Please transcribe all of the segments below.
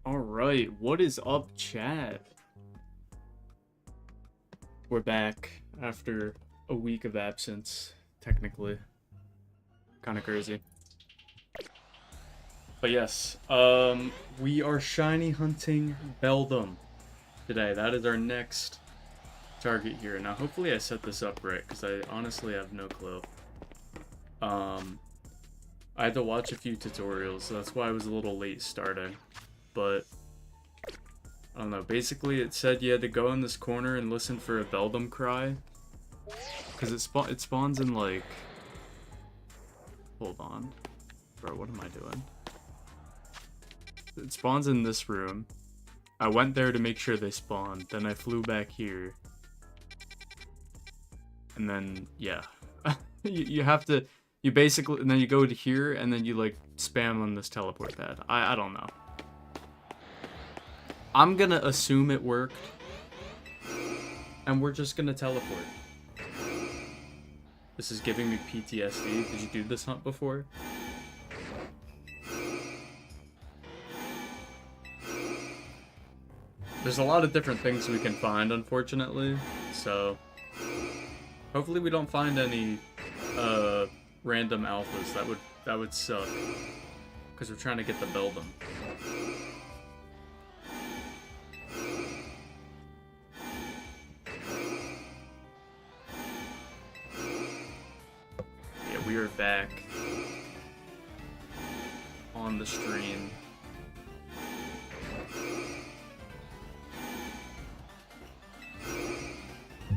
Alright, what is up, chat? We're back after a week of absence, technically. Kinda crazy. But yes, we are shiny hunting Beldum today. That is our next target here. Now, hopefully I set this up right, because I honestly have no clue. I had to watch a few tutorials, so that's why I was a little late starting. But I don't know, basically it said you had to go in this corner and listen for a Beldum cry. Because it spawns in like... Hold on. Bro, what am I doing? It spawns in this room. I went there to make sure they spawned. Then I flew back here. And then, yeah. you have to... You basically... And then you go to here, and then you like spam on this teleport pad. I don't know. I'm gonna assume it worked. And we're just gonna teleport. This is giving me PTSD. Did you do this hunt before? There's a lot of different things we can find, unfortunately. So, hopefully we don't find any random alphas. That would suck. Because we're trying to get the Beldum. We are back on the stream.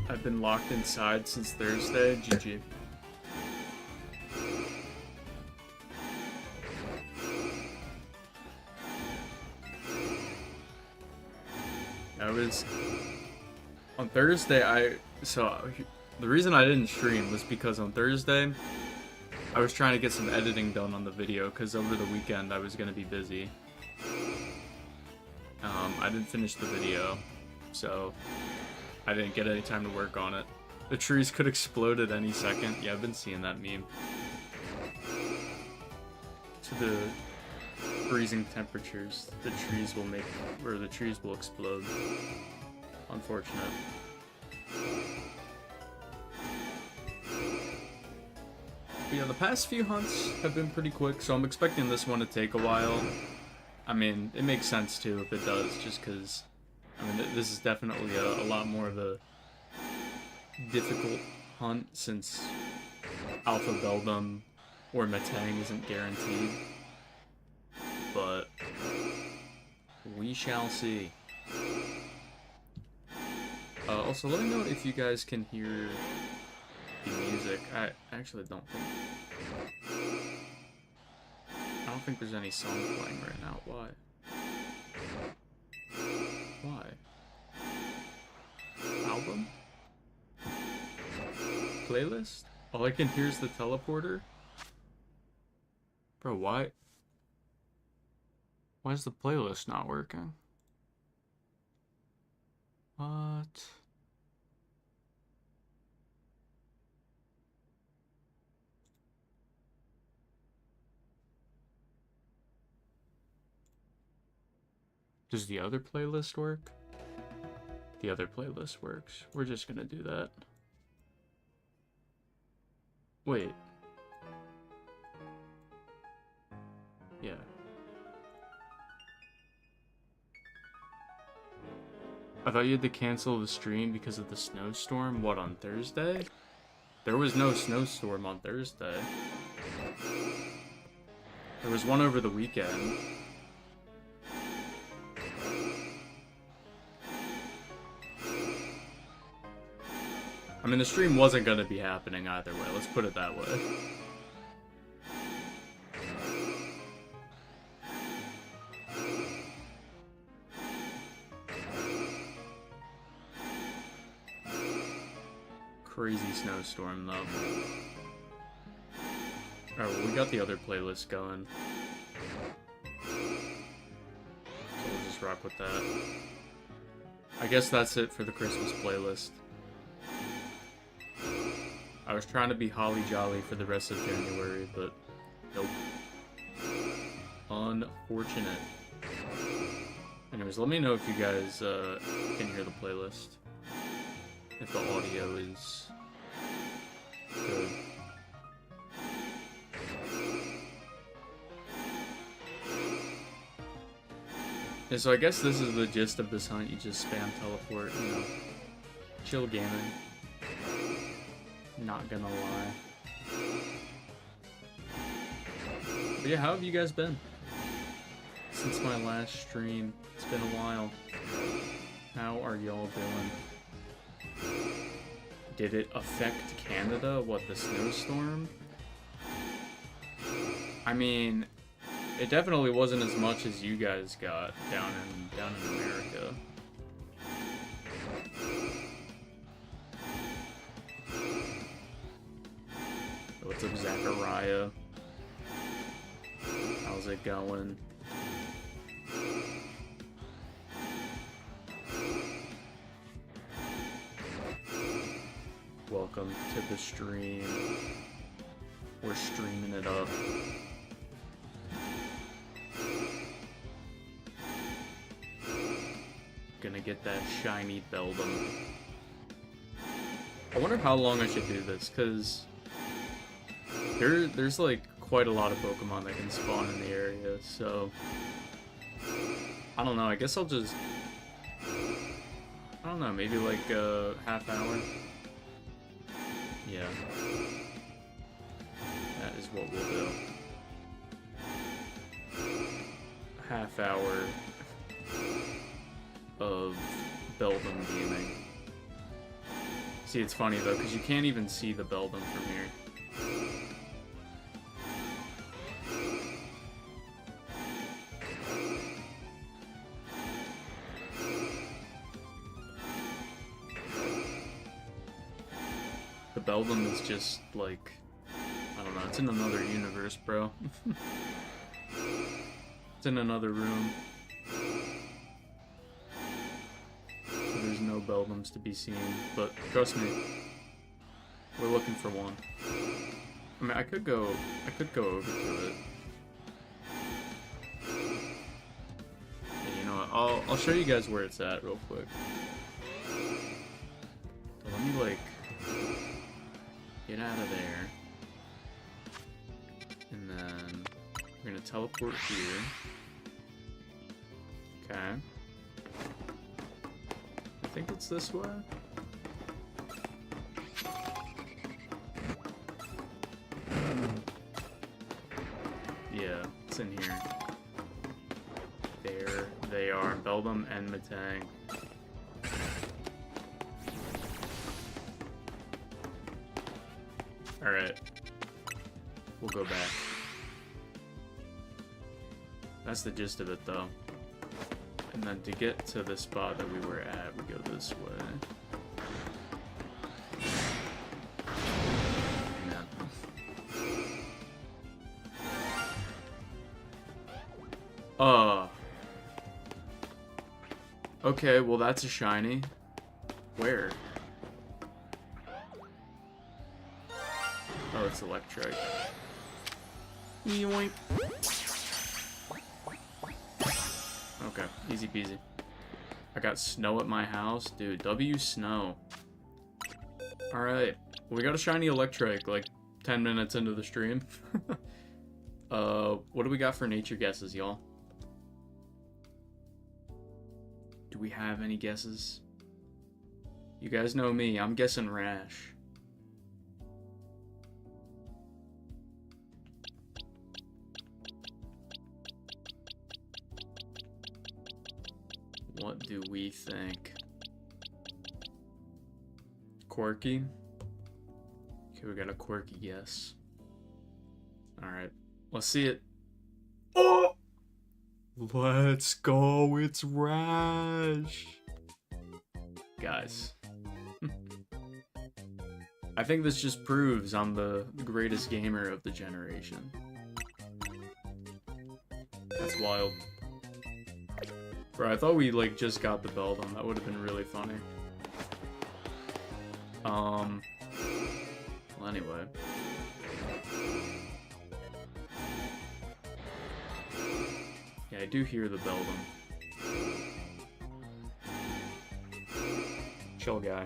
I've been locked inside since Thursday. GG. I was on Thursday. The reason I didn't stream was because on Thursday I was trying to get some editing done on the video, because over the weekend I was going to be busy. I didn't finish the video, so I didn't get any time to work on it. The trees could explode at any second. Yeah, I've been seeing that meme. To the freezing temperatures, the trees will explode. Unfortunate. But yeah, the past few hunts have been pretty quick, so I'm expecting this one to take a while. I mean, it makes sense too if it does, just because, I mean, this is definitely a lot more of a difficult hunt, since Alpha Beldum or Metang isn't guaranteed. But we shall see. Also, let me know if you guys can hear the music. I actually don't think there's any song playing right now. Why? Why? Album? Playlist? All I can hear is the teleporter? Bro, why? Why is the playlist not working? What? Does the other playlist work? The other playlist works. We're just gonna do that. Wait. Yeah. I thought you had to cancel the stream because of the snowstorm. What, on Thursday? There was no snowstorm on Thursday. There was one over the weekend. I mean, the stream wasn't going to be happening either way, let's put it that way. Crazy snowstorm, though. Alright, well, we got the other playlist going. So we'll just rock with that. I guess that's it for the Christmas playlist. I was trying to be holly jolly for the rest of January, but nope. Unfortunate. Anyways, let me know if you guys can hear the playlist. If the audio is good. Yeah, so I guess this is the gist of this hunt. You just spam teleport, you know. Chill gaming. Not gonna lie. But yeah, how have you guys been? Since my last stream, it's been a while. How are y'all doing? Did it affect Canada? What, the snowstorm? I mean, it definitely wasn't as much as you guys got down in America. What's up, Zachariah? How's it going? Welcome to the stream. We're streaming it up. Gonna get that shiny Beldum. I wonder how long I should do this, because there's like quite a lot of Pokemon that can spawn in the area, so I don't know, I guess I'll just, I don't know, maybe like a half hour. Yeah. That is what we'll do. Half hour of Beldum gaming. See, it's funny though, because you can't even see the Beldum from here. The Beldum is just like, I don't know, it's in another universe, bro. It's in another room. So there's no Beldums to be seen, but trust me, we're looking for one. I mean, I could go over to it. Yeah, you know what, I'll show you guys where it's at real quick. So let me like get out of there, and then we're gonna teleport here. Okay. I think it's this way. Yeah, it's in here. There they are, Beldum and Metang. Alright. We'll go back. That's the gist of it, though. And then to get to the spot that we were at, we go this way. Amen. Okay, well that's a shiny. Where? Oh, it's electric. Yoink. Okay, easy peasy. I got snow at my house. Dude, W snow. Alright. Well, we got a shiny Electrike like 10 minutes into the stream. What do we got for nature guesses, y'all? Do we have any guesses? You guys know me, I'm guessing Rash. What do we think? Quirky? Okay, we got a quirky guess. Alright, let's see it. Oh! Let's go, it's Rash! Guys. I think this just proves I'm the greatest gamer of the generation. That's wild. Bro, I thought we, like, just got the Beldum. That would have been really funny. Well, anyway. Yeah, I do hear the Beldum. Chill guy.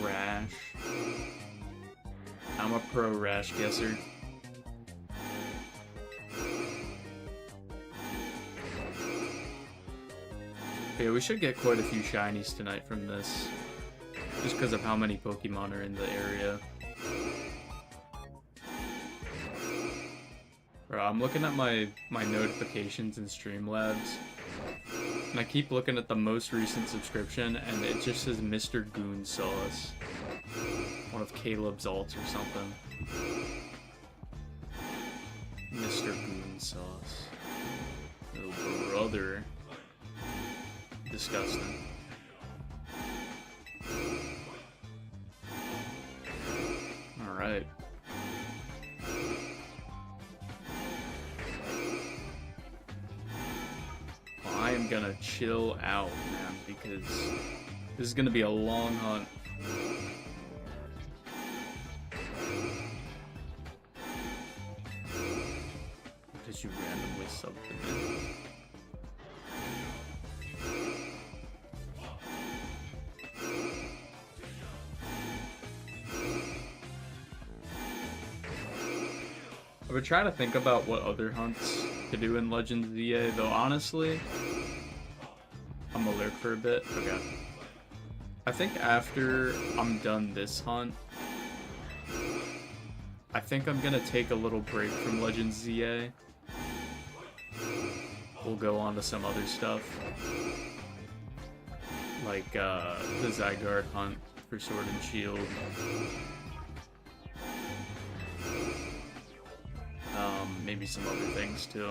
Rash. I'm a pro Rash guesser. Okay, we should get quite a few shinies tonight from this. Just because of how many Pokemon are in the area. Bro, I'm looking at my notifications in Streamlabs. And I keep looking at the most recent subscription, and it just says Mr. Goon Sauce. One of Caleb's alts or something. Mr. Goon Sauce. Oh, brother. Disgusting. Alright. Well, I am gonna chill out, man, because this is gonna be a long hunt. Because you randomly subbed to me. I've been trying to think about what other hunts to do in Legends ZA, though honestly, I'm gonna lurk for a bit. Okay. I think after I'm done this hunt, I think I'm gonna take a little break from Legends ZA. We'll go on to some other stuff. Like the Zygarde hunt for Sword and Shield. Maybe some other things too.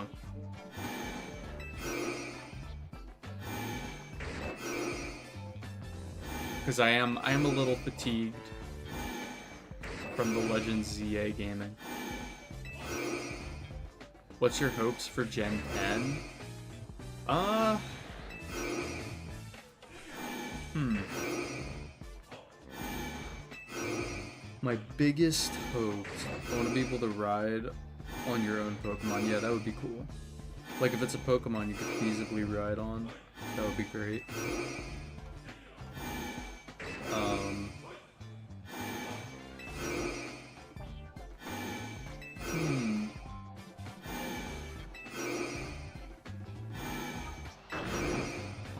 Because I am a little fatigued from the Legends ZA gaming. What's your hopes for Gen 10? My biggest hopes, I want to be able to ride on your own Pokemon. Yeah, that would be cool. Like if it's a Pokemon you could feasibly ride on, that would be great.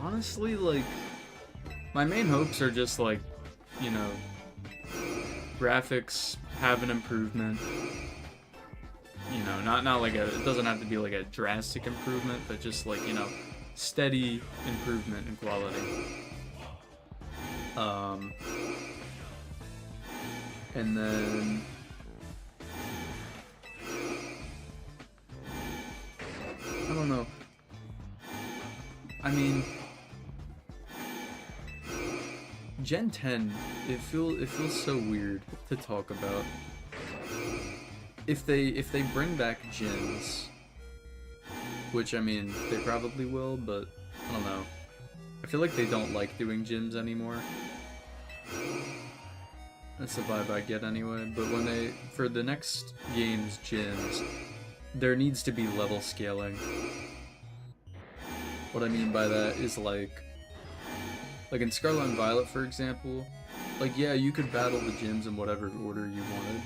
Honestly, like, my main hopes are just like, you know, graphics have an improvement. You know, not like it doesn't have to be like a drastic improvement, but just like, you know, steady improvement in quality. And then I don't know. I mean, Gen 10, it feels so weird to talk about. If they bring back gyms, which I mean they probably will, but I don't know. I feel like they don't like doing gyms anymore. That's the vibe I get anyway. But when for the next game's gyms, there needs to be level scaling. What I mean by that is like in Scarlet and Violet, for example, like yeah, you could battle the gyms in whatever order you wanted.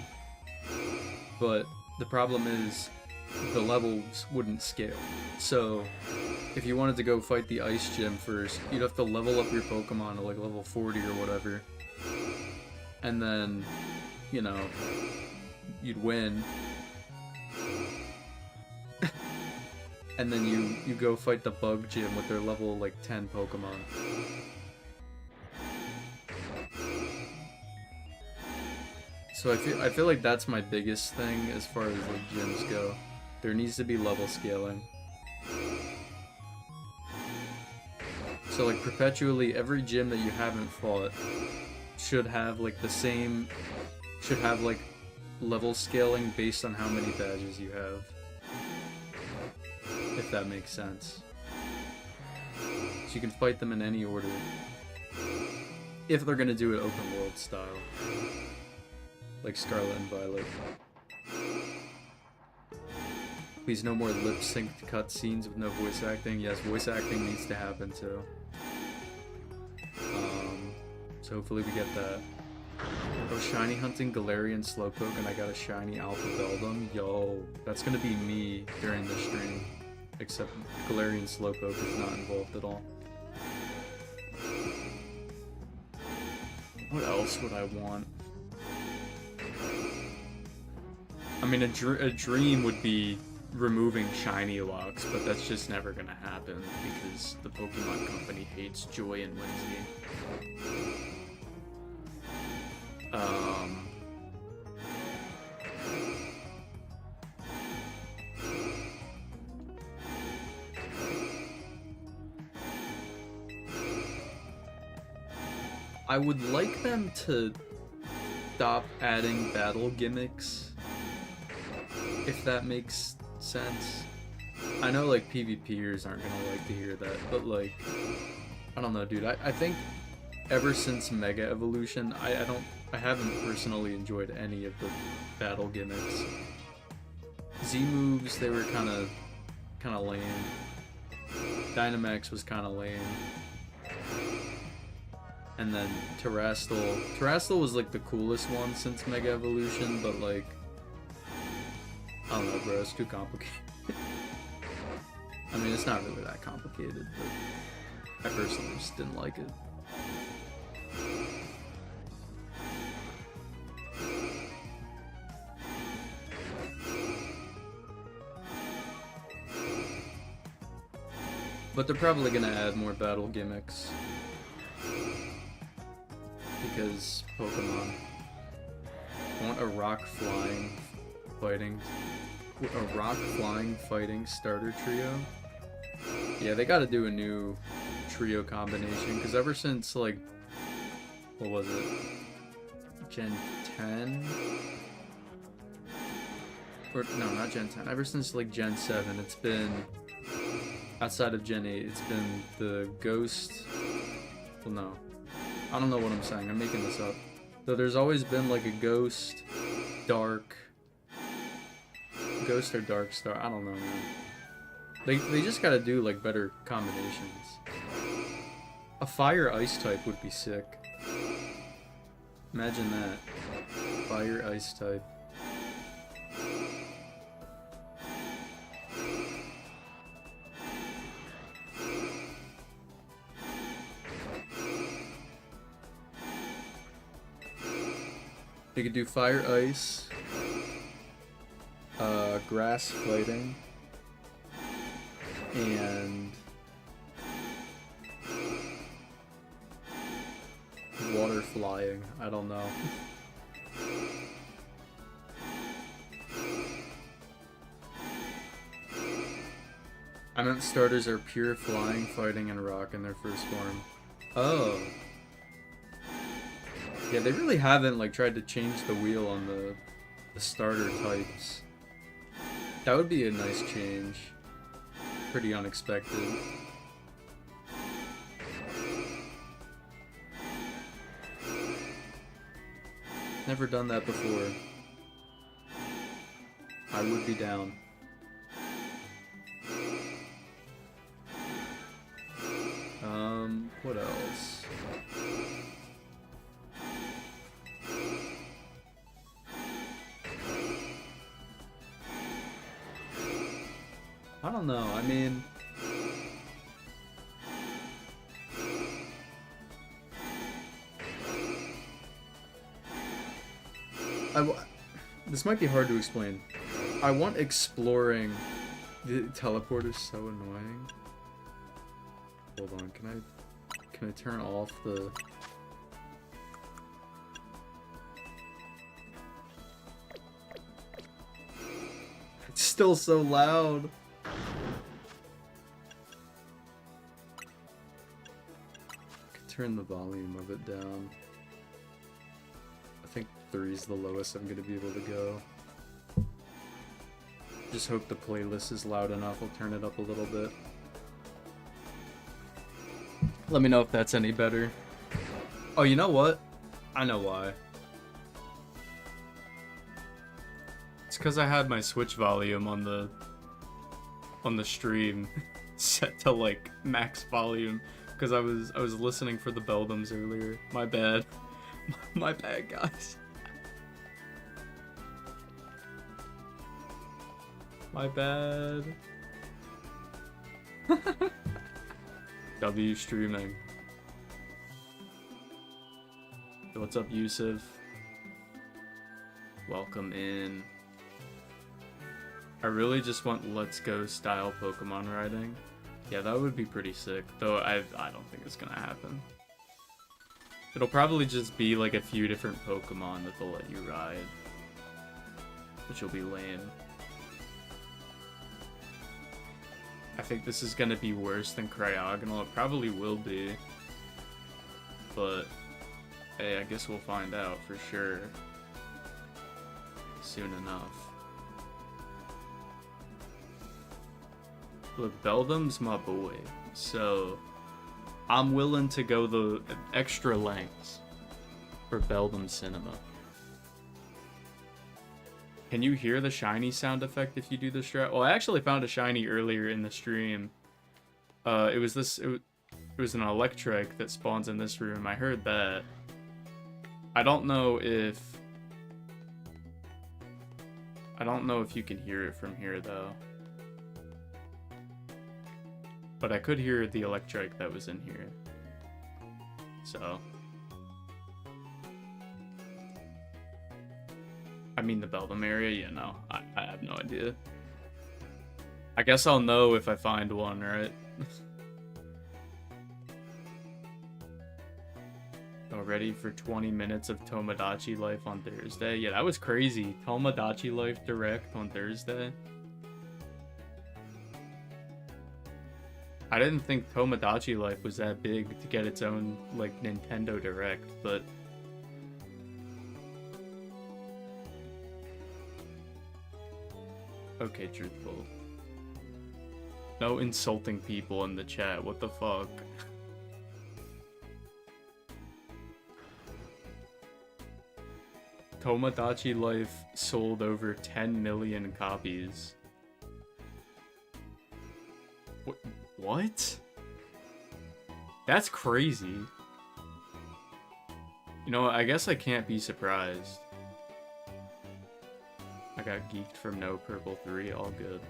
But the problem is the levels wouldn't scale. So if you wanted to go fight the ice gym first, you'd have to level up your Pokemon to like level 40 or whatever. And then, you know, you'd win. And then you go fight the bug gym with their level like 10 Pokemon. So I feel like that's my biggest thing as far as like gyms go. There needs to be level scaling. So like perpetually every gym that you haven't fought should have like level scaling based on how many badges you have. If that makes sense. So you can fight them in any order. If they're gonna do it open world style. Like Scarlet and Violet. Please no more lip-synced cutscenes with no voice acting. Yes, voice acting needs to happen too. so hopefully we get that. I was shiny hunting Galarian Slowpoke and I got a shiny Alpha Beldum. Yo, that's gonna be me during the stream. Except Galarian Slowpoke is not involved at all. What else would I want? I mean, a dream would be removing shiny locks, but that's just never gonna happen because the Pokemon Company hates Joy and Whimsy. I would like them to stop adding battle gimmicks, if that makes sense. I know, like, PvPers aren't gonna like to hear that, but, like, I don't know, dude. I think ever since Mega Evolution, I haven't personally enjoyed any of the battle gimmicks. Z moves, they were kind of lame. Dynamax was kind of lame. And then Terastal. Terastal was like the coolest one since Mega Evolution, but like, I don't know, bro, it's too complicated. I mean, it's not really that complicated, but I personally just didn't like it. But they're probably gonna add more battle gimmicks. Because Pokemon. I want a rock flying fighting starter trio. Yeah, they gotta do a new trio combination, because ever since, like, what was it? Gen 10? Or, no, not Gen 10. Ever since, like, Gen 7, it's been, outside of Gen 8, it's been the Ghost, well, no. I don't know what I'm saying, I'm making this up. So there's always been, like, a Ghost, Dark, Ghost or Dark Star, I don't know, man. They just gotta do, like, better combinations. A Fire Ice type would be sick. Imagine that. Fire Ice type. They could do Fire Ice, Grass Fighting, and Water Flying. I don't know. I meant starters are Pure Flying, Fighting, and Rock in their first form. Oh. Yeah, they really haven't, like, tried to change the wheel on the starter types. That would be a nice change. Pretty unexpected. Never done that before. I would be down. What else? I don't know, I mean... This might be hard to explain. I want exploring... The teleporter's so annoying. Hold on, can I turn off the... It's still so loud. Turn the volume of it down. I think 3 is the lowest I'm gonna be able to go. Just hope the playlist is loud enough. I'll turn it up a little bit. Let me know if that's any better. Oh, you know what? I know why. It's because I had my Switch volume on the stream set to, like, max volume. because I was listening for the Beldums earlier. My bad. My bad, guys. My bad. W streaming. What's up, Yusuf? Welcome in. I really just want Let's Go style Pokemon riding. Yeah, that would be pretty sick. Though I don't think it's gonna happen. It'll probably just be like a few different Pokemon that they'll let you ride, which will be lame. I think this is gonna be worse than Cryogonal. It probably will be. But, hey, I guess we'll find out for sure soon enough. Look, Beldum's my boy, so I'm willing to go the extra lengths for Beldum Cinema. Can you hear the shiny sound effect if you do the strat? Well, I actually found a shiny earlier in the stream. It was an Electric that spawns in this room. I heard that. I don't know if you can hear it from here though. But I could hear the Electric that was in here. So I mean the Beldum area, yeah, no. I have no idea. I guess I'll know if I find one, right? Oh, ready for 20 minutes of Tomodachi Life on Thursday? Yeah, that was crazy. Tomodachi Life Direct on Thursday. I didn't think Tomodachi Life was that big to get its own, like, Nintendo Direct, but okay, truthful. No insulting people in the chat, what the fuck? Tomodachi Life sold over 10 million copies. What? That's crazy. You know, I guess I can't be surprised. I got geeked from No Purple 3, all good.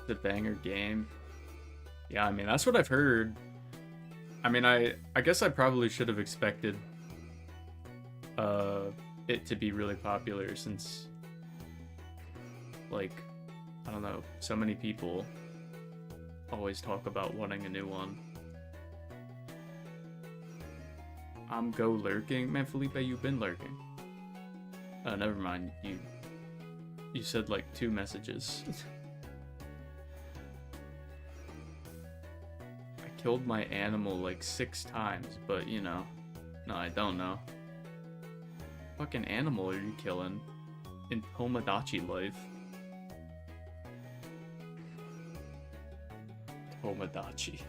The banger game. Yeah, I mean, that's what I've heard. I mean, I guess I probably should have expected it to be really popular since, like, I don't know, so many people always talk about wanting a new one. I'm go lurking. Man, Felipe, you've been lurking. Oh, never mind. You said like 2 messages. I killed my animal like 6 times, but you know. No, I don't know. What fucking animal are you killing in Tomodachi Life? Tomodachi.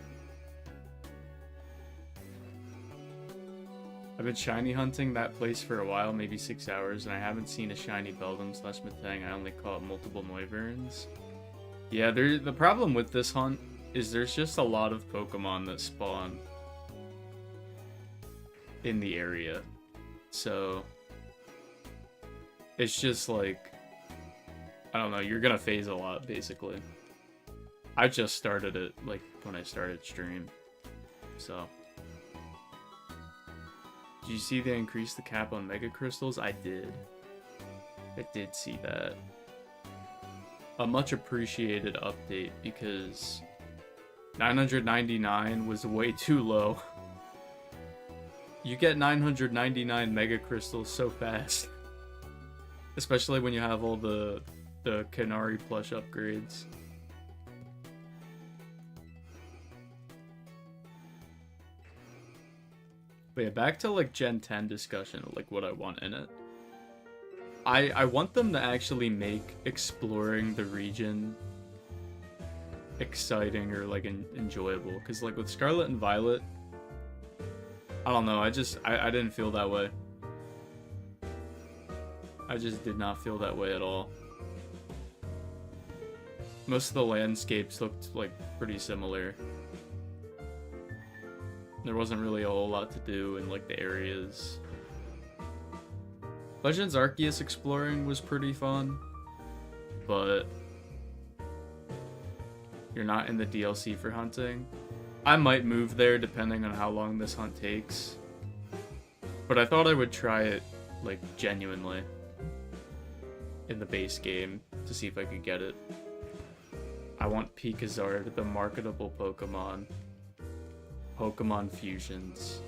I've been shiny hunting that place for a while, maybe 6 hours, and I haven't seen a shiny Beldum/Metang. I only caught multiple Noivern's. Yeah, the problem with this hunt is there's just a lot of Pokemon that spawn in the area. So it's just like, I don't know, you're gonna phase a lot, basically. I just started it, like, when I started stream, so. Did you see they increased the cap on Mega Crystals? I did. I did see that. A much appreciated update, because 999 was way too low. You get 999 Mega Crystals so fast. Especially when you have all the Canary plush upgrades. But yeah, back to like Gen 10 discussion, like what I want in it. I want them to actually make exploring the region exciting or like enjoyable. Because like with Scarlet and Violet, I don't know, I didn't feel that way. I just did not feel that way at all. Most of the landscapes looked like pretty similar. There wasn't really a whole lot to do in like the areas. Legends Arceus exploring was pretty fun, but you're not in the DLC for hunting. I might move there depending on how long this hunt takes, but I thought I would try it like genuinely in the base game to see if I could get it. I want Pikazard, the marketable Pokemon. Pokemon fusions.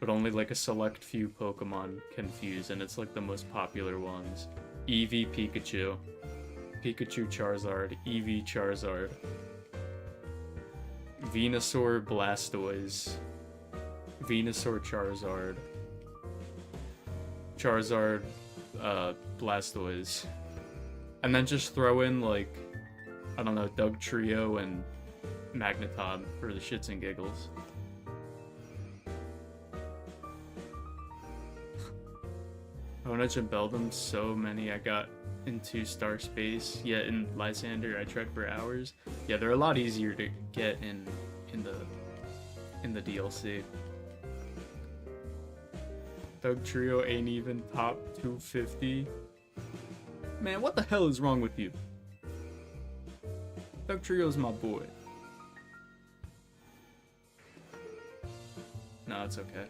But only like a select few Pokemon can fuse, and it's like the most popular ones. Eevee Pikachu. Pikachu Charizard. Eevee Charizard. Venusaur Blastoise. Venusaur Charizard. Charizard Blastoise. And then just throw in like, I don't know, Doug Trio and Magneton for the shits and giggles. Honedge and Beldum, so many I got into Star Space. Yeah, in Lysander I tried for hours. Yeah, they're a lot easier to get in the DLC. Doug Trio ain't even top 250. Man, what the hell is wrong with you? Doug Trio's my boy. No, it's okay.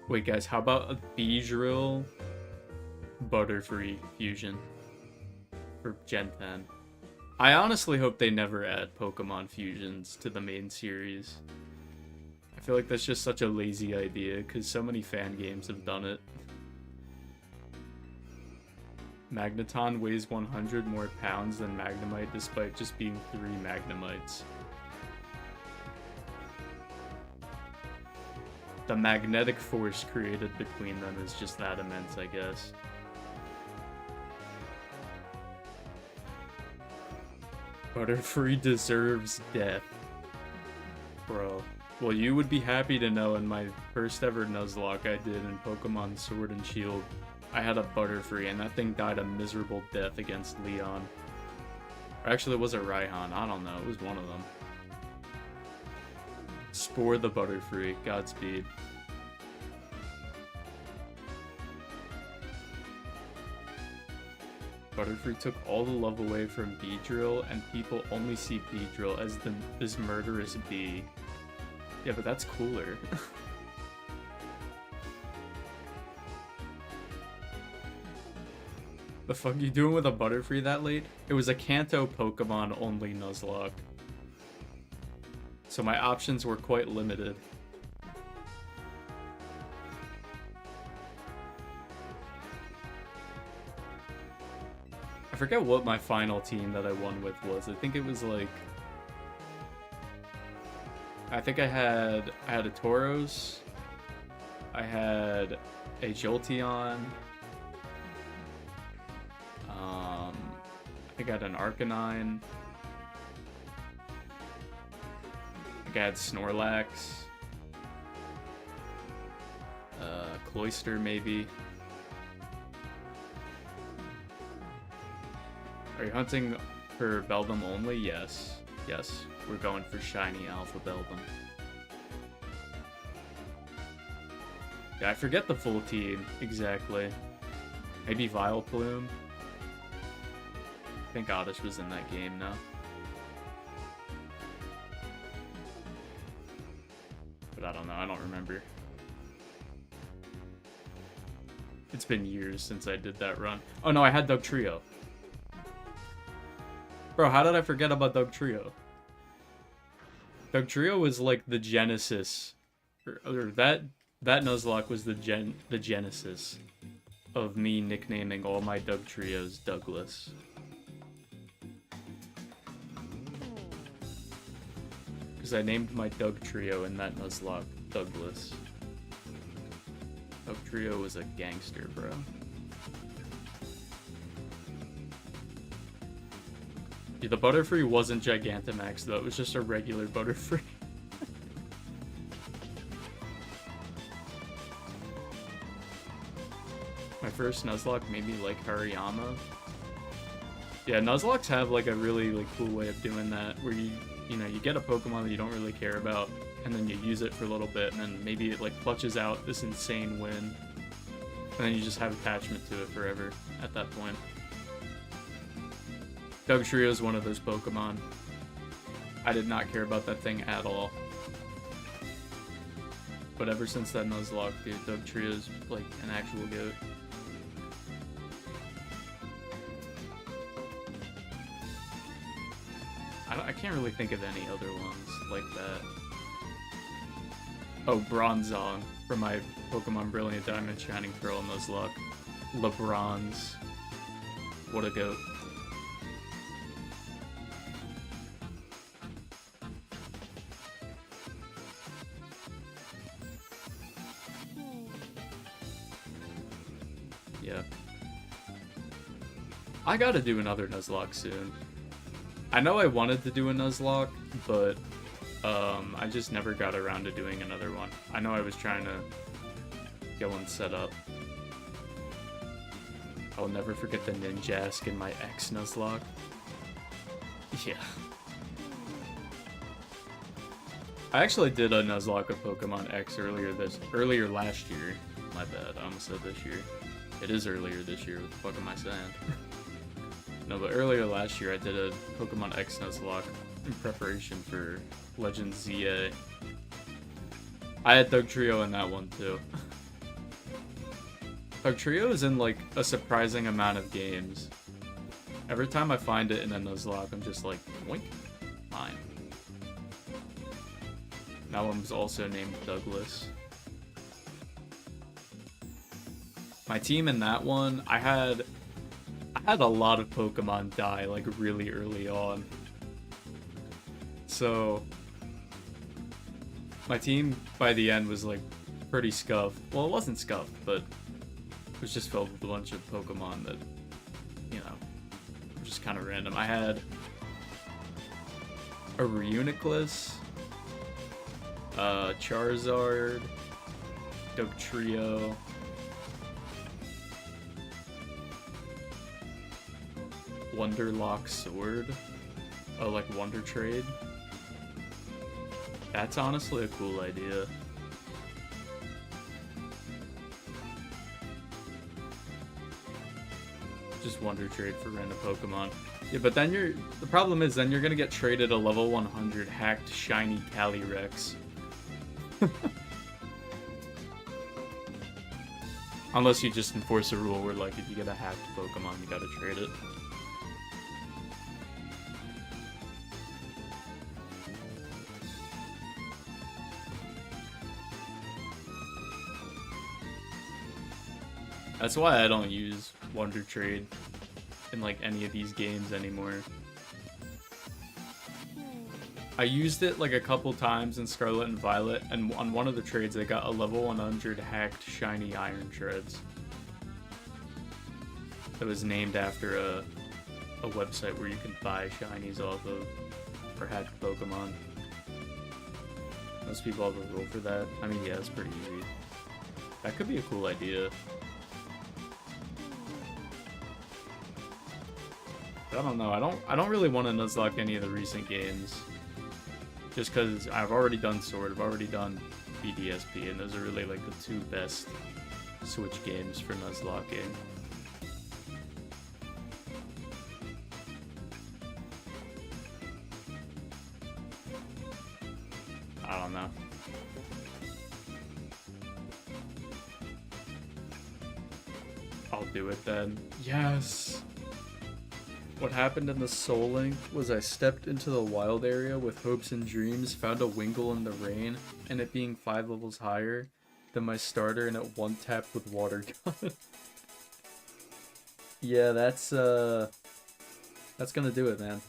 Wait, guys, how about a Beedrill Butterfree fusion for Gen 10? I honestly hope they never add Pokemon fusions to the main series. I feel like that's just such a lazy idea, because so many fan games have done it. Magneton weighs 100 more pounds than Magnemite despite just being 3 Magnemites. The magnetic force created between them is just that immense, I guess. Butterfree deserves death. Bro. Well, you would be happy to know in my first ever Nuzlocke I did in Pokemon Sword and Shield, I had a Butterfree, and that thing died a miserable death against Leon. Or actually, it was a Raihan. I don't know. It was one of them. Spore the Butterfree. Godspeed. Butterfree took all the love away from Beedrill, and people only see Beedrill as this murderous bee. Yeah, but that's cooler. The fuck you doing with a Butterfree that late? It was a Kanto Pokemon only Nuzlocke. So my options were quite limited. I forget what my final team that I won with was. I think it was like... I think I had a Tauros. I had a Jolteon. I think I had an Arcanine. I think I had Snorlax. Cloyster, maybe. Are you hunting for Beldum only? Yes. Yes, we're going for shiny Alpha Beldum. Yeah, I forget the full team exactly. Maybe Vileplume. I think Oddish was in that game now. But I don't know, I don't remember. It's been years since I did that run. Oh no, I had Doug Trio. Bro, how did I forget about Doug Trio? Doug Trio was like the genesis, or that Nuzlocke was the genesis of me nicknaming all my Doug Trios Douglas. Because I named my Doug Trio in that Nuzlocke Douglas. Doug Trio was a gangster, bro. Yeah, the Butterfree wasn't Gigantamax though, it was just a regular Butterfree. first Nuzlocke made me like Hariyama. Yeah, Nuzlocks have like a really like cool way of doing that, where you know, you get a Pokemon that you don't really care about, and then you use it for a little bit, and then maybe it like clutches out this insane win, and then you just have attachment to it forever at that point. Dugtrio is one of those Pokemon. I did not care about that thing at all. But ever since that Nuzlocke, dude, Dugtrio is like an actual goat. I can't really think of any other ones like that. Oh, Bronzong from my Pokemon Brilliant Diamond Shining Pearl Nuzlocke. LeBronze. What a goat. Yeah. I gotta do another Nuzlocke soon. I know I wanted to do a Nuzlocke, but I just never got around to doing another one. I know I was trying to get one set up. I'll never forget the Ninjask in my X Nuzlocke. Yeah. I actually did a Nuzlocke of Pokemon X earlier last year. My bad, I almost said this year. It is earlier this year, what the fuck am I saying? No, but earlier last year I did a Pokemon X Nuzlocke in preparation for Legends ZA. I had Dugtrio in that one too. Dugtrio is in like a surprising amount of games. Every time I find it in a Nuzlocke, I'm just like, boink, mine. That one was also named Douglas. My team in that one, I had a lot of Pokemon die like really early on. So my team by the end was like pretty scuffed. Well, it wasn't scuffed, but it was just filled with a bunch of Pokemon that, you know, were just kind of random. I had a Reuniclus, Charizard, Dugtrio, Wonderlock Sword. Oh, like Wonder Trade. That's honestly a cool idea. Just Wonder Trade for random Pokemon. Yeah, but then the problem is then you're gonna get traded a level 100 hacked shiny Calyrex. Unless you just enforce a rule where like if you get a hacked Pokemon, you gotta trade it. That's why I don't use Wonder Trade in like any of these games anymore. I used it like a couple times in Scarlet and Violet, and on one of the trades I got a level 100 hacked shiny Iron Shreds. It was named after a website where you can buy shinies off of, or hacked Pokemon. Most people have a rule for that. I mean, yeah, it's pretty easy. That could be a cool idea. I don't know. I don't really want to Nuzlocke any of the recent games, just because I've already done Sword, I've already done BDSP, and those are really like the two best Switch games for Nuzlocking. I don't know. I'll do it then. Yes. What happened in the Soul Link was I stepped into the wild area with hopes and dreams, found a Wingull in the rain, and it being 5 levels higher than my starter, and it one-tapped with Water Gun. Yeah, that's gonna do it, man.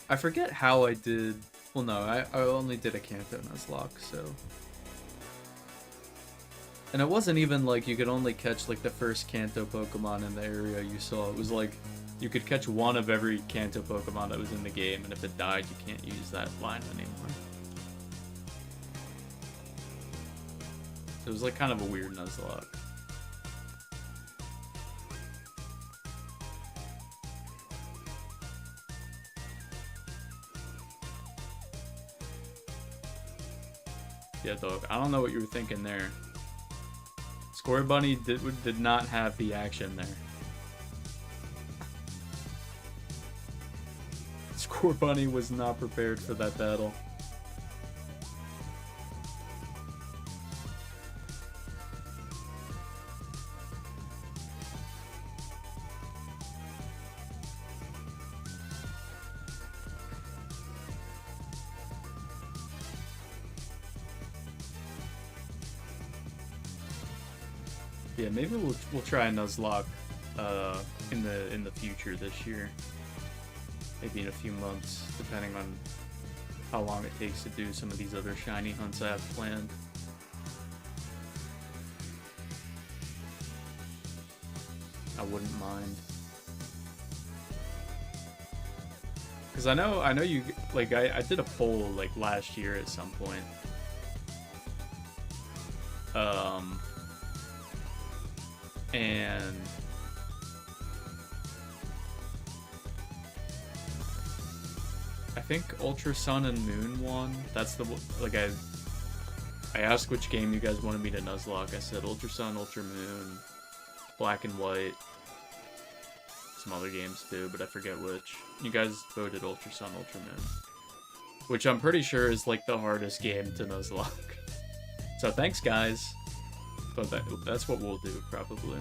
I forget how I did. Well, no, I only did a Kanto Nuzlocke, so. And it wasn't even like you could only catch like the first Kanto Pokemon in the area you saw. It was like you could catch one of every Kanto Pokemon that was in the game, and if it died, you can't use that line anymore. It was like kind of a weird Nuzlocke. Yeah, dog. I don't know what you were thinking there. Score Bunny did not have the action there. Score Bunny was not prepared for that battle. Yeah, maybe we'll try a Nuzlocke in the future this year. Maybe in a few months, depending on how long it takes to do some of these other shiny hunts I have planned. I wouldn't mind. Cause I know you like I did a poll like last year at some point. And I think Ultra Sun and Moon won. That's the like I asked which game you guys wanted me to Nuzlocke. I said Ultra Sun, Ultra Moon, Black and White, some other games too, but I forget which. You guys voted Ultra Sun, Ultra Moon, which I'm pretty sure is like the hardest game to Nuzlocke. So thanks, guys. But that's what we'll do, probably.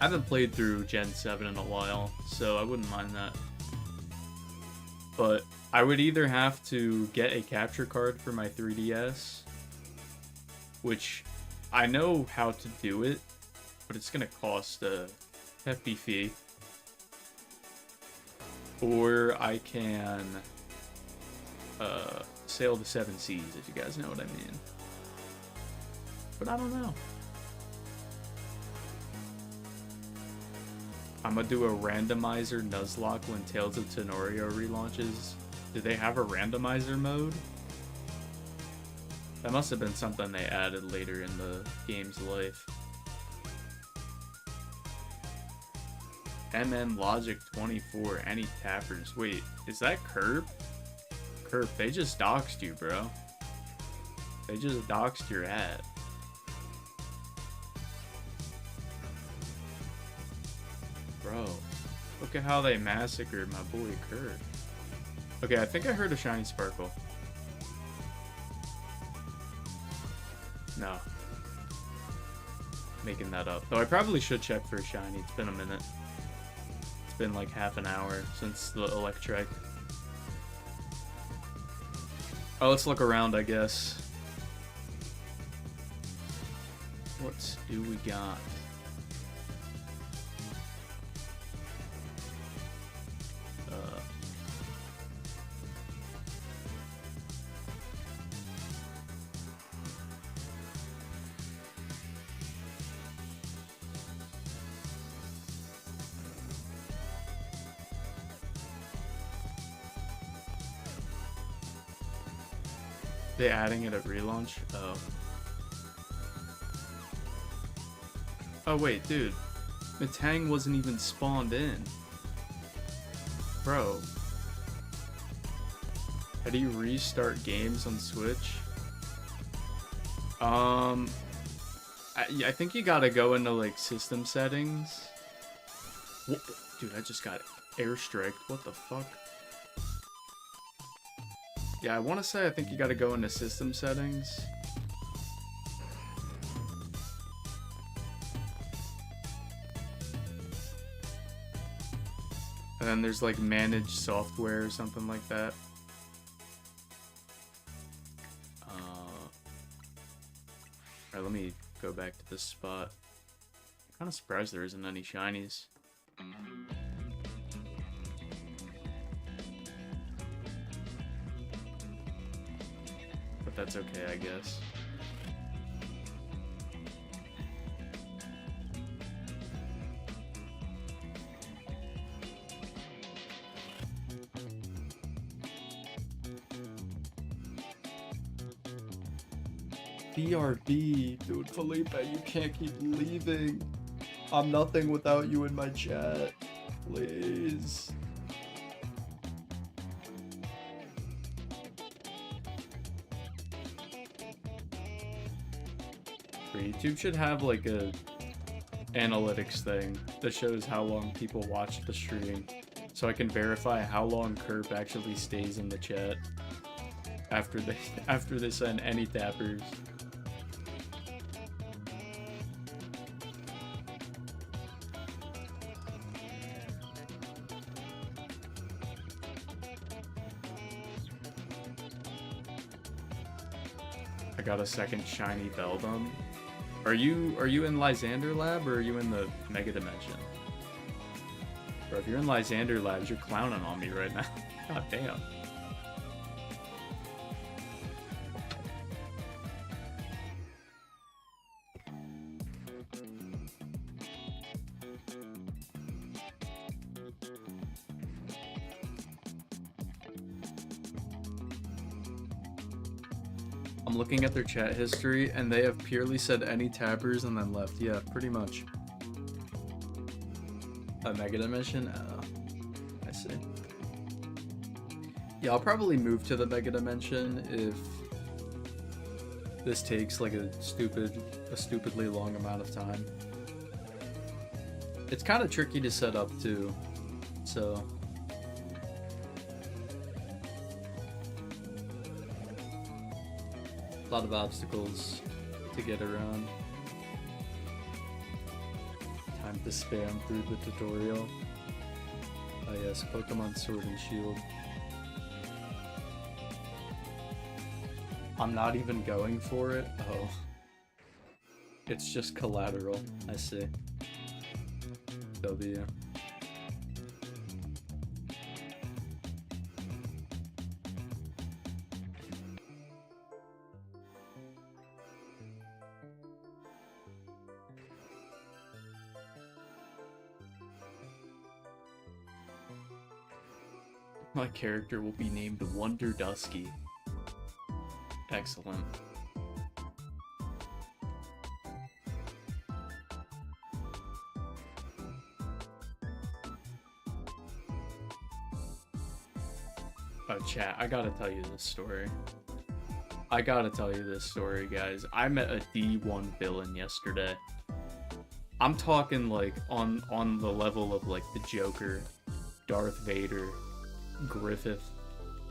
I haven't played through Gen 7 in a while, so I wouldn't mind that. But I would either have to get a capture card for my 3DS, which I know how to do it, but it's going to cost a hefty fee. Or I can sail the 7 seas, if you guys know what I mean. But I don't know. I'm gonna do a randomizer Nuzlocke when Tales of Tenorio relaunches. Do they have a randomizer mode? That must have been something they added later in the game's life. Logic 24, any tappers. Wait, is that Curb? Curb, they just doxed you, bro. They just doxed your ad. Bro, look at how they massacred my boy Kurt. Okay, I think I heard a shiny sparkle. No. Making that up. Though I probably should check for a shiny. It's been a minute. It's been like half an hour since the Electrike. Oh, let's look around, I guess. What do we got? They adding it at relaunch? Oh. Oh wait, dude. Metang wasn't even spawned in. Bro. How do you restart games on Switch? I think you gotta go into like system settings. What? Dude, I just got airstriked. What the fuck? Yeah, I want to say I think you got to go into system settings. And then there's like manage software or something like that. Alright, let me go back to this spot. I'm kind of surprised there isn't any shinies. But that's okay, I guess. BRB. Dude, Felipe, you can't keep leaving. I'm nothing without you in my chat. Please. YouTube should have like a analytics thing that shows how long people watch the stream, so I can verify how long Kerb actually stays in the chat after they send any tappers. I got a second shiny Beldum. Are you in Lysander Lab or are you in the Mega Dimension? Bro, if you're in Lysander Labs, you're clowning on me right now. God damn. I'm looking at their chat history, and they have purely said any tappers and then left. Yeah, pretty much. A Mega Dimension? I see. Yeah, I'll probably move to the Mega Dimension if this takes like a stupidly long amount of time. It's kind of tricky to set up too, so... a lot of obstacles to get around. Time to spam through the tutorial. Oh yes, Pokemon Sword and Shield. I'm not even going for it? Oh. It's just collateral. I see. W. My character will be named Wonder Dusky. Excellent. Oh, chat, I gotta tell you this story. Guys. I met a D1 villain yesterday. I'm talking like on the level of like the Joker, Darth Vader, Griffith,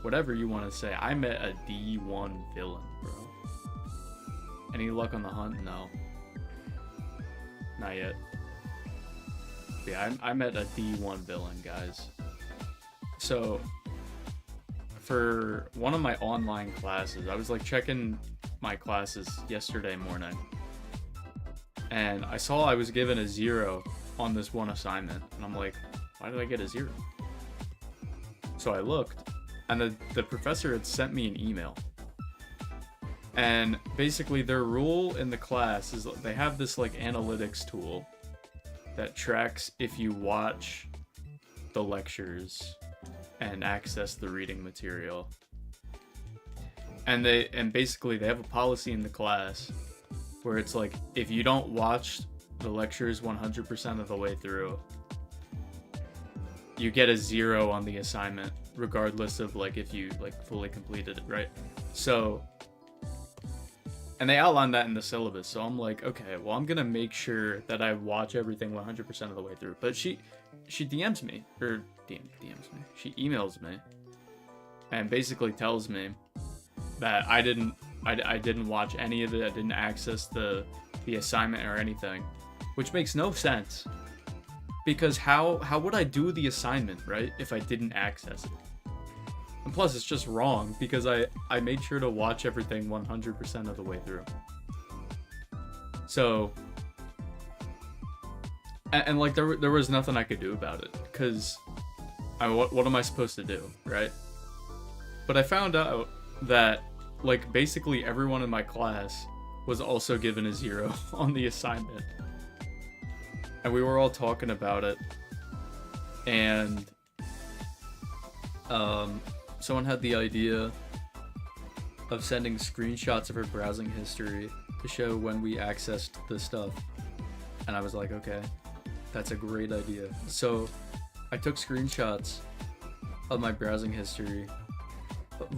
whatever you want to say. I met a D1 villain, bro. Any luck on the hunt? No. Not yet. Yeah, I met a D1 villain, guys. So, for one of my online classes, I was like checking my classes yesterday morning, and I saw I was given a 0 on this one assignment, and I'm like, why did I get a 0? So I looked, and the professor had sent me an email. And basically their rule in the class is they have this like analytics tool that tracks if you watch the lectures and access the reading material. And basically they have a policy in the class where it's like, if you don't watch the lectures 100% of the way through, you get a 0 on the assignment, regardless of like if you like fully completed it, right? So, and they outline that in the syllabus, so I'm like, okay, well, I'm gonna make sure that I watch everything 100% of the way through. But she DMs me, or DMs me, she emails me, and basically tells me that I didn't watch any of it, I didn't access the assignment or anything, which makes no sense. Because how would I do the assignment, right, if I didn't access it? And plus, it's just wrong, because I made sure to watch everything 100% of the way through. So, and like, there was nothing I could do about it, because what am I supposed to do, right? But I found out that, like, basically everyone in my class was also given a 0 on the assignment. And we were all talking about it, and someone had the idea of sending screenshots of her browsing history to show when we accessed the stuff. And I was like, okay, that's a great idea. So I took screenshots of my browsing history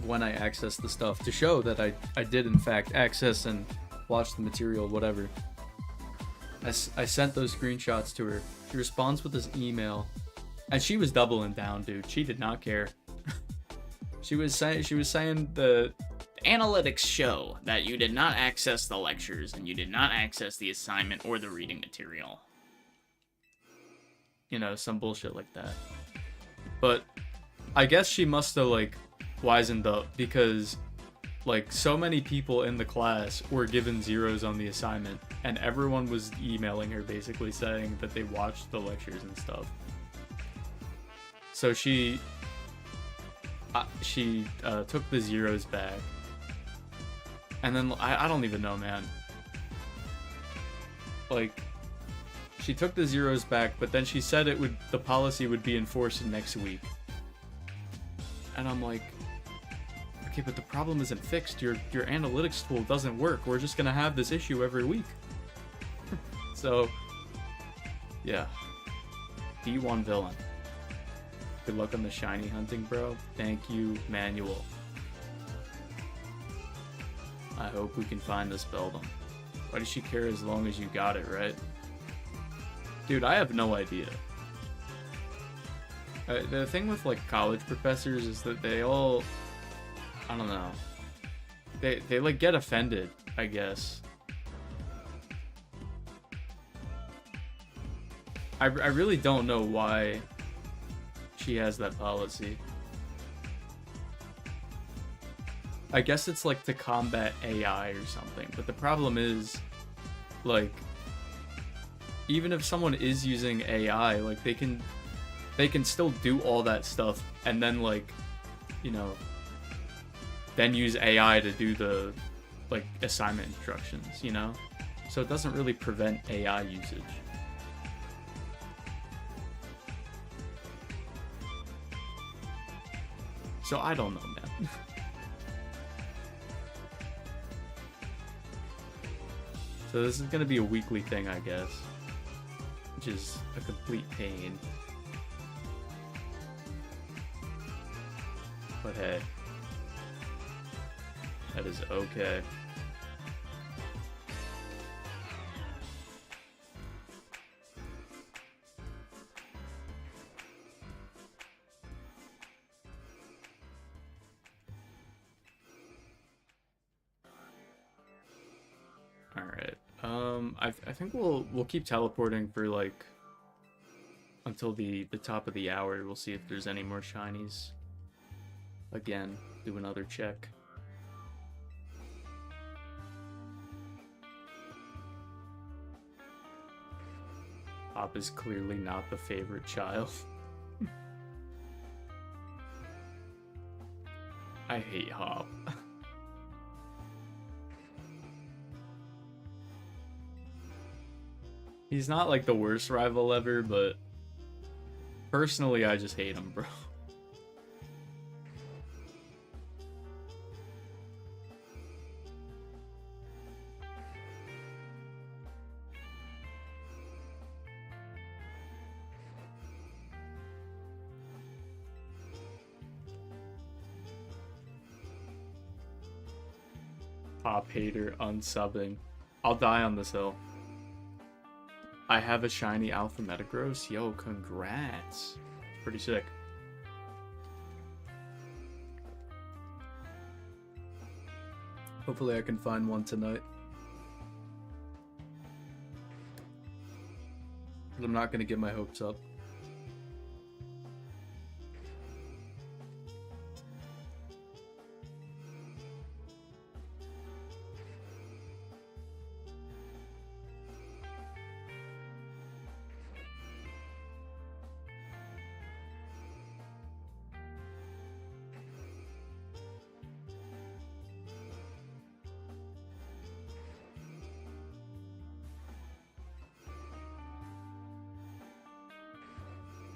when I accessed the stuff to show that I did in fact access and watch the material, whatever. I sent those screenshots to her. She responds with this email, and she was doubling down, dude. She did not care. She was saying the analytics show that you did not access the lectures and you did not access the assignment or the reading material. You know, some bullshit like that. But I guess she must have, like, wisened up, because, like, so many people in the class were given zeros on the assignment, and everyone was emailing her basically saying that they watched the lectures and stuff. So she took the zeros back, and then I don't even know, man. Like, she took the zeros back, but then she said the policy would be enforced next week. And I'm like, okay, but the problem isn't fixed. Your analytics tool doesn't work. We're just gonna have this issue every week. So, yeah. D1 villain. Good luck on the shiny hunting, bro. Thank you, Manual. I hope we can find this Beldum. Why does she care as long as you got it, right? Dude, I have no idea. The thing with, like, college professors is that they all, I don't know, they like get offended, I guess. I really don't know why she has that policy. I guess it's like to combat AI or something, but the problem is, like, even if someone is using AI, like, they can still do all that stuff and then, like, you know, then use AI to do the, like, assignment instructions, you know? So it doesn't really prevent AI usage. So I don't know, man. So this is gonna be a weekly thing, I guess, which is a complete pain. But hey, that is okay. All right. I think we'll keep teleporting for, like, until the top of the hour. We'll see if there's any more shinies. Again, do another check. Hop is clearly not the favorite child. I hate Hop. He's not, like, the worst rival ever, but personally, I just hate him, bro. Hop hater unsubbing. I'll die on this hill. I have a shiny Alpha Metagross. Yo, congrats. It's pretty sick. Hopefully I can find one tonight. But I'm not going to get my hopes up.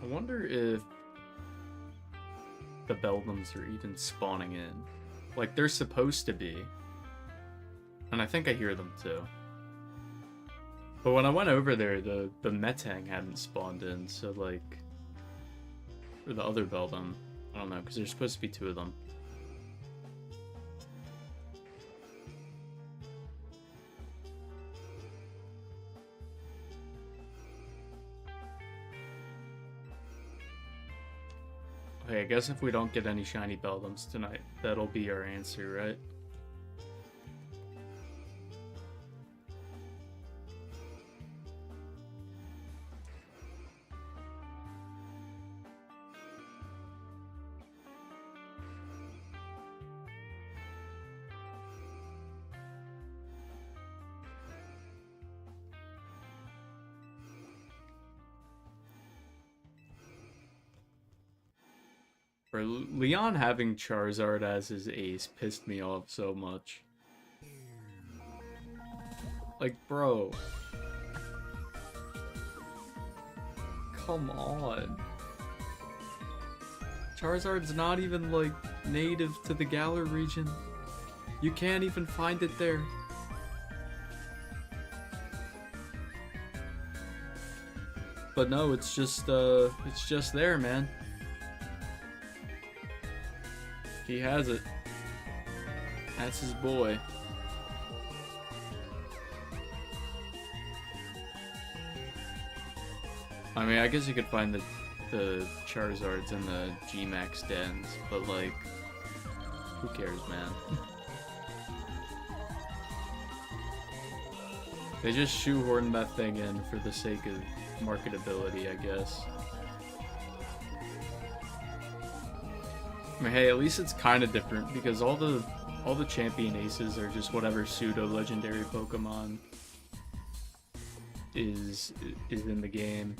I wonder if the Beldums are even spawning in. Like, they're supposed to be. And I think I hear them too. But when I went over there, the Metang hadn't spawned in, so like... Or the other Beldum. I don't know, because there's supposed to be 2 of them. Okay, I guess if we don't get any shiny Beldums tonight, that'll be our answer, right? Or Leon having Charizard as his ace pissed me off so much. Like, bro. Come on. Charizard's not even, like, native to the Galar region. You can't even find it there. But no, it's just there, man. He has it. That's his boy. I mean, I guess you could find the Charizards in the G-Max dens, but like, who cares, man? They just shoehorned that thing in for the sake of marketability, I guess. I mean, hey, at least it's kind of different because all the champion aces are just whatever pseudo legendary Pokemon is in the game.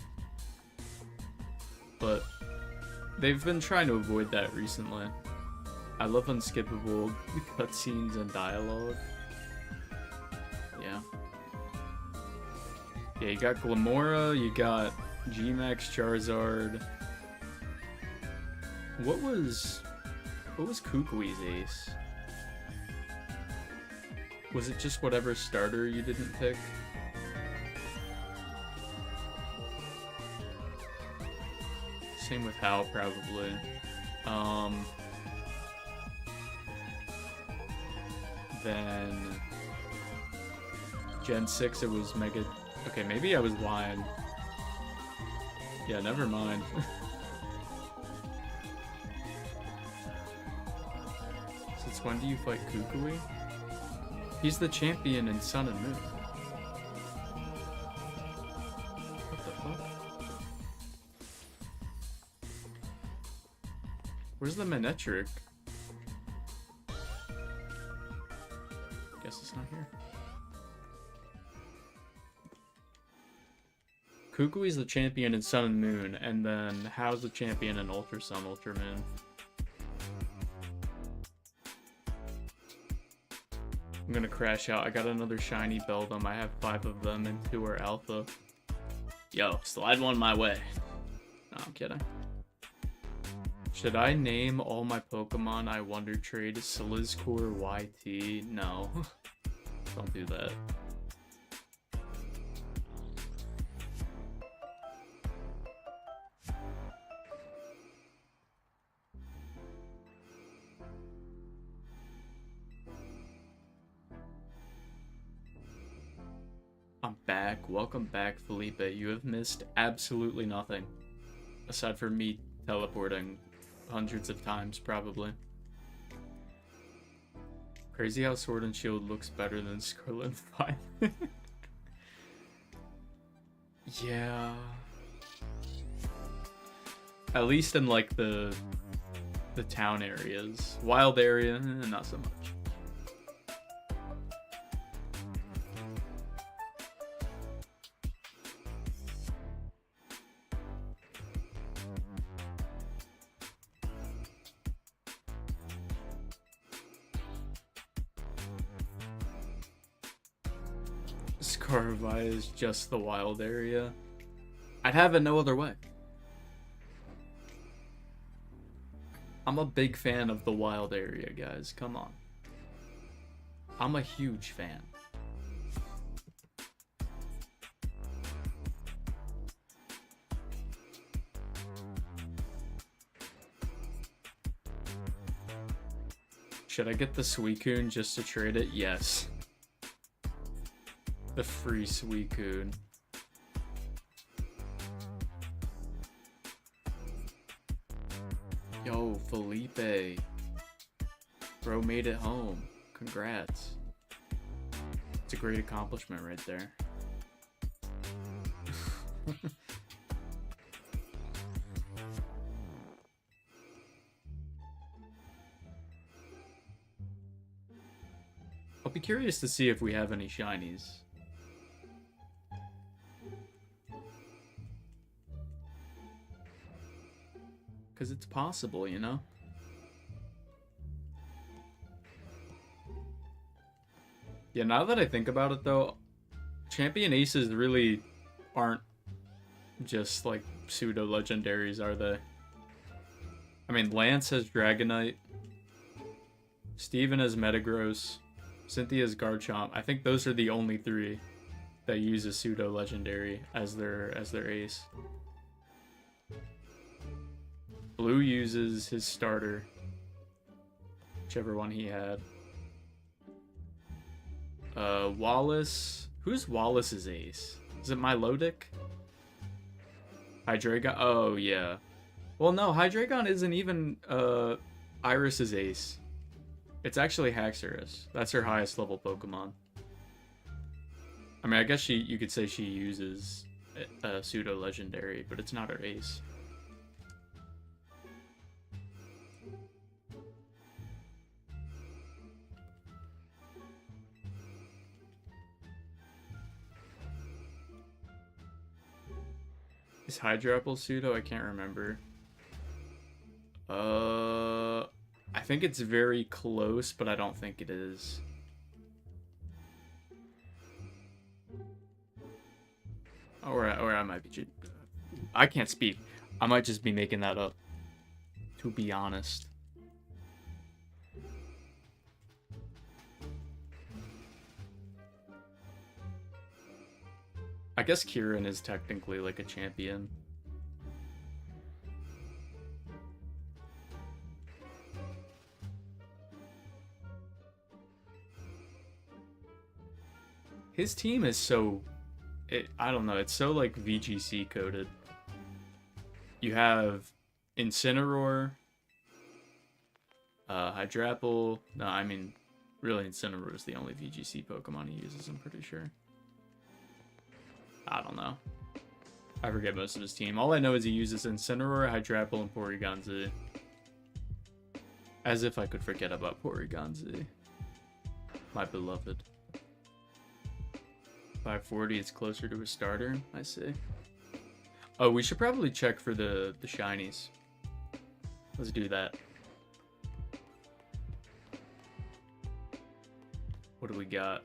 But they've been trying to avoid that recently. I love unskippable cutscenes and dialogue. Yeah. Yeah, you got Glamora, you got G-Max Charizard. What was Kukui's ace? Was it just whatever starter you didn't pick? Same with Hal, probably. Then Gen 6 it was Mega... Okay, maybe I was lying. Yeah, never mind. Since when do you fight Kukui? He's the champion in Sun and Moon. What the fuck? Where's the Manectric? Guess it's not here. Kukui's the champion in Sun and Moon, and then how's the champion in Ultra Sun, Ultra Moon? I'm gonna crash out. I got another shiny Beldum. I have 5 of them, and 2 are alpha. Yo, slide one my way. No, I'm kidding. Should I name all my Pokemon I Wonder Trade Slizcore YT? No. Don't do that. I'm back. Welcome back, Felipe. You have missed absolutely nothing. Aside from me teleporting hundreds of times, probably. Crazy how Sword and Shield looks better than Scarlet and Violet. Yeah. At least in, like, the town areas. Wild area, not so much. Scarvai is just the wild area. I'd have it no other way. I'm a big fan of the wild area, guys. Come on. I'm a huge fan. Should I get the Suicune just to trade it? Yes. The free Suicune. Yo, Felipe. Bro made it home. Congrats. It's a great accomplishment right there. I'll be curious to see if we have any shinies. Because it's possible, you know? Yeah, now that I think about it, though, champion aces really aren't just, like, pseudo-legendaries, are they? I mean, Lance has Dragonite. Steven has Metagross. Cynthia's Garchomp. I think those are the only three that use a pseudo-legendary as their ace. Blue uses his starter, whichever one he had. Wallace. Who's Wallace's ace? Is it Milotic? Hydreigon. Oh yeah. Well, no, Hydreigon isn't even Iris's ace. It's actually Haxorus. That's her highest level Pokemon. I mean, I guess you could say she uses a pseudo legendary, but it's not her ace. Is Hydrapple pseudo? I can't remember. I think it's very close, but I don't think it is. Or I might be... I can't speak. I might just be making that up, to be honest. I guess Kieran is technically like a champion. His team is so... I don't know, it's so like VGC coded. You have Incineroar, Hydrapple. No, I mean, really Incineroar is the only VGC Pokemon he uses, I'm pretty sure. I don't know. I forget most of his team. All I know is he uses Incineroar, Hydrapple, and Porygon-Z. As if I could forget about Porygon-Z. My beloved. 540, it's closer to a starter, I see. Oh, we should probably check for the shinies. Let's do that. What do we got?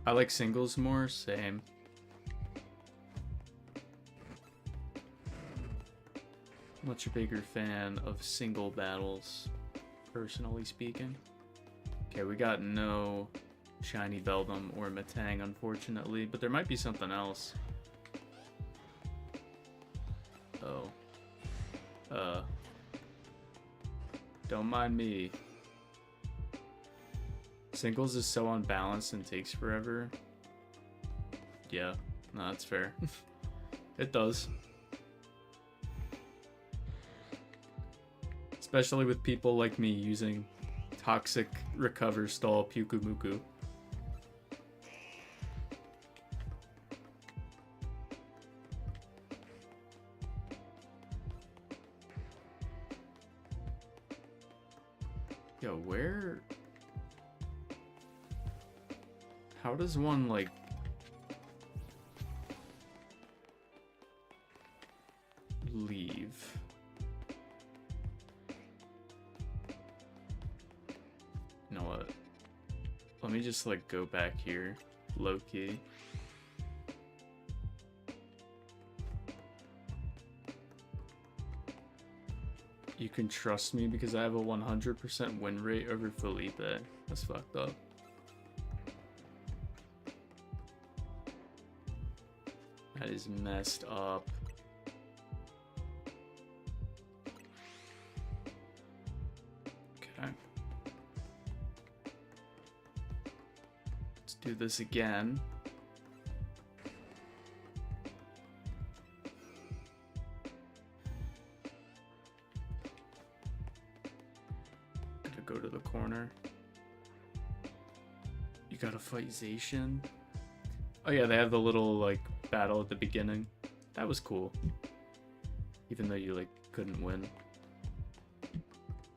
I like singles more, same. Much bigger fan of single battles, personally speaking. Okay, we got no shiny Beldum or Metang, unfortunately, but there might be something else. Oh. Don't mind me. Singles is so unbalanced and takes forever. Yeah, no, that's fair. It does. Especially with people like me using Toxic Recover Stall Pyukumuku. Yo, where... How does one, like... leave? You know what? Let me just, like, go back here. Low-key. You can trust me because I have a 100% win rate over Felipe. That's fucked up. That is messed up. Okay. Let's do this again. Gotta go to the corner. You gotta fight Zacian. Oh yeah, they have the little like battle at the beginning. That was cool. Even though you like couldn't win.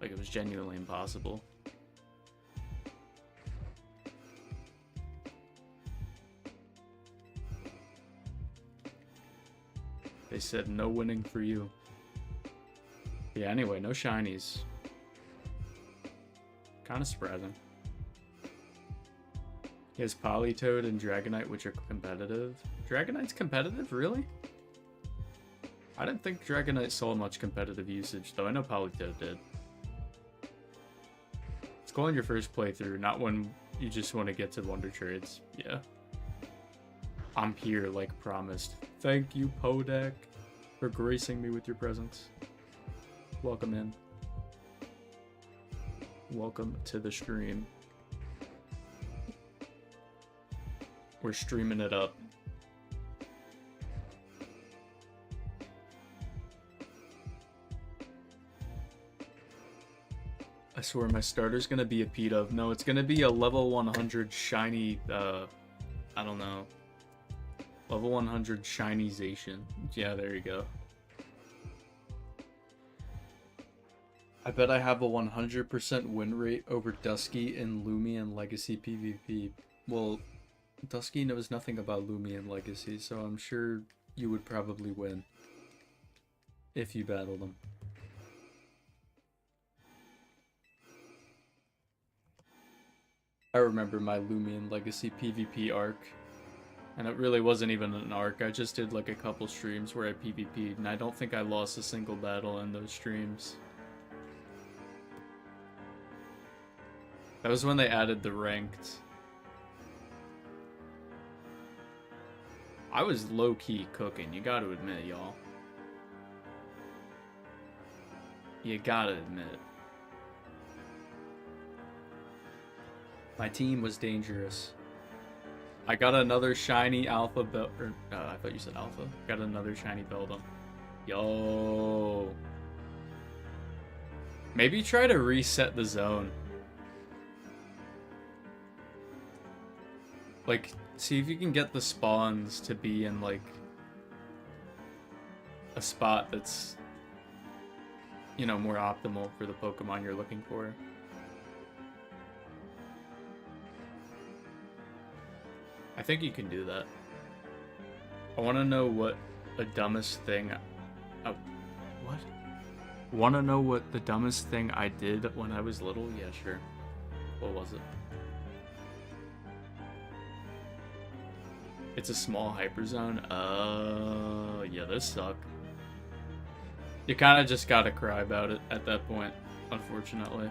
Like it was genuinely impossible. They said no winning for you. Yeah, anyway, no shinies. Kind of surprising. He has Politoed and Dragonite, which are competitive. Dragonite's competitive? Really? I didn't think Dragonite saw much competitive usage, though I know Politoed did. It's cool on your first playthrough, not when you just want to get to Wonder Trades. Yeah. I'm here, like promised. Thank you, Podek, for gracing me with your presence. Welcome in. Welcome to the stream. We're streaming it up. I swear my starter's gonna be a P-Dove. No, it's gonna be a level 100 shiny, I don't know. Level 100 shiny Zacian. Yeah, there you go. I bet I have a 100% win rate over Dusky in Lumion Legacy PvP. Well, Dusky knows nothing about Lumion Legacy, so I'm sure you would probably win. If you battled him. I remember my Lumion Legacy PvP arc. And it really wasn't even an arc, I just did like a couple streams where I PvP'd, and I don't think I lost a single battle in those streams. That was when they added the ranked. I was low-key cooking, you gotta admit, y'all. You gotta admit. My team was dangerous. I got another shiny alpha I thought you said alpha. Got another shiny Beldum. Yo. Maybe try to reset the zone. Like, see if you can get the spawns to be in, like, a spot that's, you know, more optimal for the Pokemon you're looking for. I think you can do that. I want to know what the dumbest thing... what? Want to know what the dumbest thing I did when I was little? Yeah, sure. What was it? It's a small hyperzone? Yeah, those suck. You kind of just gotta cry about it at that point, unfortunately.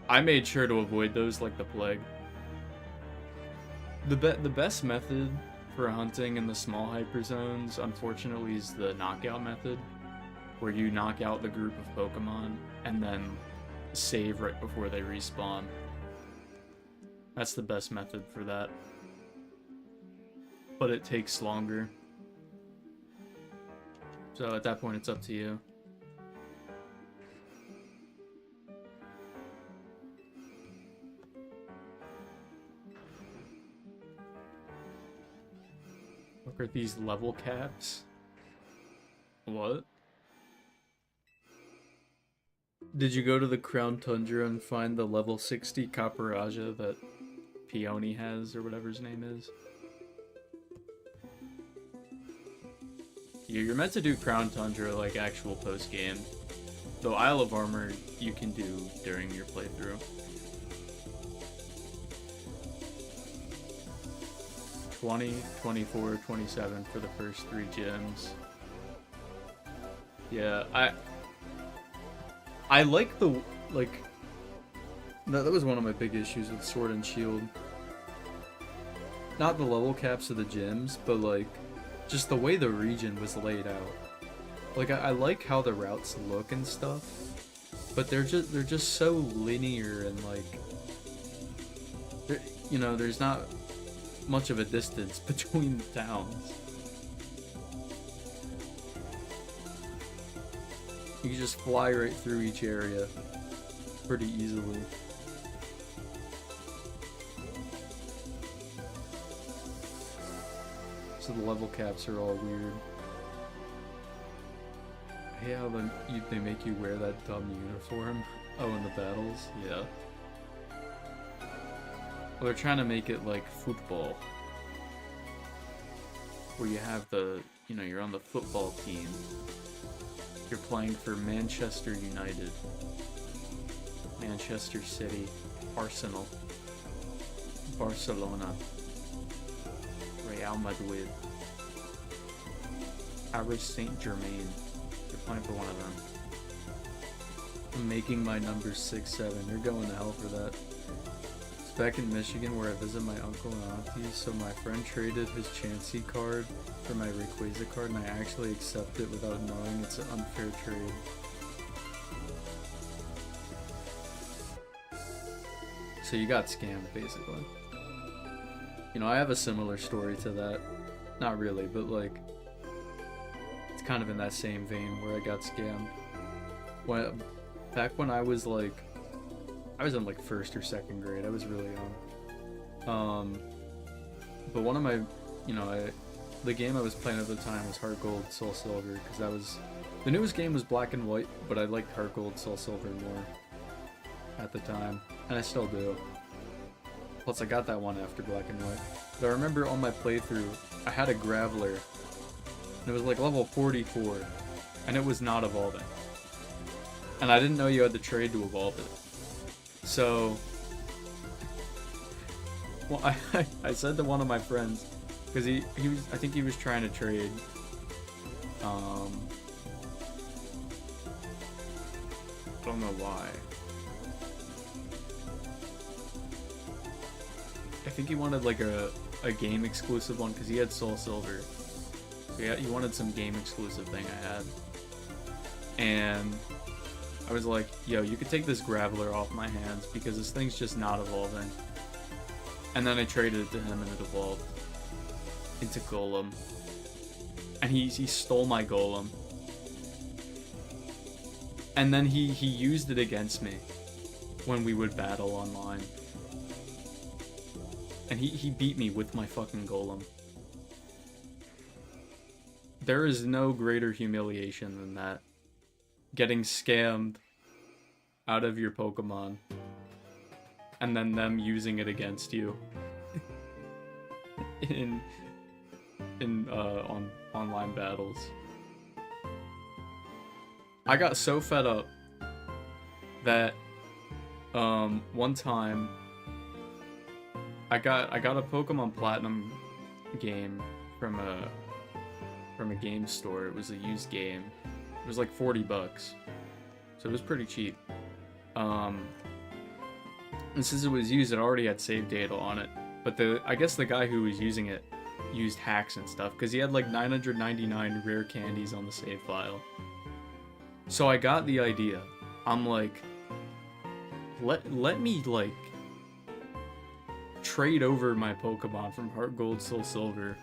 I made sure to avoid those like the plague. The best method for hunting in the small hyperzones, unfortunately, is the knockout method, where you knock out the group of Pokemon and then save right before they respawn. That's the best method for that. But it takes longer. So at that point, it's up to you. Look at these level caps. What? Did you go to the Crown Tundra and find the level 60 Caparaja that Peony has, or whatever his name is? You're meant to do Crown Tundra like actual post-game. Though Isle of Armor you can do during your playthrough. 20, 24, 27 for the first 3 gyms. Yeah, I like the, like, that was one of my big issues with Sword and Shield. Not the level caps of the gyms, but like, just the way the region was laid out. Like, I like how the routes look and stuff, but they're just so linear and like, you know, there's not much of a distance between the towns. You can just fly right through each area pretty easily. So the level caps are all weird. I hate how they make you wear that dumb uniform. Oh, in the battles? Yeah. Well, they're trying to make it like football. Where you have the, you know, you're on the football team. You're playing for Manchester United, Manchester City, Arsenal, Barcelona, Real Madrid, Paris Saint-Germain. You're playing for one of them. I'm making my number 6-7. You're going to hell for that. It's back in Michigan where I visit my uncle and aunties, so my friend traded his Chansey card for my Rayquaza card, and I actually accept it without knowing it's an unfair trade. So you got scammed, basically. You know, I have a similar story to that. Not really, but like, it's kind of in that same vein where I got scammed. Back when I was like, I was in like 1st or 2nd grade. I was really young. But one of my, you know, the game I was playing at the time was Heart Gold, Soul Silver, because that was, the newest game was Black and White, but I liked Heart Gold, Soul Silver more at the time, and I still do. Plus, I got that one after Black and White. But I remember on my playthrough, I had a Graveler, and it was like level 44, and it was not evolving. And I didn't know you had to trade to evolve it. So, well, I said to one of my friends, because he was, I think he was trying to trade, I don't know why. I think he wanted like a game exclusive one, because he had Soul Silver. So yeah, he wanted some game exclusive thing I had. And I was like, yo, you could take this Graveler off my hands because this thing's just not evolving. And then I traded it to him and it evolved into Golem. And he stole my Golem. And then he used it against me when we would battle online. And he beat me with my fucking Golem. There is no greater humiliation than that. Getting scammed out of your Pokemon and then them using it against you on online battles. I got so fed up that one time I got a Pokemon Platinum game from a game store. It was a used game. It was like $40, so it was pretty cheap. And since it was used, it already had save data on it. But I guess the guy who was using it used hacks and stuff, because he had like 999 rare candies on the save file. So I got the idea. I'm like, let me like trade over my Pokemon from Heart Gold, Soul Silver,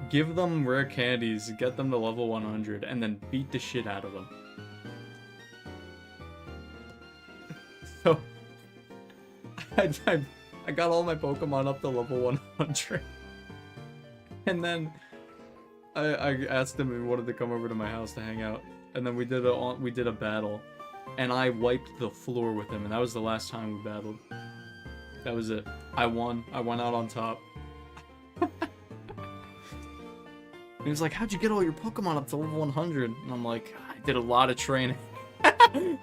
give them rare candies, get them to level 100, and then beat the shit out of them. So, I got all my Pokemon up to level 100. And then, I asked him if he wanted to come over to my house to hang out. And then we did a battle. And I wiped the floor with him, and that was the last time we battled. That was it. I won. I went out on top. He was like, how'd you get all your Pokemon up to level 100? And I'm like, I did a lot of training.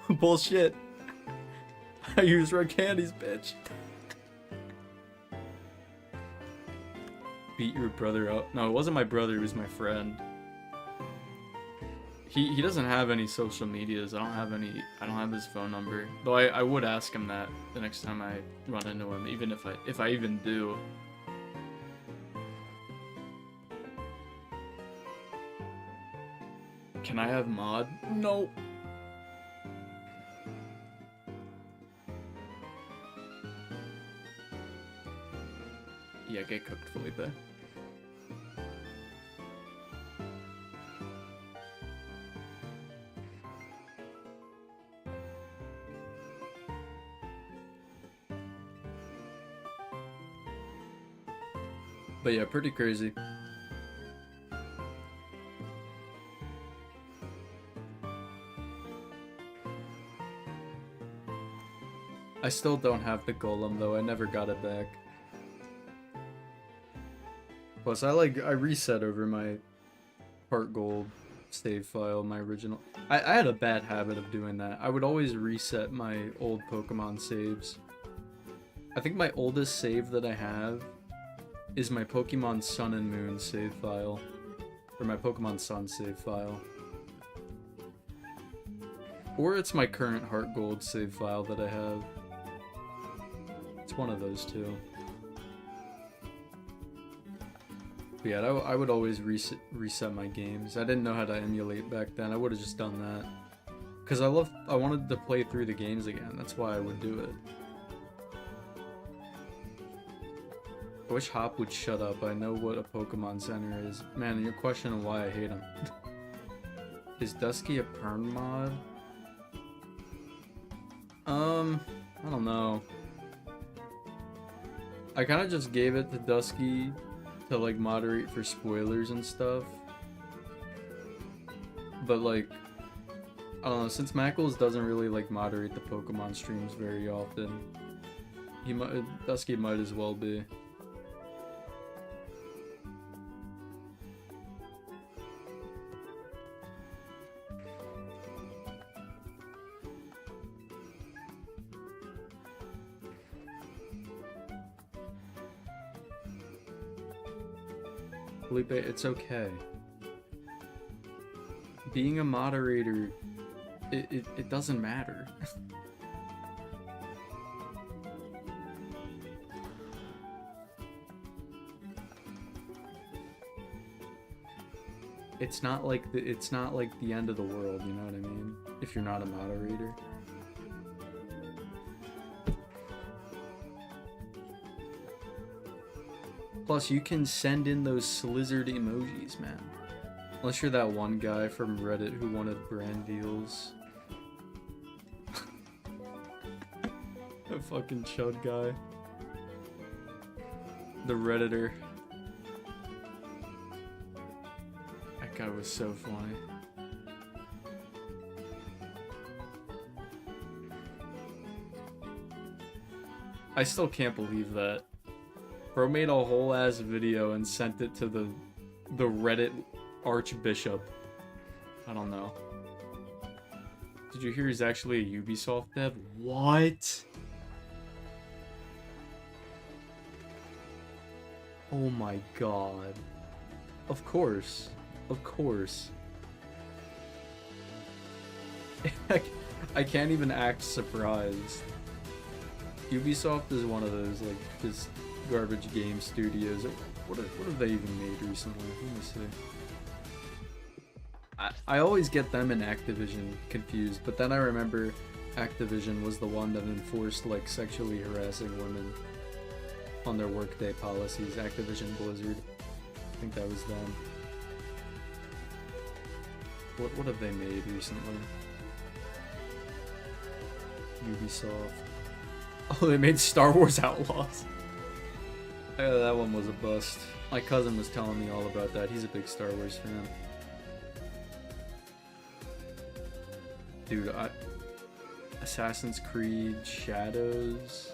Bullshit. I used rare candies, bitch. Beat your brother up. No, it wasn't my brother, it was my friend. He doesn't have any social medias. I don't have his phone number. Though I would ask him that the next time I run into him, even if I even do. Can I have mod? No. Yeah, get cooked, Felipe. But yeah, pretty crazy. I still don't have the golem though, I never got it back. Plus I reset over my part gold save file, my original. I had a bad habit of doing that. I would always reset my old Pokemon saves. I think my oldest save that I have is my Pokemon Sun and Moon save file. Or my Pokemon Sun save file. Or it's my current Heart Gold save file that I have. It's one of those two. But yeah, I would always reset my games. I didn't know how to emulate back then. I would have just done that. Because I wanted to play through the games again. That's why I would do it. I wish Hop would shut up. I know what a Pokemon Center is. Man, you're questioning why I hate him. Is Dusky a perm mod? I don't know. I kind of just gave it to Dusky to like moderate for spoilers and stuff. But like, I don't know, since Mackles doesn't really like moderate the Pokemon streams very often, Dusky might as well be. Felipe, it's okay. Being a moderator, it doesn't matter. It's not like the end of the world, you know what I mean? If you're not a moderator. Plus, you can send in those slizzard emojis, man. Unless you're that one guy from Reddit who wanted brand deals. That fucking chud guy. The Redditor. That guy was so funny. I still can't believe that. Bro made a whole ass video and sent it to the Reddit Archbishop. I don't know. Did you hear he's actually a Ubisoft dev? What? Oh my god. Of course. Of course. I can't even act surprised. Ubisoft is one of those, like, just garbage game studios. What have they even made recently? Let me see. I always get them and Activision confused, but then I remember Activision was the one that enforced like sexually harassing women on their workday policies. Activision Blizzard. I think that was them. What have they made recently? Ubisoft. Oh, they made Star Wars Outlaws. Yeah, that one was a bust. My cousin was telling me all about that. He's a big Star Wars fan. Dude, Assassin's Creed Shadows.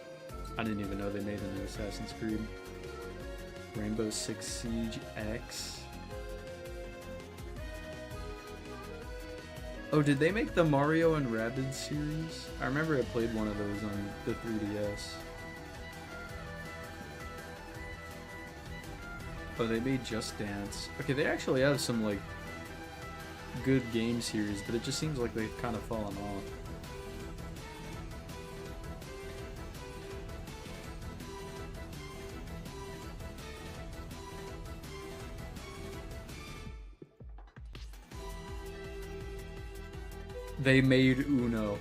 I didn't even know they made a new Assassin's Creed. Rainbow Six Siege X. Oh, did they make the Mario and Rabbids series? I remember I played one of those on the 3DS. Oh, they made Just Dance. Okay, they actually have some, like, good game series, but it just seems like they've kind of fallen off. They made Uno.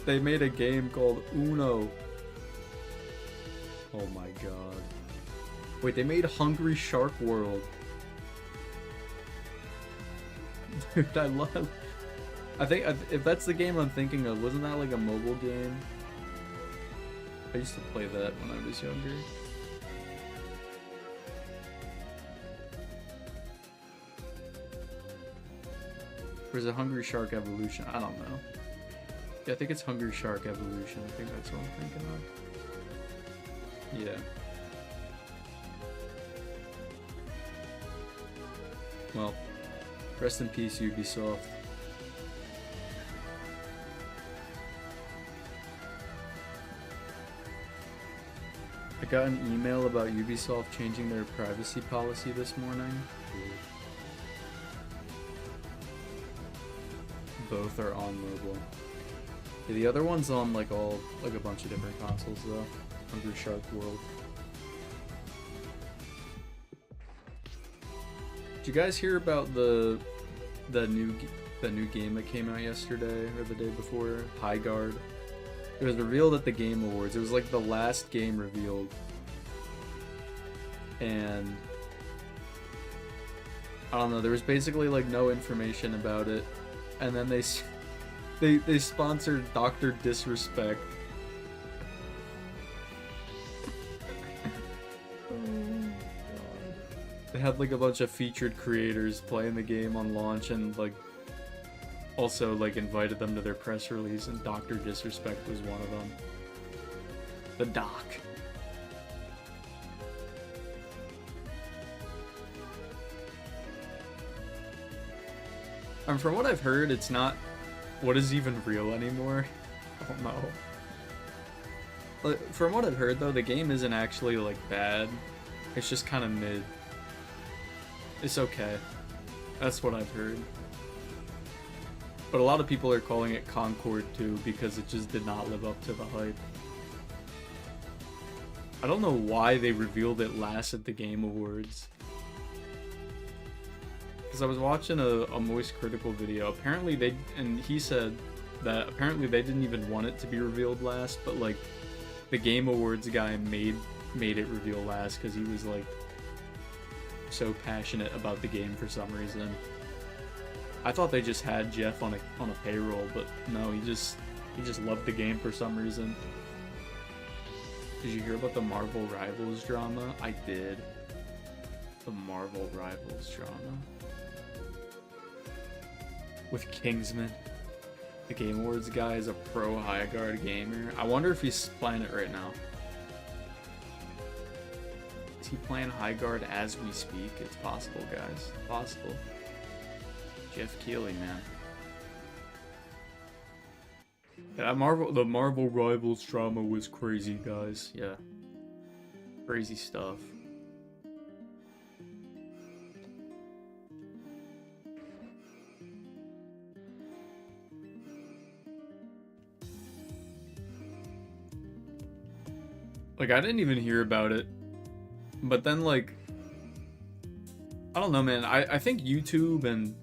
They made a game called Uno. Oh my god. Wait, they made Hungry Shark World. Dude, I love... I think, if that's the game I'm thinking of, wasn't that like a mobile game? I used to play that when I was younger. Or is it Hungry Shark Evolution? I don't know. Yeah, I think it's Hungry Shark Evolution. I think that's what I'm thinking of. Yeah. Well, rest in peace, Ubisoft. I got an email about Ubisoft changing their privacy policy this morning. Both are on mobile. Yeah, the other one's on like a bunch of different consoles though. Hungry Shark World. Did you guys hear about the new game that came out yesterday or the day before? High Guard. It was revealed at the Game Awards. It was like the last game revealed. And I don't know, there was basically like no information about it. And then they sponsored Dr. Disrespect. They had like a bunch of featured creators playing the game on launch and like also like invited them to their press release, and Dr. Disrespect was one of them. The Doc. From what I've heard, it's not what is even real anymore. I don't know. But from what I've heard though, the game isn't actually like bad. It's just kind of mid. It's okay. That's what I've heard. But a lot of people are calling it Concord 2 because it just did not live up to the hype. I don't know why they revealed it last at the Game Awards. Because I was watching a Moist Critical video. Apparently he said that apparently they didn't even want it to be revealed last, but like the Game Awards guy made it reveal last because he was like so passionate about the game for some reason. I thought they just had Jeff on a payroll, but no, he just loved the game for some reason. Did you hear about the Marvel Rivals drama? I did. The Marvel Rivals drama. With Kingsman. The Game Awards guy is a pro High Guard gamer. I wonder if he's playing it right now. Is he playing High Guard as we speak? It's possible, guys. Possible. Jeff Keighley, man. Yeah, the Marvel Rivals drama was crazy, guys. Yeah. Crazy stuff. Like, I didn't even hear about it. But then, like, I don't know, man. I think YouTube and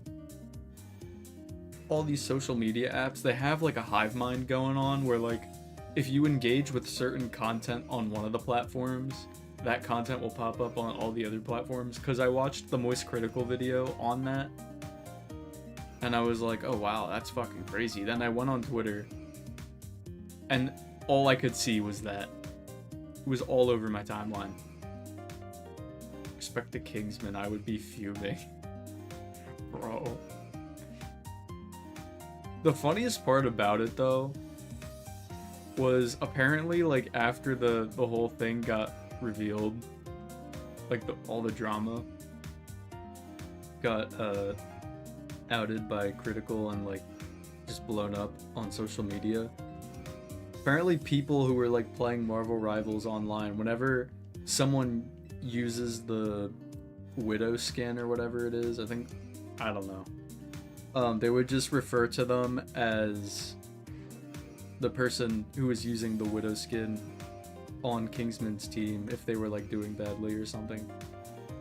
all these social media apps, they have, like, a hive mind going on where, like, if you engage with certain content on one of the platforms, that content will pop up on all the other platforms. Because I watched the Moist Critical video on that. And I was like, oh, wow, that's fucking crazy. Then I went on Twitter. And all I could see was that. It was all over my timeline. Respect to Kingsman, I would be fuming. Bro. The funniest part about it, though, was apparently, like, after the whole thing got revealed, like, all the drama got outed by Critical and, like, just blown up on social media. Apparently people who were like playing Marvel Rivals online, whenever someone uses the widow skin or whatever it is. I don't know. They would just refer to them as the person who was using the widow skin on Kingsman's team if they were like doing badly or something.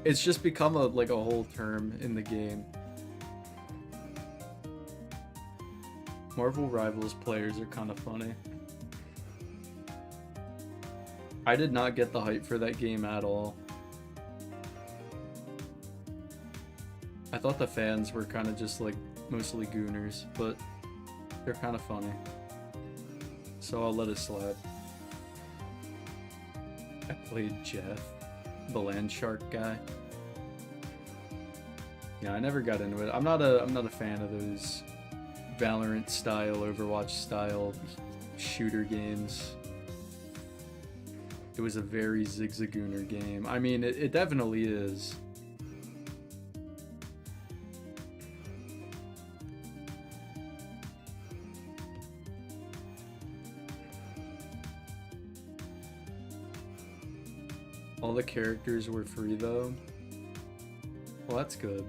It's just become a whole term in the game. Marvel Rivals players are kind of funny. I did not get the hype for that game at all. I thought the fans were kind of just like mostly gooners, but they're kind of funny. So I'll let it slide. I played Jeff, the land shark guy. Yeah, I never got into it. I'm not a fan of those Valorant style, Overwatch style shooter games. It was a very zigzagooner game. I mean, it definitely is. All the characters were free though. Well, that's good.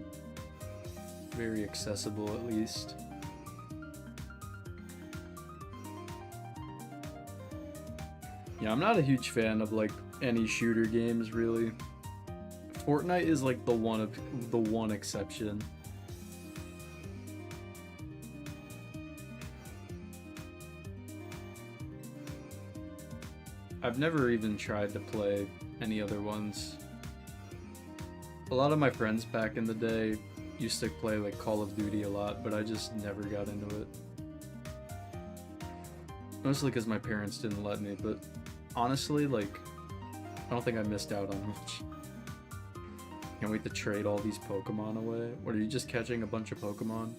Very accessible at least. Yeah, I'm not a huge fan of like any shooter games really. Fortnite is like the one exception. I've never even tried to play any other ones. A lot of my friends back in the day used to play like Call of Duty a lot, but I just never got into it. Mostly because my parents didn't let me, but honestly, like, I don't think I missed out on much. Can't wait to trade all these Pokemon away. What, are you just catching a bunch of Pokemon?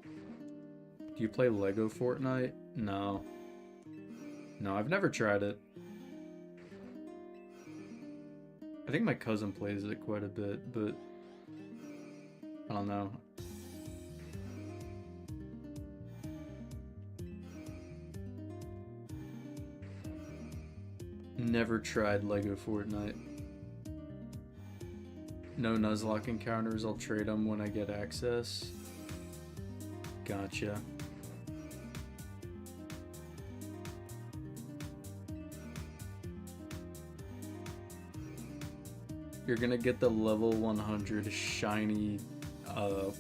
Do you play Lego Fortnite? No. No, I've never tried it. I think my cousin plays it quite a bit, but I don't know. Never tried Lego Fortnite. No Nuzlocke encounters, I'll trade them when I get access. Gotcha. You're gonna get the level 100 shiny,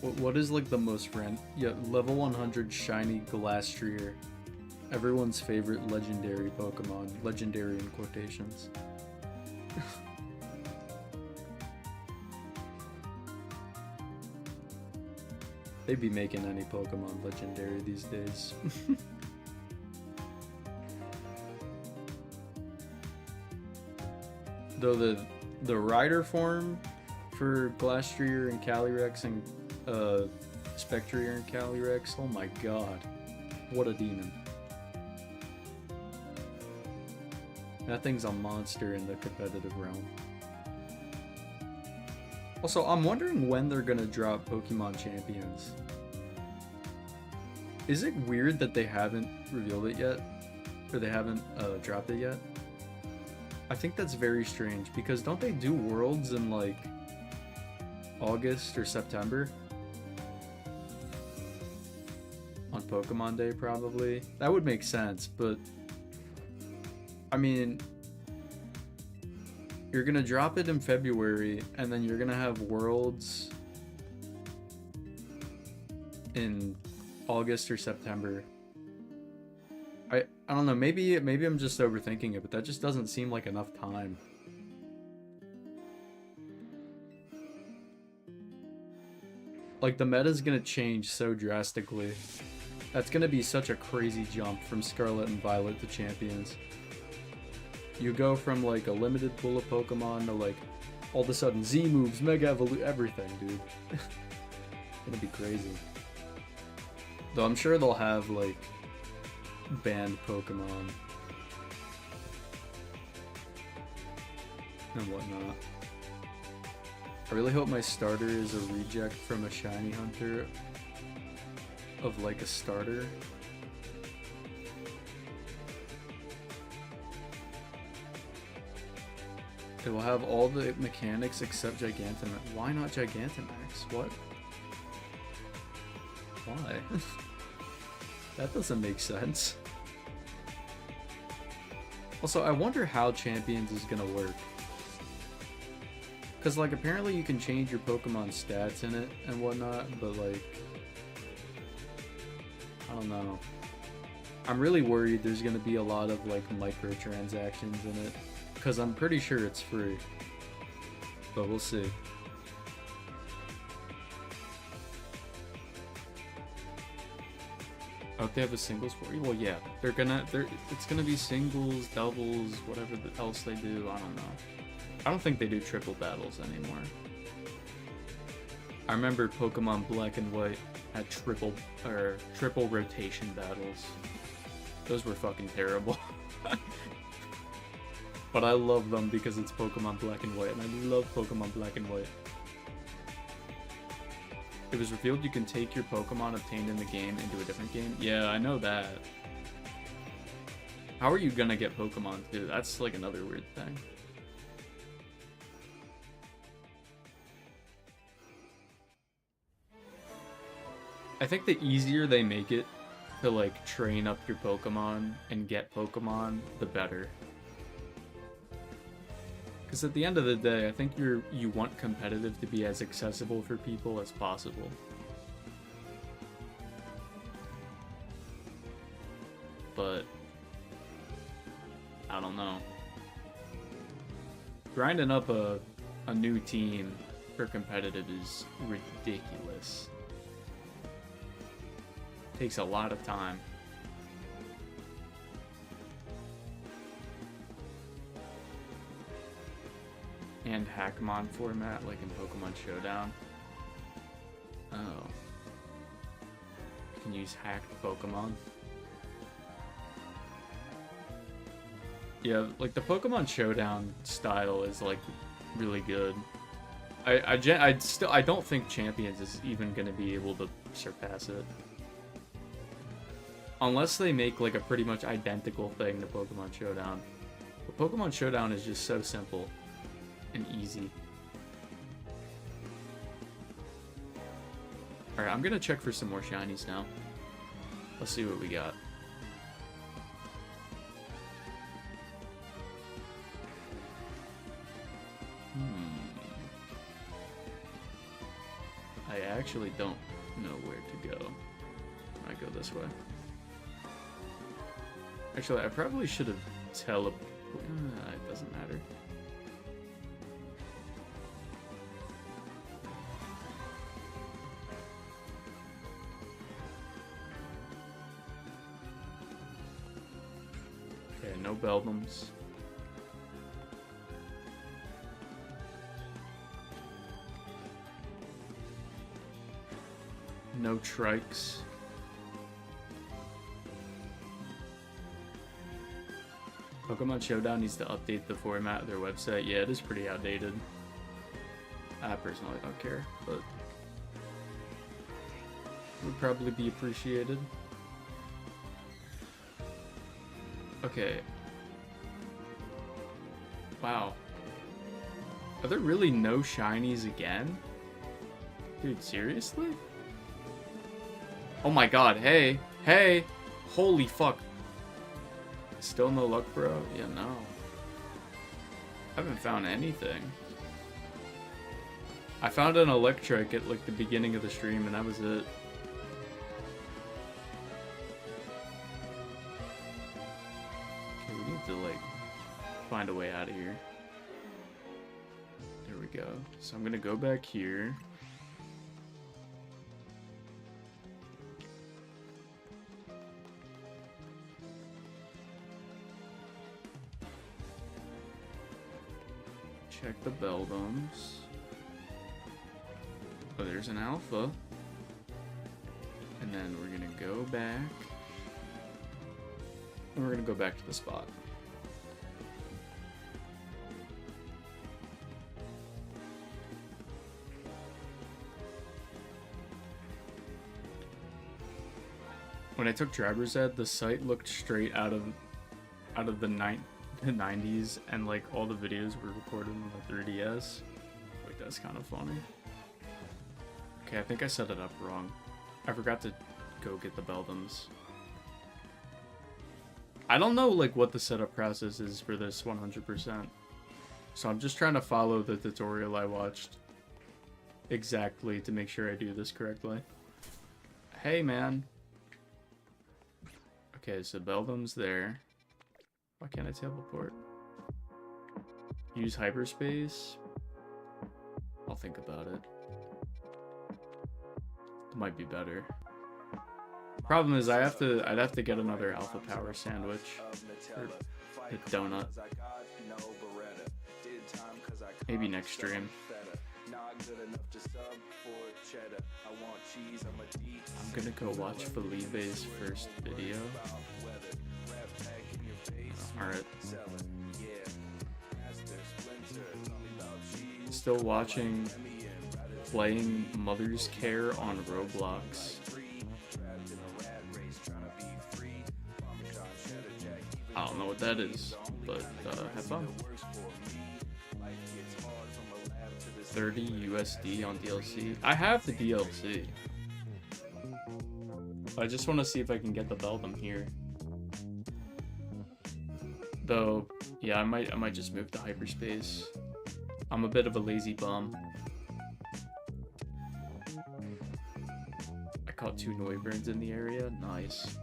what is like the most rent? Yeah, level 100 shiny Glastrier. Everyone's favorite legendary Pokemon. Legendary in quotations. They'd be making any Pokemon legendary these days. Though the rider form for Glastrier and Calyrex and Spectrier and Calyrex, oh my god. What a demon. That thing's a monster in the competitive realm. Also, I'm wondering when they're gonna drop Pokemon Champions. Is it weird that they haven't revealed it yet? Or they haven't dropped it yet? I think that's very strange, because don't they do Worlds in like August or September? On Pokemon Day, probably. That would make sense, but I mean, you're gonna drop it in February, and then you're gonna have Worlds in August or September. I don't know, maybe I'm just overthinking it, but that just doesn't seem like enough time. Like, the meta's gonna change so drastically. That's gonna be such a crazy jump from Scarlet and Violet to Champions. You go from like a limited pool of Pokemon to like all of a sudden Z moves, Mega Evolute, everything, dude. It's gonna be crazy. Though I'm sure they'll have like banned Pokemon and whatnot. I really hope my starter is a reject from a shiny hunter of like a starter. It will have all the mechanics except Gigantamax. Why not Gigantamax? What? Why? That doesn't make sense. Also, I wonder how Champions is gonna work. Because, like, apparently you can change your Pokemon stats in it and whatnot, but, like, I don't know. I'm really worried there's gonna be a lot of, like, microtransactions in it. Because I'm pretty sure it's free. But we'll see. Oh, they have a singles for you? Well, yeah. It's gonna be singles, doubles, whatever else they do. I don't know. I don't think they do triple battles anymore. I remember Pokemon Black and White had triple rotation battles. Those were fucking terrible. But I love them because it's Pokemon Black and White, and I love Pokemon Black and White. It was revealed you can take your Pokemon obtained in the game into a different game. Yeah, I know that. How are you gonna get Pokemon too? That's like another weird thing. I think the easier they make it to like train up your Pokemon and get Pokemon, the better. Because at the end of the day, I think you want competitive to be as accessible for people as possible. But I don't know. Grinding up a new team for competitive is ridiculous. Takes a lot of time. And Hackmon format, like in Pokemon Showdown. Oh. You can use hacked Pokemon. Yeah, like the Pokemon Showdown style is like really good. I don't think Champions is even gonna be able to surpass it. Unless they make like a pretty much identical thing to Pokemon Showdown. But Pokemon Showdown is just so simple and easy. Alright, I'm gonna check for some more shinies now. Let's see what we got. I actually don't know where to go. I go this way. Actually, I probably should have teleported. It doesn't matter. Okay, no Beldums. No Trikes. Pokemon Showdown needs to update the format of their website. Yeah, it is pretty outdated. I personally don't care, but it would probably be appreciated. Okay. Wow. Are there really no shinies again? Dude, seriously? Oh my god, hey! Hey! Holy fuck. Still no luck, bro? Yeah, no. I haven't found anything. I found an Electric at like the beginning of the stream and that was it. Okay, we need to like find a way out of here. There we go. So I'm gonna go back here. Check the Beldums. Oh, there's an Alpha. And then we're gonna go back. And we're gonna go back to the spot. When I took Driver's Ed, the site looked straight out of the the 90s and like all the videos were recorded on the 3DS. Like that's kind of funny. Okay, I think I set it up wrong. I forgot to go get the Beldums. I don't know like what the setup process is for this 100%. So I'm just trying to follow the tutorial I watched exactly to make sure I do this correctly. Hey man. Okay, so Beldum's there. Why can't I teleport? Use hyperspace? I'll think about it. It might be better. Problem is I'd have to get another alpha power sandwich or a donut. Maybe next stream. I'm gonna go watch Felipe's first video. Alright. Still watching Playing Mother's Care on Roblox. I don't know what that is, but have fun. 30 USD on DLC. I have the DLC. I just want to see if I can get the Beldum here. Though, yeah, I might just move to hyperspace. I'm a bit of a lazy bum. I caught 2 Noiburns in the area. Nice.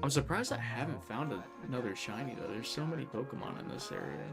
I'm surprised I haven't found another shiny though. There's so many Pokemon in this area.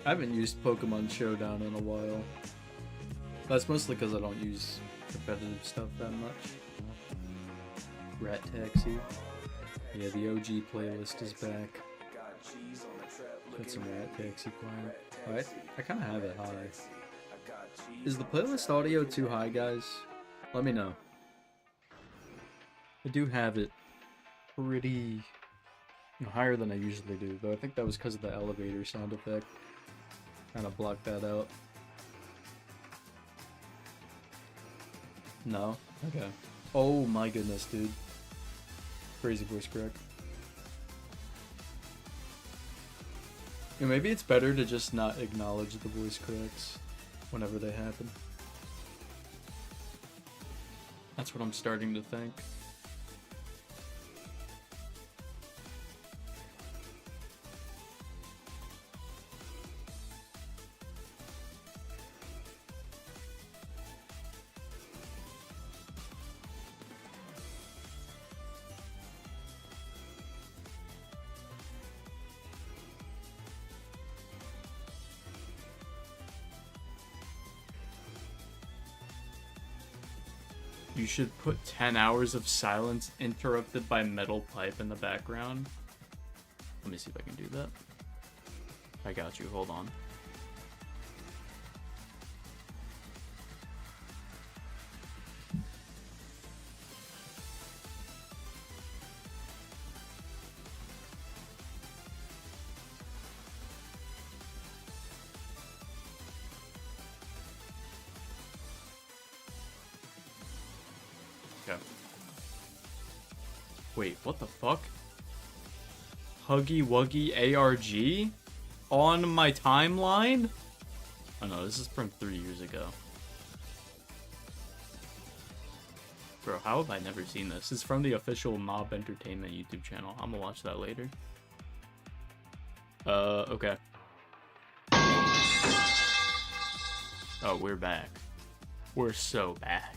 I haven't used Pokemon Showdown in a while. That's mostly because I don't use competitive stuff that much. Rat Taxi. Yeah, the OG playlist is back. Got some Rat Taxi playing. Alright, I kind of have it high. Is the playlist audio too high, guys? Let me know. I do have it pretty higher than I usually do, though I think that was because of the elevator sound effect. Kind of block that out. No? Okay. Oh my goodness, dude. Crazy voice crack. Yeah, maybe it's better to just not acknowledge the voice cracks whenever they happen. That's what I'm starting to think. You should put 10 hours of silence interrupted by metal pipe in the background. Let me see if I can do that. I got you, hold on. Wait, what the fuck? Huggy Wuggy ARG? On my timeline? Oh no, this is from 3 years ago. Bro, how have I never seen this? This is from the official Mob Entertainment YouTube channel. I'm gonna watch that later. Okay. Oh, we're back. We're so back.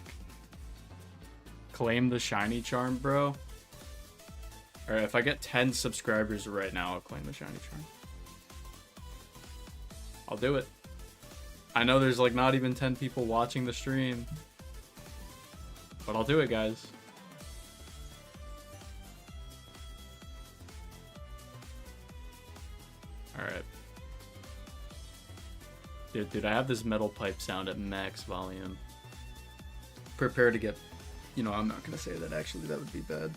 Claim the shiny charm, bro. Alright, if I get 10 subscribers right now, I'll claim the shiny charm. I'll do it. I know there's like not even 10 people watching the stream. But I'll do it, guys. Alright. Dude, I have this metal pipe sound at max volume. Prepare to get... You know, I'm not gonna say that, actually. That would be bad.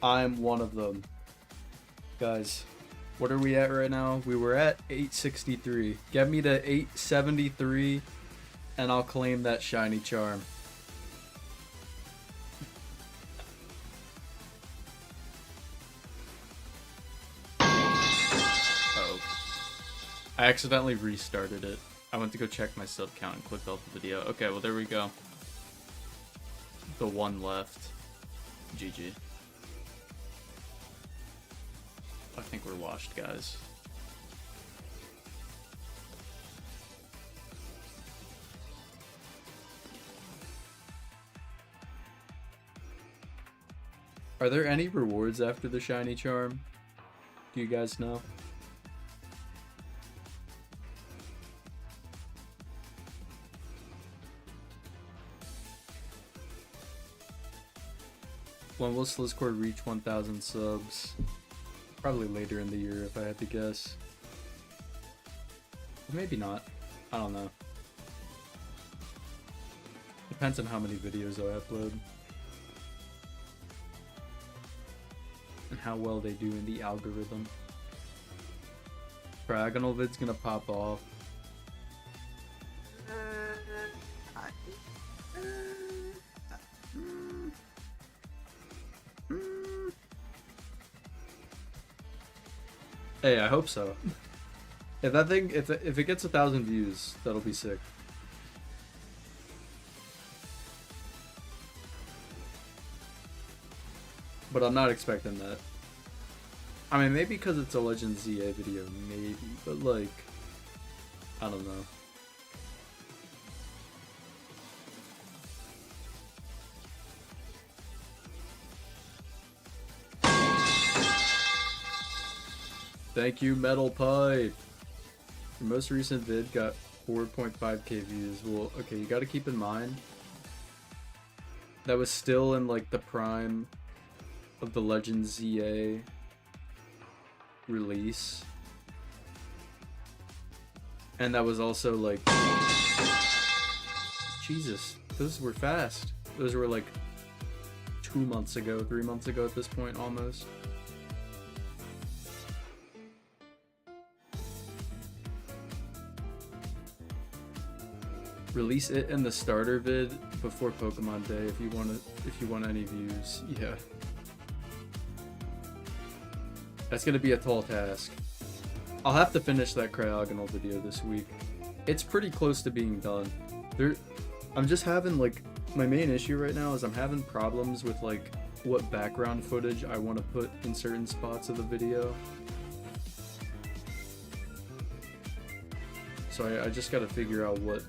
I'm one of them. Guys, what are we at right now? We were at 863. Get me to 873, and I'll claim that shiny charm. Oh. I accidentally restarted it. I went to go check my sub count and clicked off the video. Okay, well, there we go. The one left. GG. I think we're washed, guys. Are there any rewards after the shiny charm? Do you guys know? When will Slizzcord reach 1,000 subs? Probably later in the year, if I had to guess. Or maybe not. I don't know. Depends on how many videos I upload. And how well they do in the algorithm. Triagonal vid's gonna pop off. Hey, I hope so. If that thing, if it gets 1,000 views, that'll be sick. But I'm not expecting that. I mean, maybe because it's a Legend ZA video, maybe. But like, I don't know. Thank you, Metal Pipe. Your most recent vid got 4.5k views. Well, okay, you gotta keep in mind that was still in like the prime of the Legend ZA release. And that was also like... Jesus, those were fast. Those were like 2 months ago, 3 months ago at this point almost. Release it in the starter vid before Pokemon Day if you want any views. Yeah. That's gonna be a tall task. I'll have to finish that Cryogonal video this week. It's pretty close to being done. I'm just having like, my main issue right now is I'm having problems with like what background footage I want to put in certain spots of the video. So I just gotta figure out what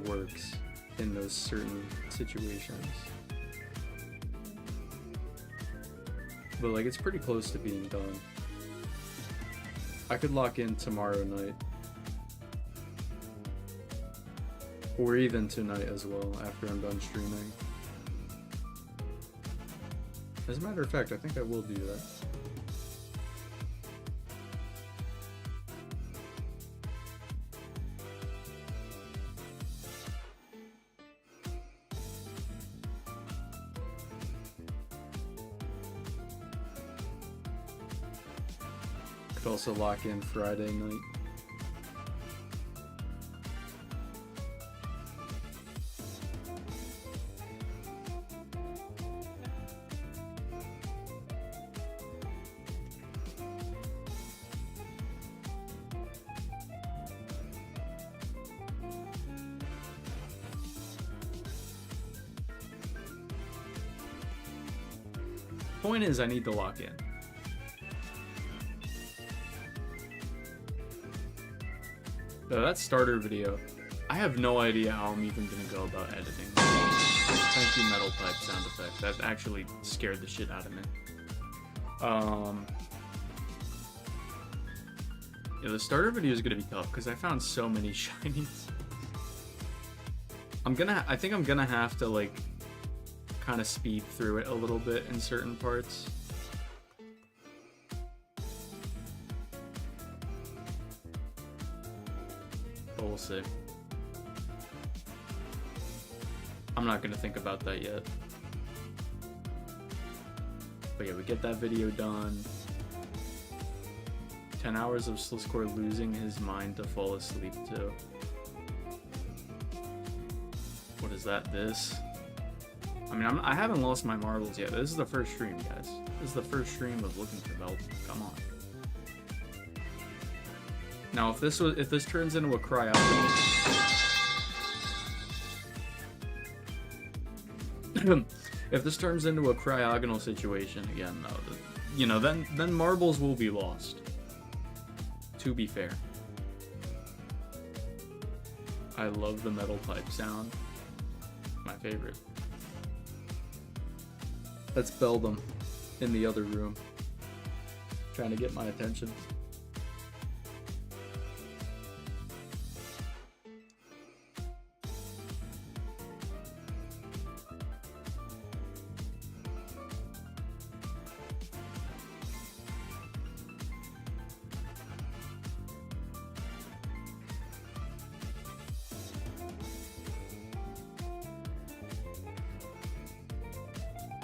works in those certain situations. But like, it's pretty close to being done. I could lock in tomorrow night. Or even tonight as well, after I'm done streaming. As a matter of fact, I think I will do that. Could also lock in Friday night. Point is, I need to lock in. That starter video, I have no idea how I'm even gonna go about editing. Thank you, Metal Pipe sound effect. That actually scared the shit out of me. Yeah, the starter video is gonna be tough because I found so many shinies. I think I'm gonna have to like kind of speed through it a little bit in certain parts. But we'll see. I'm not gonna think about that yet. But yeah, we get that video done. 10 hours of Sliscore losing his mind to fall asleep to. What is that? This? I mean, I haven't lost my marbles yet. This is the first stream, guys. This is the first stream of looking for Beldum. Come on. Now, if this turns into a cryogonal, if this turns into a cryogonal situation again, though, you know, then marbles will be lost. To be fair, I love the metal pipe sound. My favorite. That's Beldum in the other room, trying to get my attention.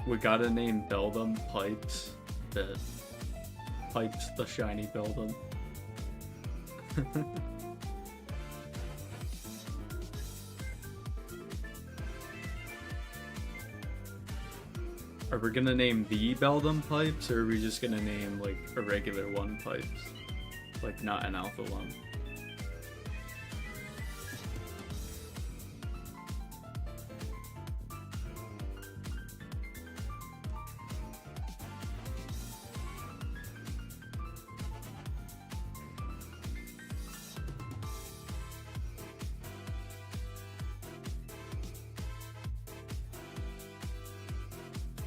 We gotta name Beldum Pipes that pipes the shiny Beldum. Are we gonna name the Beldum Pipes, or are we just gonna name like a regular one Pipes? Like not an alpha one?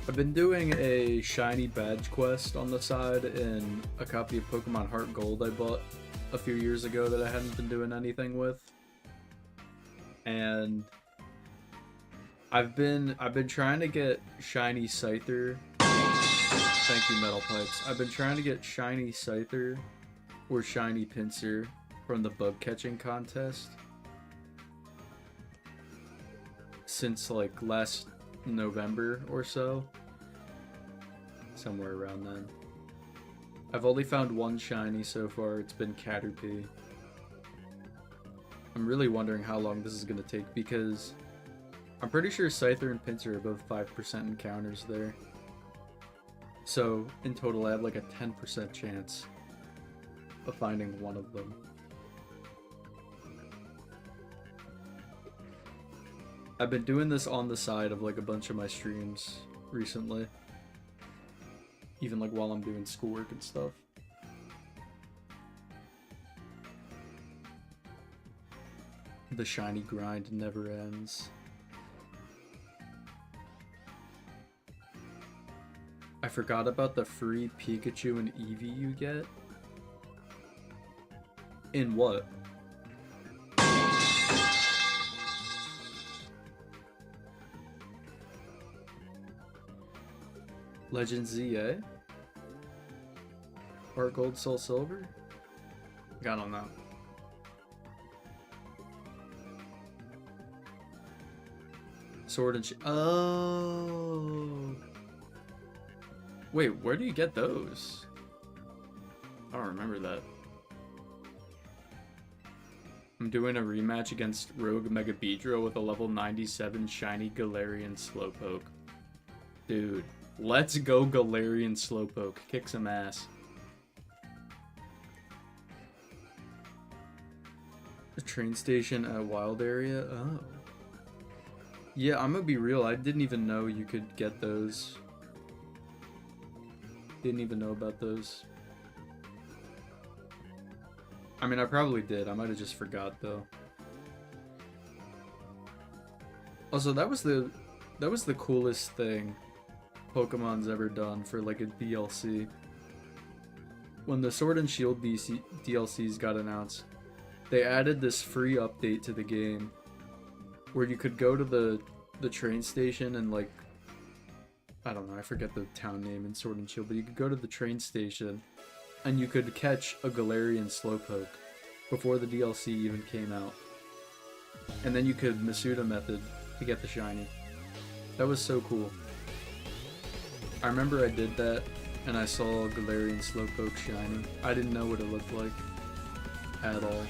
I've been doing a shiny badge quest on the side in a copy of Pokemon Heart Gold I bought a few years ago that I hadn't been doing anything with. And I've been trying to get shiny Scyther. Thank you, Metal Pipes. I've been trying to get shiny Scyther or shiny Pinsir from the bug catching contest since like last November or so. Somewhere around then. I've only found one shiny so far. It's been Caterpie. I'm really wondering how long this is going to take because I'm pretty sure Scyther and Pinsir are both 5% encounters there. So in total I have like a 10% chance of finding one of them. I've been doing this on the side of like a bunch of my streams recently. Even like while I'm doing schoolwork and stuff. The shiny grind never ends. I forgot about the free Pikachu and Eevee you get. In what? Legend ZA? Heart Gold, Soul Silver? I don't know. Sword and oh! Wait, where do you get those? I don't remember that. I'm doing a rematch against Rogue Mega Beedrill with a level 97 shiny Galarian Slowpoke. Dude, let's go Galarian Slowpoke. Kick some ass. A train station at Wild Area? Oh. Yeah, I'm gonna be real. I didn't even know you could get those. Didn't even know about those. I mean, I probably did. I might have just forgot though. Also, that was the coolest thing Pokemon's ever done for like a DLC. when the Sword and Shield DLCs got announced, they added this free update to the game where you could go to the train station and, like, I don't know, I forget the town name in Sword and Shield, but you could go to the train station and you could catch a Galarian Slowpoke before the DLC even came out. And then you could Masuda method to get the shiny. That was so cool. I remember I did that and I saw Galarian Slowpoke shiny. I didn't know what it looked like at all.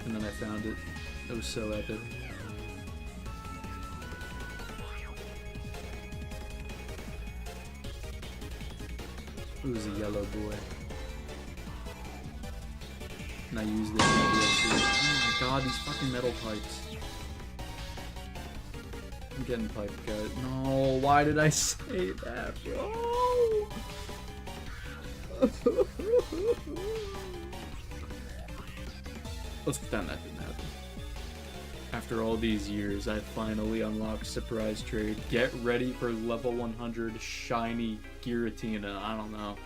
And then I found it. It was so epic. It was a yellow boy. And I used it in the DLC. Oh my god, these fucking metal pipes. I'm getting piped, guys. No, why did I say that, bro? Let's pretend that didn't happen. After all these years, I finally unlocked Surprise Trade. Get ready for level 100 shiny Giratina. I don't know.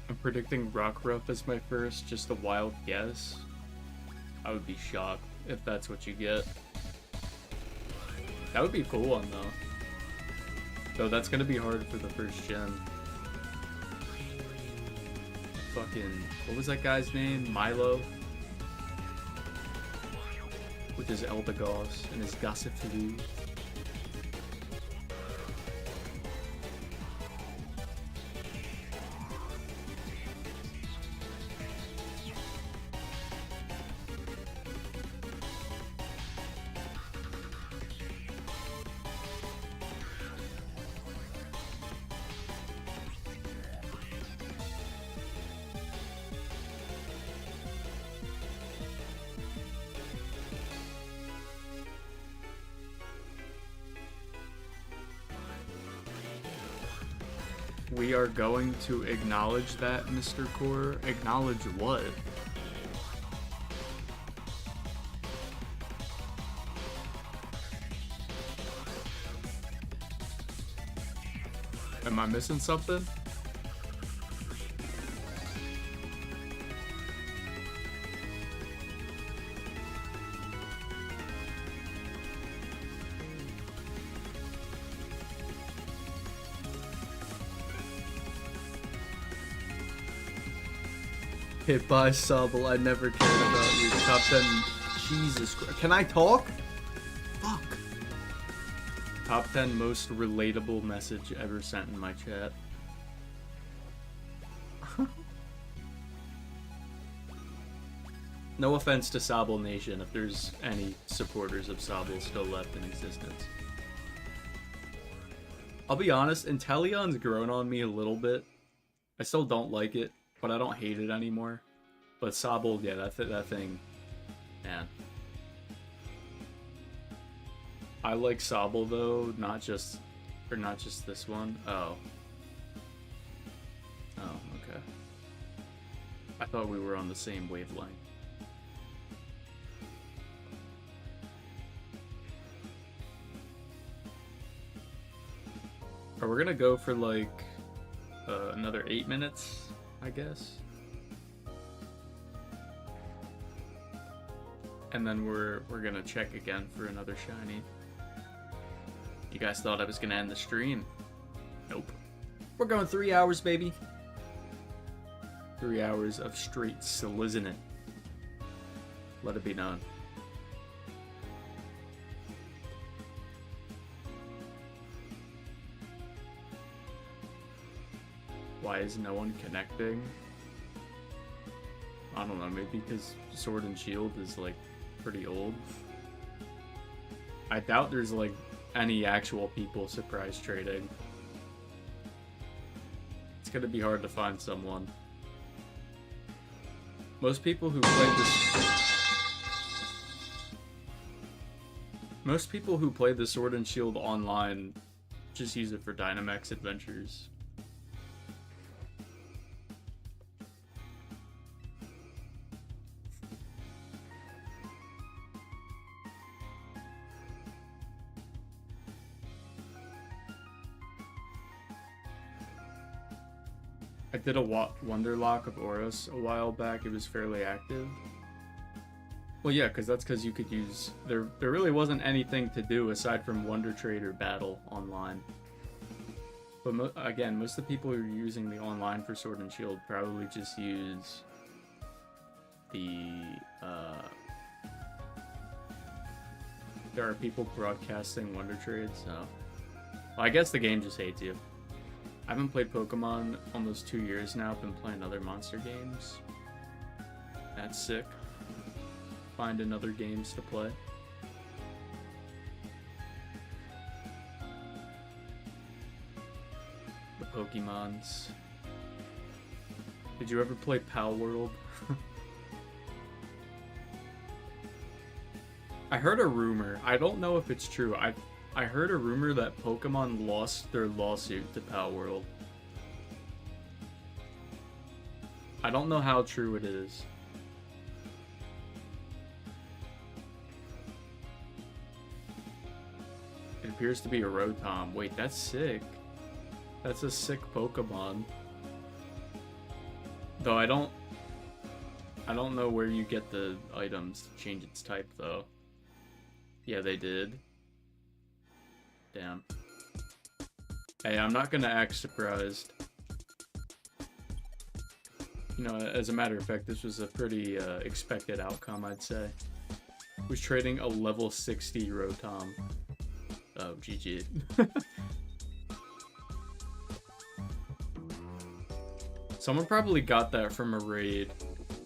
I'm predicting Rockruff as my first, just a wild guess. I would be shocked if that's what you get. That would be a cool one though. Though that's gonna be hard for the first gen. Fucking, what was that guy's name? Milo? With his Eldegoss and his Gossifloo. We are going to acknowledge that, Mr. Core. Acknowledge what? Am I missing something? Hit by Sobble, I never cared about you. Top 10. Jesus Christ. Can I talk? Fuck. Top 10 most relatable message ever sent in my chat. No offense to Sobble Nation if there's any supporters of Sobble still left in existence. I'll be honest, Inteleon's grown on me a little bit. I still don't like it, but I don't hate it anymore. But Sobble, yeah, that thing, man. I like Sobble though, not just this one. Oh. Oh, okay. I thought we were on the same wavelength. We're gonna go for like another 8 minutes, I guess. And then we're gonna check again for another shiny. You guys thought I was gonna end the stream. Nope. We're going 3 hours, baby. 3 hours of straight Slizzing it. Let it be known. why is no one connecting? I don't know, maybe because Sword and Shield is like pretty old. I doubt there's like any actual people surprise trading. It's gonna be hard to find someone. Most people who play the Sword and Shield online just use it for Dynamax adventures. I did a Wonderlock of Oros a while back. It was fairly active. Well, yeah, because that's because you could use... There really wasn't anything to do aside from Wonder Trade or Battle online. But again, most of the people who are using the online for Sword and Shield probably just use the... There are people broadcasting Wonder Trade, so... Well, I guess the game just hates you. I haven't played Pokemon almost 2 years now. I've been playing other monster games. That's sick. Finding other games to play. The Pokemons. Did you ever play Pal World? I heard a rumor. I don't know if it's true. I heard a rumor that Pokemon lost their lawsuit to Pal World. I don't know how true it is. It appears to be a Rotom. Wait, that's sick. That's a sick Pokemon. Though I don't know where you get the items to change its type though. Yeah, they did. Damn. Hey, I'm not gonna act surprised. You know, as a matter of fact, this was a pretty expected outcome, I'd say. Was trading a level 60 Rotom. Oh, GG. Someone probably got that from a raid,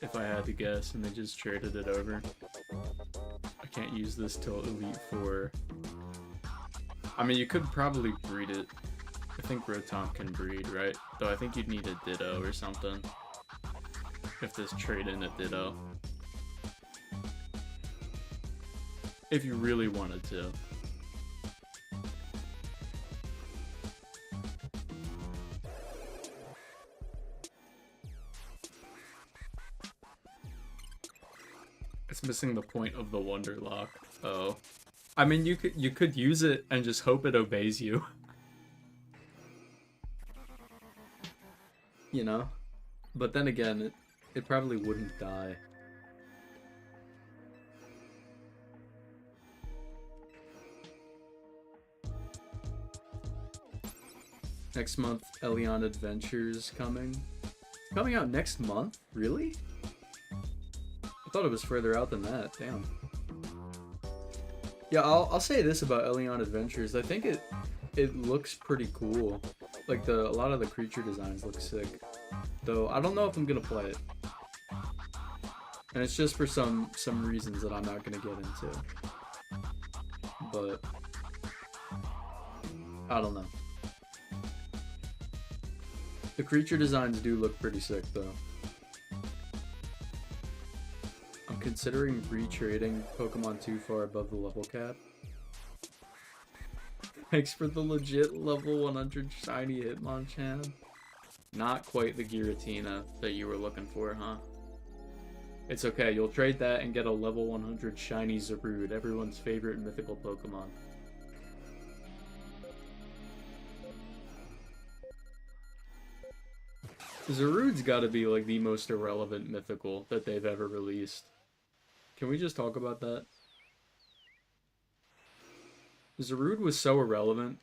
if I had to guess, and they just traded it over. I can't use this till Elite 4. I mean, you could probably breed it. I think Rotom can breed, right? Though I think you'd need a Ditto or something. If this trade in a Ditto. If you really wanted to. It's missing the point of the Wonderlock. Oh. I mean, you could use it and just hope it obeys you. You know? But then again, it probably wouldn't die. Next month, Elion Adventures coming. Coming out next month? Really? I thought it was further out than that. Damn. Yeah, I'll say this about Elion Adventures. I think it looks pretty cool. Like a lot of the creature designs look sick. Though I don't know if I'm gonna play it. And it's just for some reasons that I'm not gonna get into. But I don't know. The creature designs do look pretty sick though. I'm considering retrading Pokemon too far above the level cap. Thanks for the legit level 100 shiny Hitmonchan. Not quite the Giratina that you were looking for, huh? It's okay, you'll trade that and get a level 100 shiny Zarude, everyone's favorite mythical Pokemon. Zarude's gotta be like the most irrelevant mythical that they've ever released. Can we just talk about that? Zarude was so irrelevant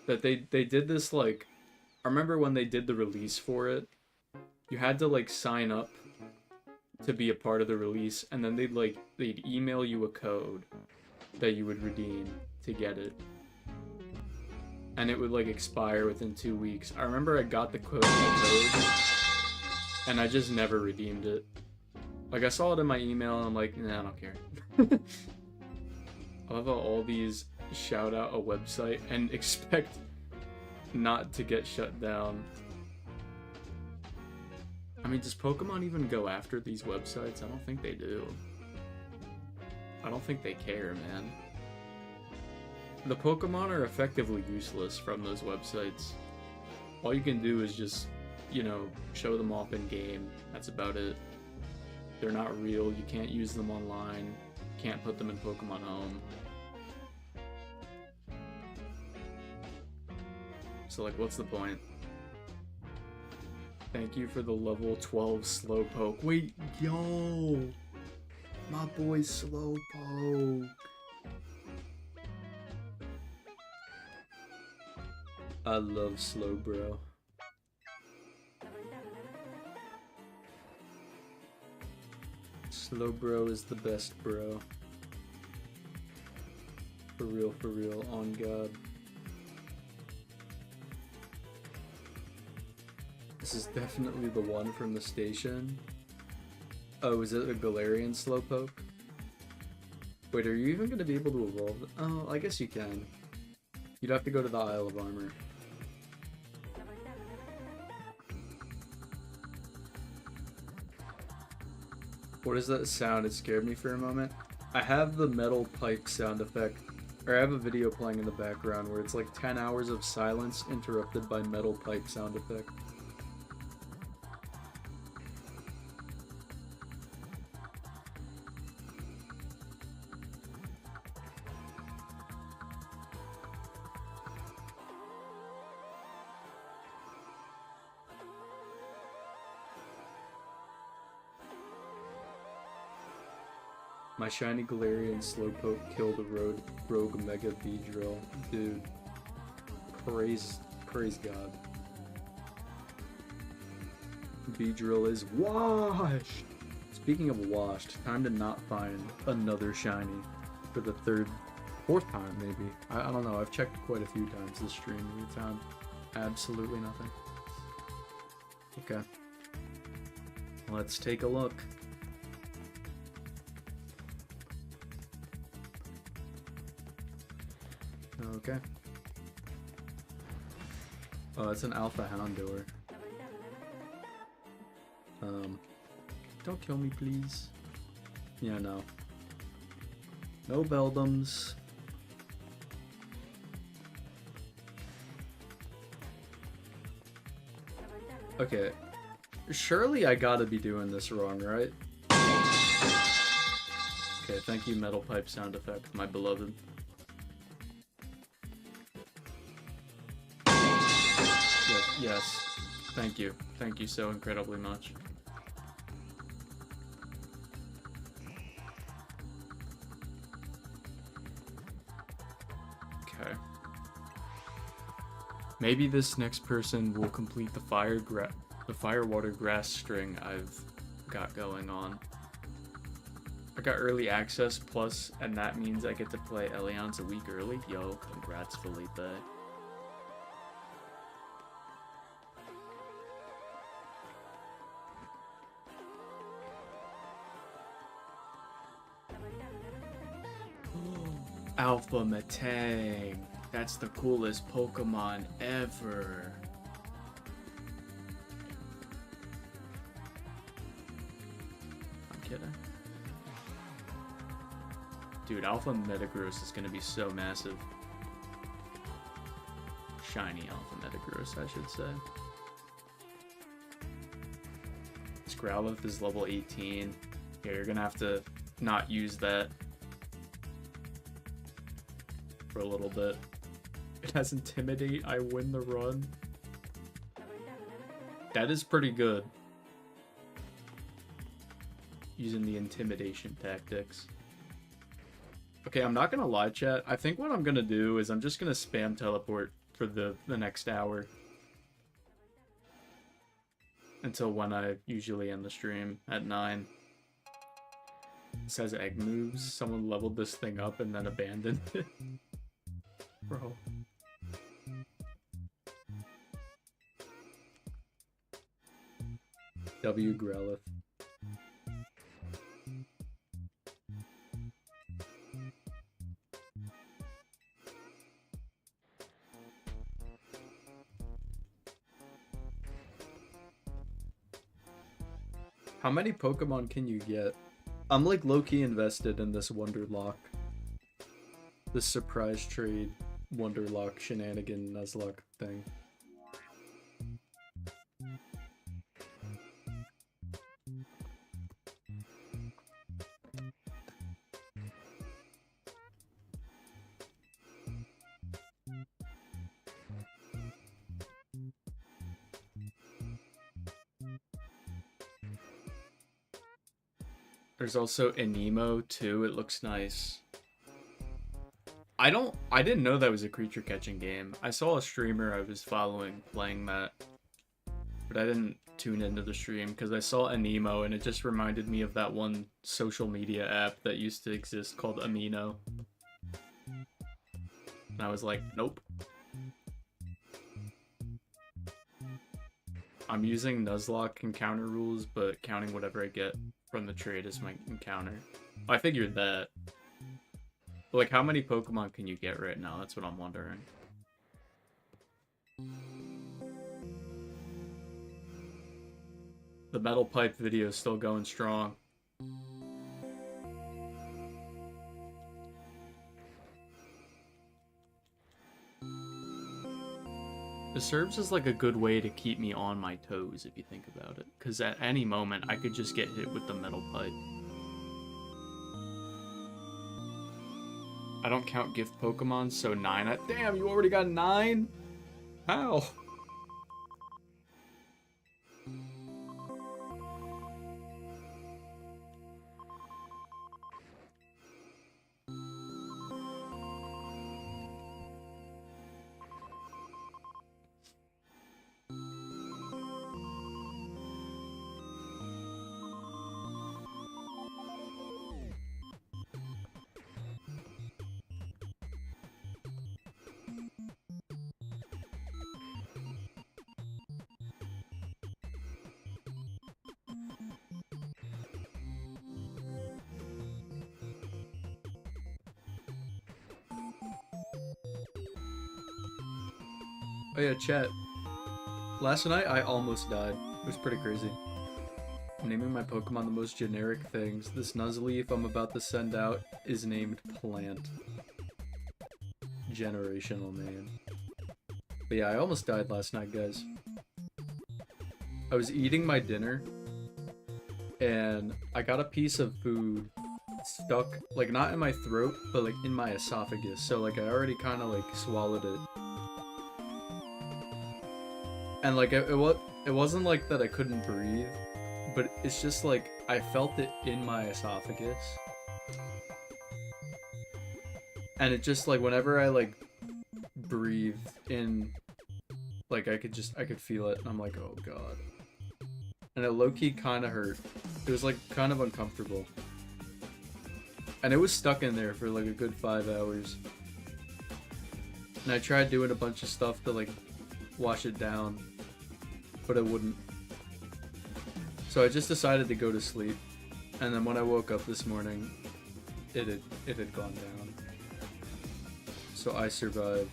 that they did this, like, I remember when they did the release for it, you had to like sign up to be a part of the release, and then they'd email you a code that you would redeem to get it. and it would like expire within 2 weeks. I remember I got the code, and I just never redeemed it. Like I saw it in my email and I'm like, nah, I don't care. I love how all these shout out a website and expect not to get shut down. I mean, does Pokemon even go after these websites? I don't think they do. I don't think they care, man. The Pokemon are effectively useless from those websites. All you can do is just, you know, show them off in game. That's about it. They're not real. You can't use them online. Can't put them in Pokemon Home. So, like, what's the point? Thank you for the level 12 Slowpoke. Wait, yo! My boy Slowpoke. I love Slowbro. Slowbro is the best, bro. For real, on God. This is definitely the one from the station. Oh, is it a Galarian Slowpoke? Wait, are you even going to be able to evolve? Oh, I guess you can. You'd have to go to the Isle of Armor. What is that sound? It scared me for a moment. I have the metal pipe sound effect, or I have a video playing in the background where it's like 10 hours of silence interrupted by metal pipe sound effect. My shiny Galarian Slowpoke killed a rogue Mega Beedrill. Dude. Praise God. Beedrill is washed! Speaking of washed, time to not find another shiny for the fourth time maybe. I don't know, I've checked quite a few times this stream and we found absolutely nothing. Okay. Let's take a look. Okay. Oh, it's an Alpha Houndour. Don't kill me, please. Yeah, no. No Beldums. Okay. Surely I gotta be doing this wrong, right? Okay, thank you, metal pipe sound effect, my beloved. Yes. Thank you. Thank you so incredibly much. Okay. Maybe this next person will complete the firewater grass string I've got going on. I got early access plus, and that means I get to play Eliance a week early. Yo, congrats, Felipe. Alpha Metang. That's the coolest Pokemon ever. I'm kidding. Dude, Alpha Metagross is gonna be so massive. Shiny Alpha Metagross, I should say. This Growlithe is level 18. Yeah, you're gonna have to not use that for a little bit. It has Intimidate, I win the run. That is pretty good. Using the intimidation tactics. Okay, I'm not gonna lie, chat. I think what I'm gonna do is I'm just gonna spam teleport for the next hour. Until when I usually end the stream, at 9. This has egg moves. Someone leveled this thing up and then abandoned it. Bro. W. Growlithe. How many Pokemon can you get? I'm like low-key invested in this Wonderlock. This surprise trade Wonderlock shenanigan Nuzlocke thing. There's also Anemo too, it looks nice. I didn't know that was a creature catching game. I saw a streamer I was following playing that, but I didn't tune into the stream because I saw Anemo and it just reminded me of that one social media app that used to exist called Amino. And I was like, nope. I'm using Nuzlocke encounter rules, but counting whatever I get from the trade as my encounter. I figured that. But like, how many Pokemon can you get right now? That's what I'm wondering. The Metal Pipe video is still going strong. This serves as like a good way to keep me on my toes if you think about it. Because at any moment, I could just get hit with the Metal Pipe. I don't count gift Pokemon, so 9. Damn, you already got 9? How? Oh yeah, chat. Last night I almost died. It was pretty crazy. I'm naming my Pokemon the most generic things. This Nuzleaf I'm about to send out is named Plant. Generational name. But yeah, I almost died last night, guys. I was eating my dinner, and I got a piece of food stuck, like, not in my throat, but, like, in my esophagus. So, like, I already kind of, like, swallowed it. And, like, it wasn't, like, that I couldn't breathe, but it's just, like, I felt it in my esophagus. And it just, like, whenever I, like, breathed in, like, I could feel it, and I'm like, oh god. And it low-key kind of hurt. It was, like, kind of uncomfortable. And it was stuck in there for, like, a good 5 hours. And I tried doing a bunch of stuff to, like, wash it down, but it wouldn't. So I just decided to go to sleep. And then when I woke up this morning, it had gone down. So I survived.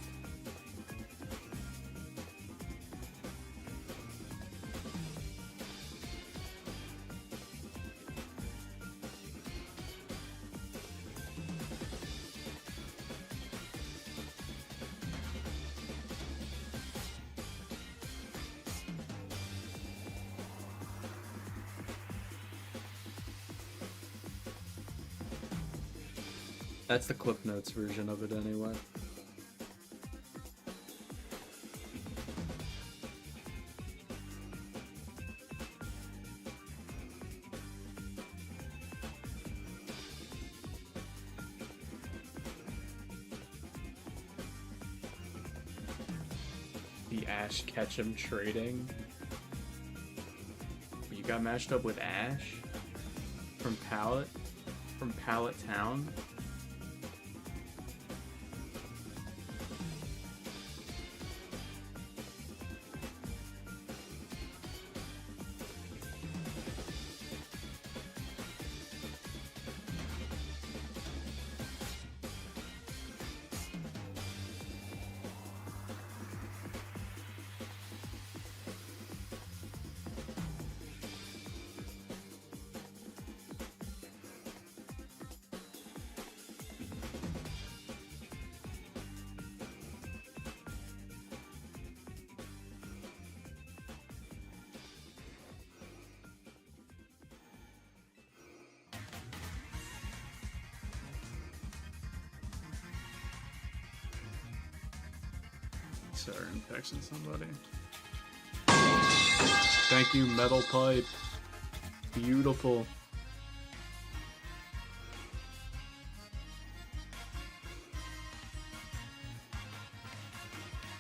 That's the Clip Notes version of it anyway. The Ash Ketchum trading. You got matched up with Ash? From Pallet Town? Siren texting somebody. Thank you, Metal Pipe. Beautiful.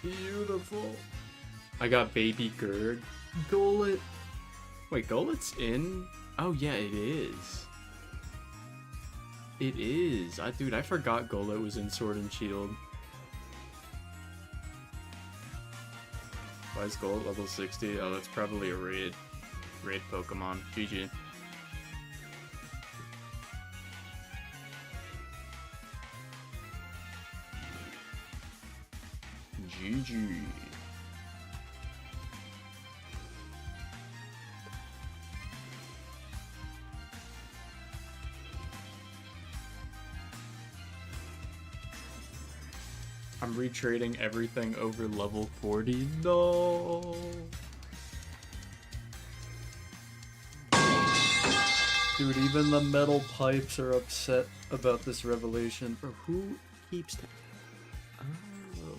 Beautiful. I got Baby Gurg. Golett. Wait, Golett's in? Oh yeah, it is. It is. Dude, I forgot Golett was in Sword and Shield. Why is Golett level 60? Oh, that's probably a raid Pokemon. GG. GG. I'm retrading everything over level 40. No. Dude, even the metal pipes are upset about this revelation. Bro, who keeps... Oh.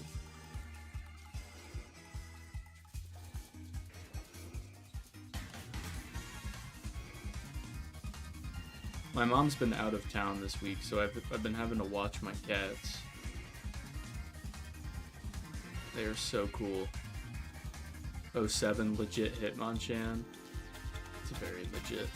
My mom's been out of town this week, so I've been having to watch my cats. They are so cool. 07 legit Hitmonchan. It's very legit.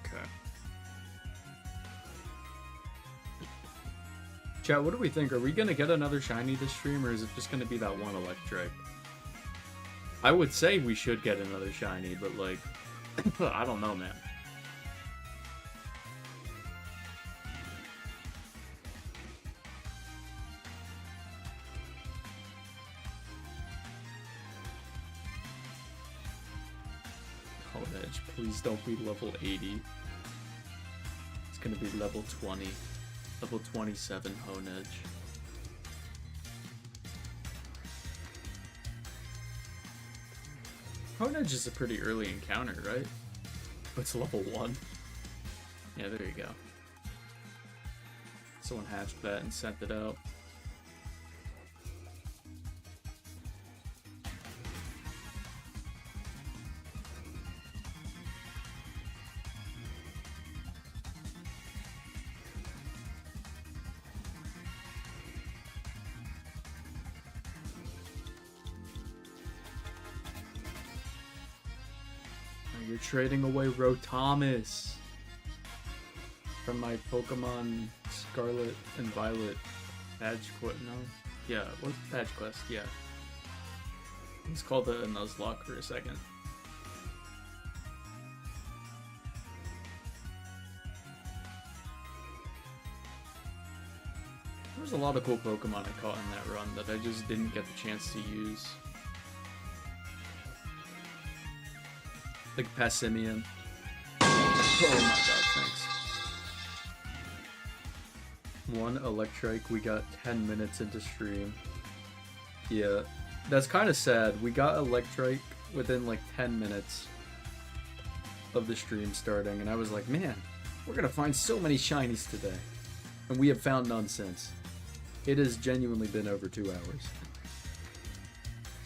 Okay. Chat, what do we think? Are we gonna get another shiny this stream, or is it just gonna be that one Electric? I would say we should get another shiny, but like, I don't know, man. Honedge, please don't be level 80. It's gonna be level 20. Level 27 Honedge. Honedge is a pretty early encounter, right? It's level 1. Yeah, there you go. Someone hatched that and sent it out. You're trading away Rotomus from my Pokemon Scarlet and Violet badge quest. No? Yeah, what badge quest? Yeah. Let's call it a Nuzlocke for a second. There was a lot of cool Pokemon I caught in that run that I just didn't get the chance to use. Like Passimian. Oh my god, thanks. One Electrike, we got 10 minutes into stream. Yeah, that's kind of sad. We got Electrike within like 10 minutes of the stream starting, and I was like, man, we're gonna find so many shinies today. And we have found none since. It has genuinely been over 2 hours.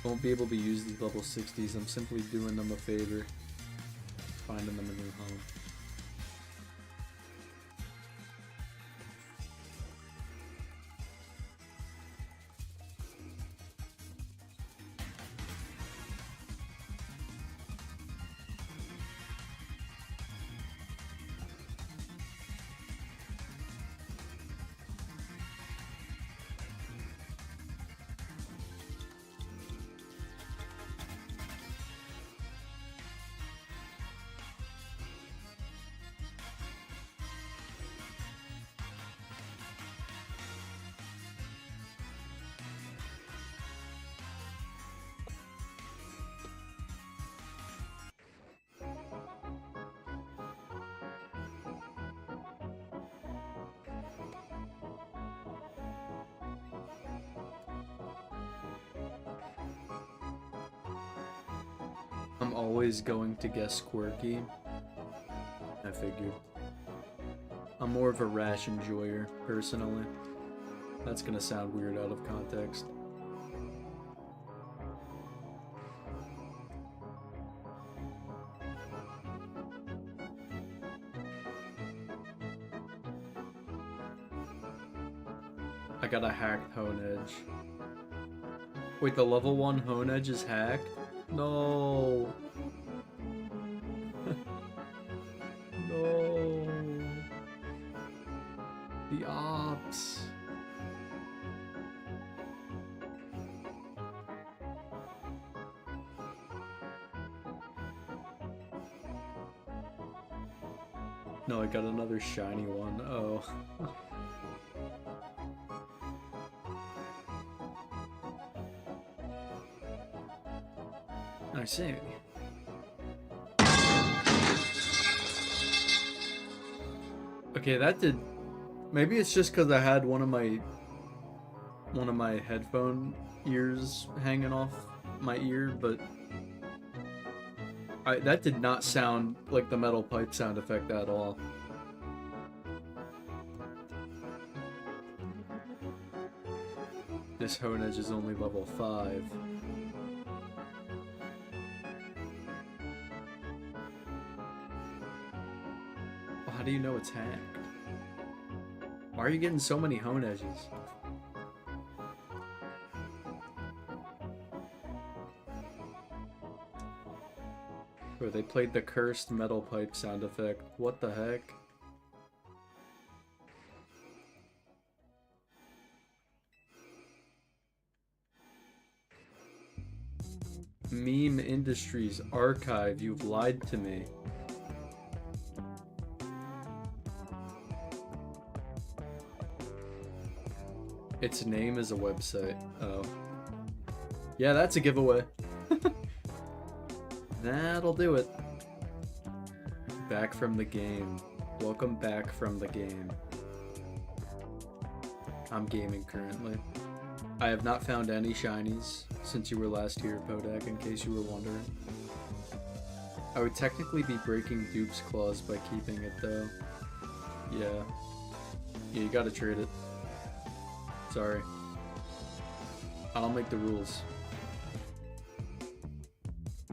Won't be able to use these level 60s. I'm simply doing them a favor. Finding them a new home. I'm always going to guess quirky. I figured. I'm more of a rash enjoyer, personally. That's gonna sound weird out of context. I got a hacked Hone Edge. Wait, the level 1 Hone Edge is hacked? No. No. The ops. No, I got another shiny one. Oh. I see. Okay, that did. Maybe it's just because I had one of my headphone ears hanging off my ear, but that did not sound like the metal pipe sound effect at all. This Hone Edge is only level 5. How do you know it's hacked? Why are you getting so many Hone Edges? Bro, they played the cursed metal pipe sound effect. What the heck? Meme Industries Archive, you've lied to me. Its name is a website. Oh. Yeah, that's a giveaway. That'll do it. Back from the game. Welcome back from the game. I'm gaming currently. I have not found any shinies since you were last here, Podak, in case you were wondering. I would technically be breaking Dupe's claws by keeping it, though. Yeah. Yeah, you gotta trade it. Sorry. I don't make the rules.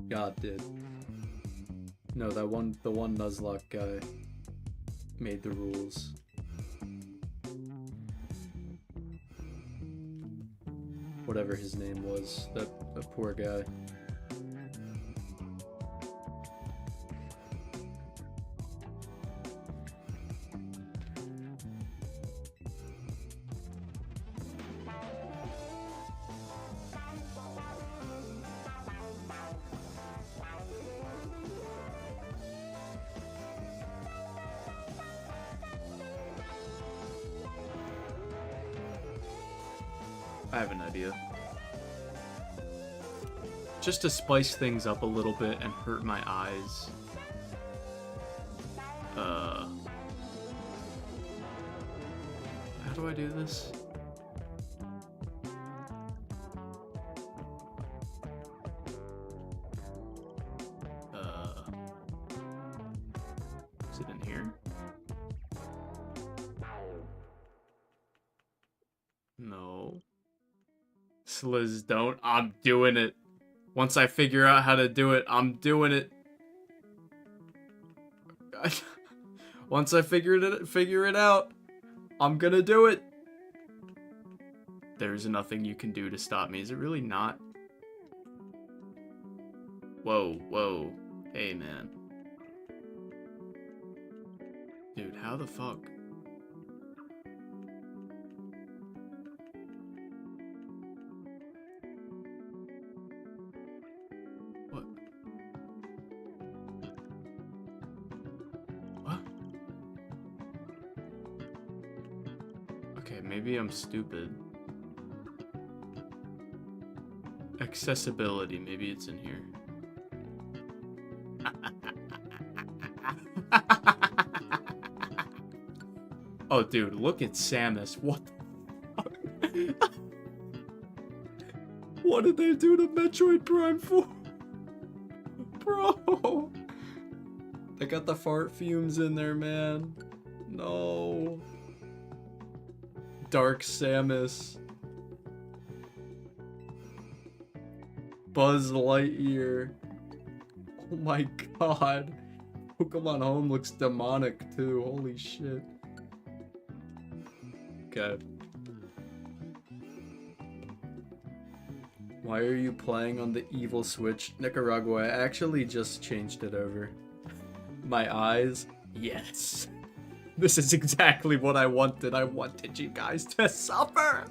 God did. No, the one Nuzlocke guy made the rules. Whatever his name was, that poor guy. I have an idea. Just to spice things up a little bit and hurt my eyes. How do I do this? Is it in here? No. Sliz, don't. I'm doing it. Once I figure out how to do it, I'm doing it. Once I figure it out, I'm gonna do it. There's nothing you can do to stop me. Is it really not? Whoa, whoa. Hey, man. Dude, how the fuck? What? What? Okay, maybe I'm stupid. Accessibility, maybe it's in here. Oh, dude, look at Samus. What the fuck? What did they do to Metroid Prime 4? Bro! They got the fart fumes in there, man. No. Dark Samus. Buzz Lightyear. Oh my god. Pokemon Home looks demonic too. Holy shit. Okay. Why are you playing on the evil Switch? Nicaragua, I actually just changed it over. My eyes? Yes. This is exactly what I wanted. I wanted you guys to suffer.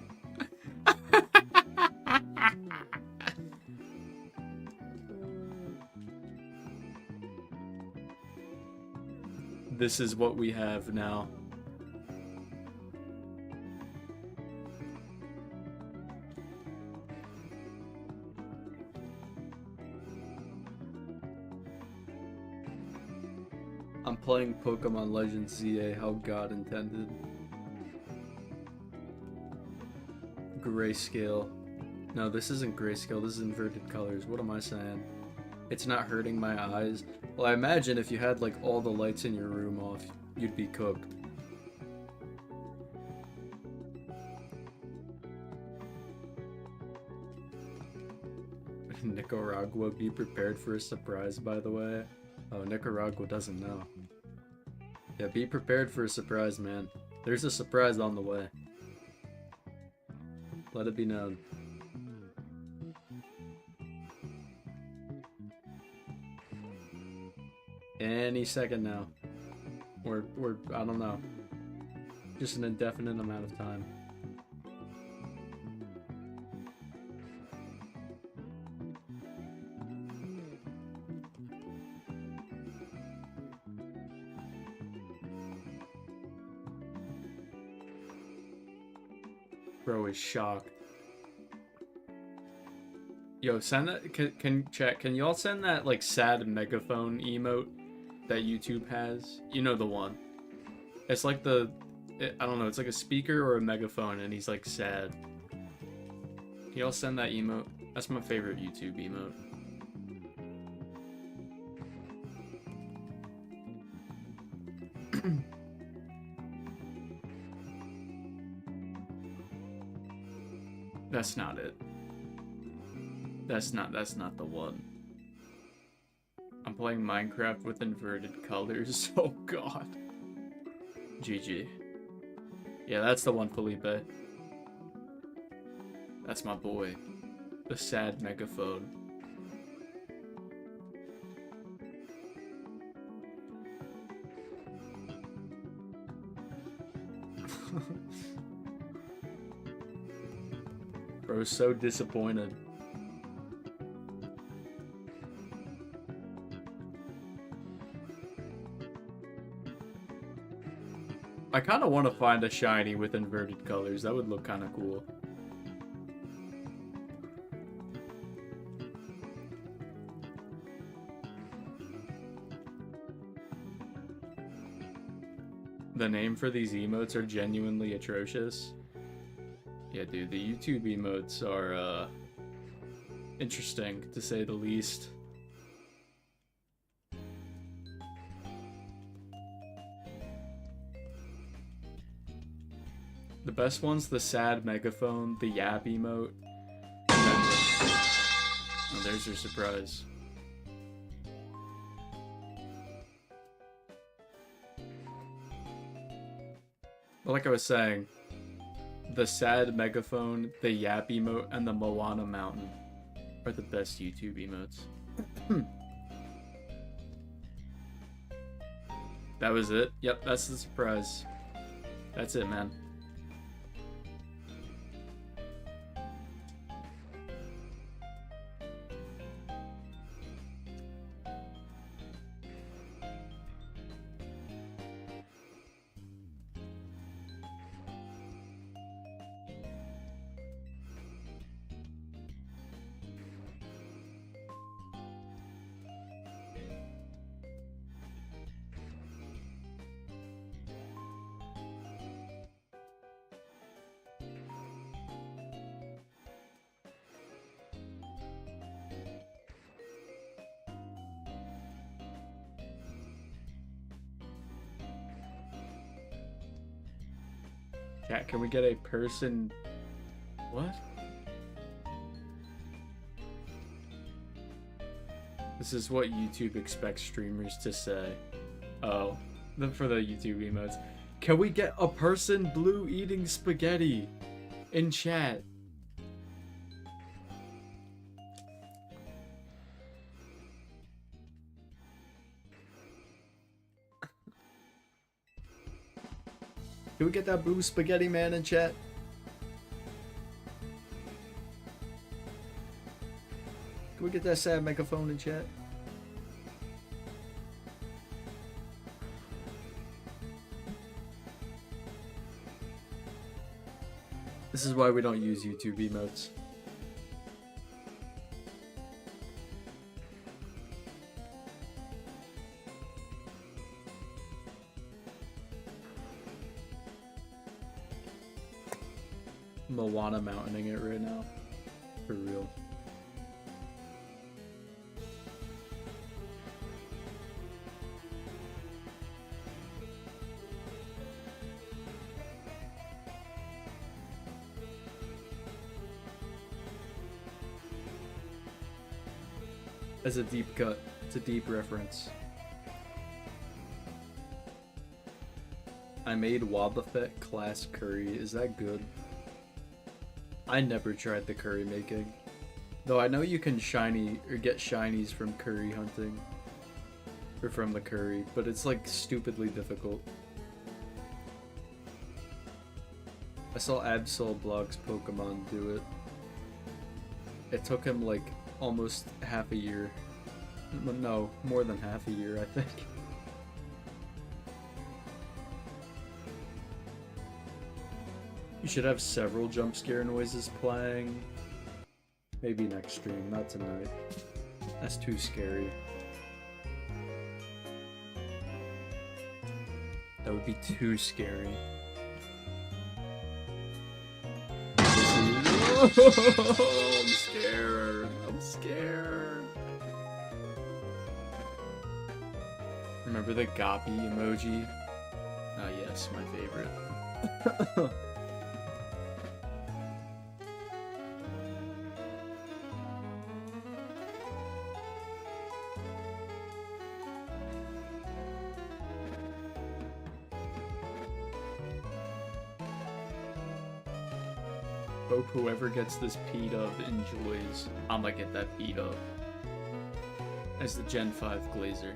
This is what we have now. I'm playing Pokemon Legends ZA how God intended. Grayscale. No, this isn't grayscale, this is inverted colors. What am I saying? It's not hurting my eyes. Well, I imagine if you had like all the lights in your room off, you'd be cooked. Nicaragua, be prepared for a surprise, by the way. Oh, Nicaragua doesn't know. Yeah, be prepared for a surprise, man. There's a surprise on the way. Let it be known. Any second now. Or I don't know. Just an indefinite amount of time. Bro is shocked. Yo, send that. Can y'all send that like sad megaphone emote that YouTube has? You know the one. It's like I don't know. It's like a speaker or a megaphone, and he's like sad. Can y'all send that emote? That's my favorite YouTube emote. That's not it. That's not the one. I'm playing Minecraft with inverted colors. Oh god. GG. Yeah, that's the one, Felipe. That's my boy. The sad megaphone. Bro's so disappointed. I kind of want to find a shiny with inverted colors. That would look kind of cool. The name for these emotes are genuinely atrocious. Yeah, dude, the YouTube emotes are, interesting, to say the least. The best one's the sad megaphone, the yap emote, and then oh, there's your surprise. But like I was saying, the sad megaphone, the yap emote, and the Moana mountain are the best YouTube emotes. That was it? Yep, that's the surprise. That's it, man. Chat, can we get a person? What? This is what YouTube expects streamers to say. Oh, for the YouTube emotes. Can we get a person blue eating spaghetti in chat? Can we get that blue spaghetti man in chat? Can we get that sad megaphone in chat? This is why we don't use YouTube emotes. Moana mountaining it right now. For real. As a deep cut. It's a deep reference. I made Wobbuffet class curry. Is that good? I never tried the curry making. Though I know you can shiny or get shinies from curry hunting. Or from the curry, but it's like stupidly difficult. I saw Absol Blogs Pokemon do it. It took him like almost half a year. No, more than half a year, I think. You should have several jump scare noises playing. Maybe next stream, not tonight. That's too scary. That would be too scary. I'm scared. I'm scared. Remember the Goppy emoji? Ah, yes, my favorite. Hope whoever gets this P-Dub enjoys. I'ma get that P-Dub. As the Gen 5 Glazer.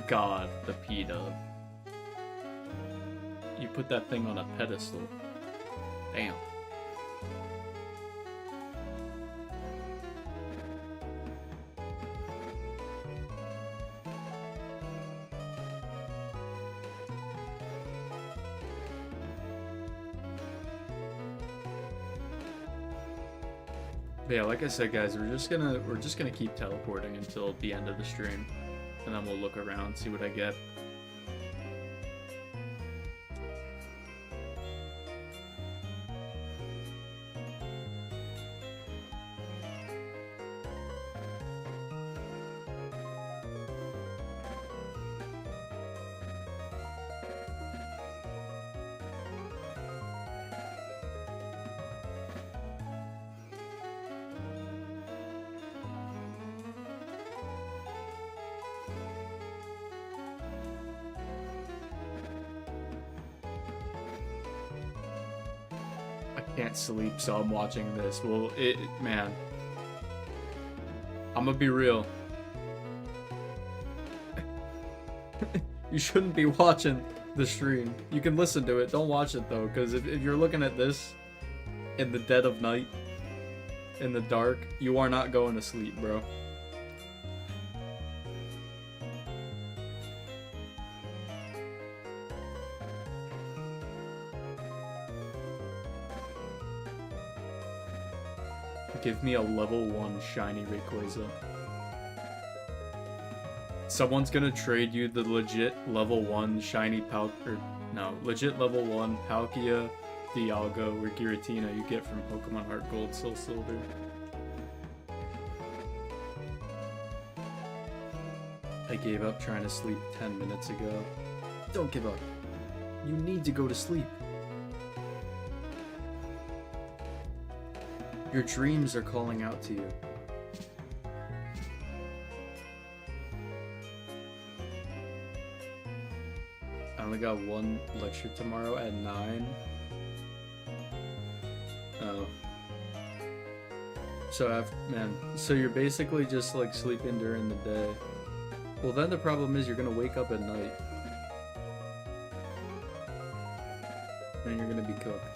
God, the P-Dub. You put that thing on a pedestal. Damn. But yeah, like I said, guys, we're just gonna keep teleporting until the end of the stream. And then we'll look around, see what I get. Can't sleep, so I'm watching this. Well, man, I'm gonna be real. You shouldn't be watching the stream. You can listen to it. Don't watch it though, because if you're looking at this in the dead of night, in the dark, you are not going to sleep, bro. Give me a level 1 shiny Rayquaza. Someone's gonna trade you the legit level 1 shiny legit level 1 Palkia, Dialga, or Giratina you get from Pokemon Heart Gold, Soul Silver. I gave up trying to sleep 10 minutes ago. Don't give up. You need to go to sleep. Your dreams are calling out to you. I only got one lecture tomorrow at 9. Oh. So you're basically just like sleeping during the day. Well, then the problem is you're gonna wake up at night. And you're gonna be cooked.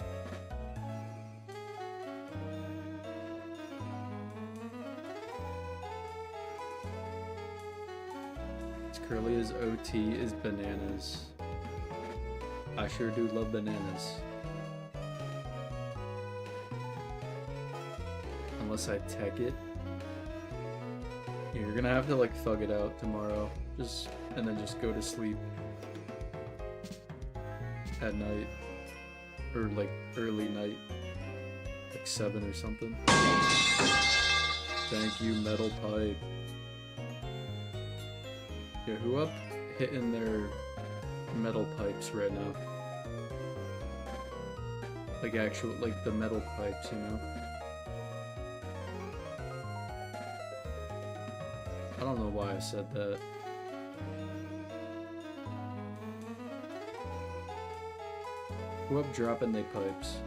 As curly as OT is bananas. I sure do love bananas. Unless I tech it. Yeah, you're gonna have to like thug it out tomorrow. And then just go to sleep at night. Or like early night. Like 7 or something. Thank you, Metal Pipe. Yeah, who up hitting their metal pipes right now? Like like the metal pipes, you know? I don't know why I said that. Who up dropping their pipes?